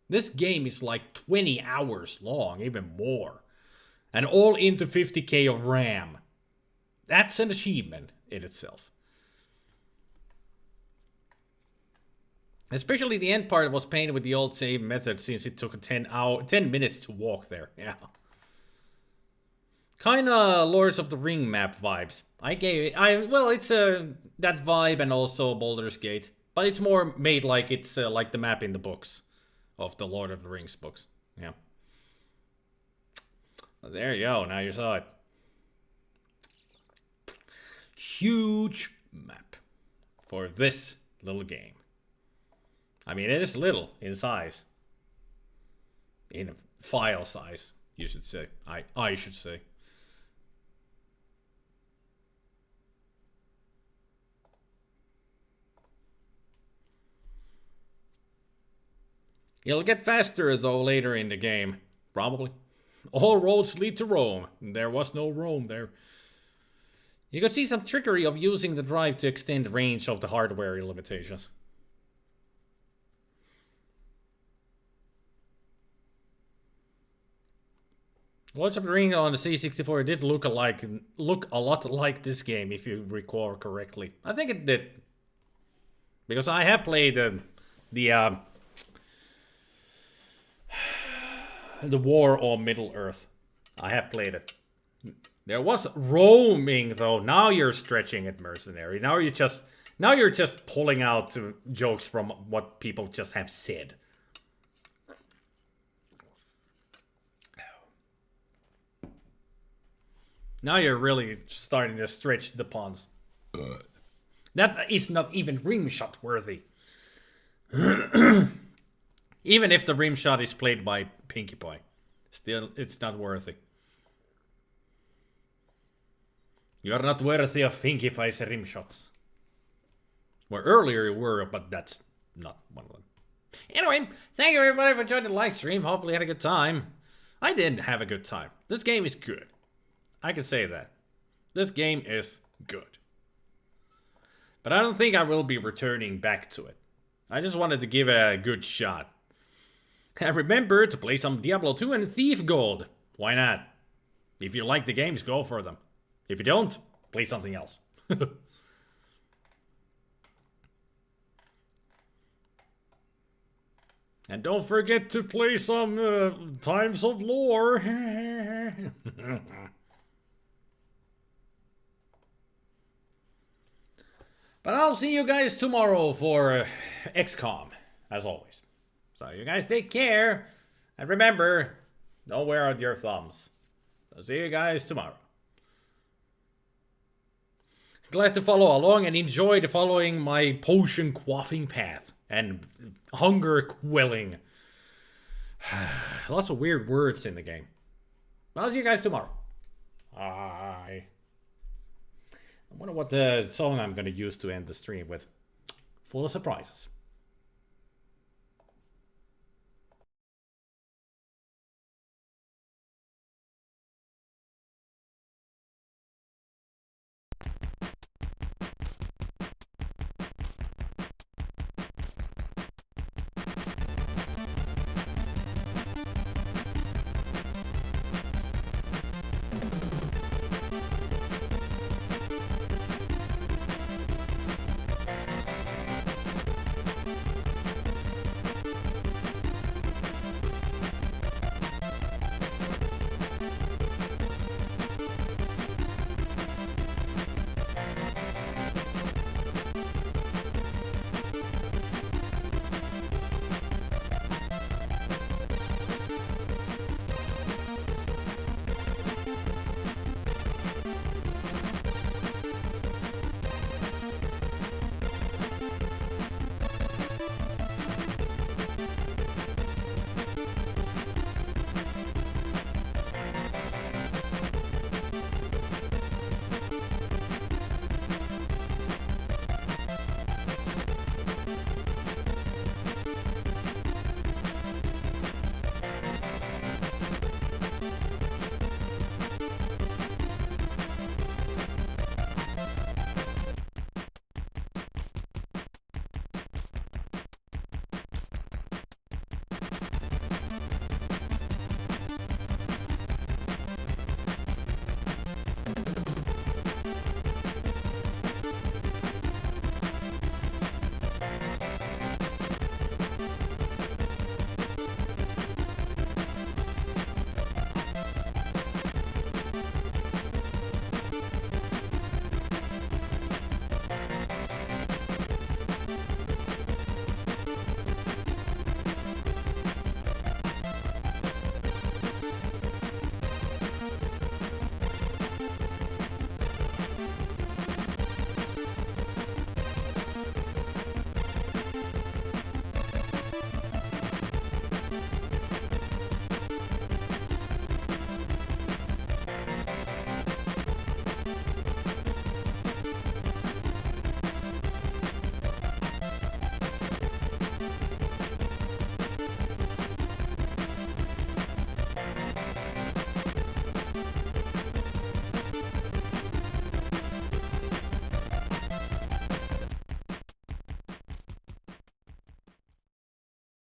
This game is like 20 hours long, even more. And all into 50k of RAM. That's an achievement in itself. Especially the end part was painted with the old save method since it took 10 minutes to walk there. Yeah. Kinda Lords of the Ring map vibes. Well, it's that vibe and also Baldur's Gate. But it's more made like it's like the map in the books. Of the Lord of the Rings books. Yeah. Well, there you go. Now you saw it. Huge map. For this little game. I mean, it is little in size. In file size, you should say. I should say. It'll get faster, though, later in the game. Probably. All roads lead to Rome. There was no Rome there. You could see some trickery of using the drive to extend range of the hardware limitations. Lords of the Ring on the C64 did look a lot like this game, if you recall correctly. I think it did. Because I have played the War on Middle-earth. I have played it. There was roaming, though. Now you're stretching it, mercenary. Now you're just Now you're just pulling out jokes from what people just have said. Now you're really starting to stretch the puns. That is not even rim shot worthy. Even if the rim shot is played by Pinkie Pie, still it's not worthy. You're not worthy of Pinkie Pie's rim shots. Well, earlier you were, but that's not one of them. Anyway, thank you everybody for joining the live stream. Hopefully you had a good time. I didn't have a good time. This game is good. I can say that. This game is good. But I don't think I will be returning back to it. I just wanted to give it a good shot. And remember to play some Diablo 2 and Thief Gold. Why not? If you like the games, go for them. If you don't, play something else. And don't forget to play some Times of Lore. But I'll see you guys tomorrow for XCOM, as always. So you guys take care. And remember, don't wear out your thumbs. I'll see you guys tomorrow. Glad to follow along and enjoy following my potion quaffing path and hunger quelling. Lots of weird words in the game. I'll see you guys tomorrow. Bye. I wonder what the song I'm going to use to end the stream with. Full of surprises.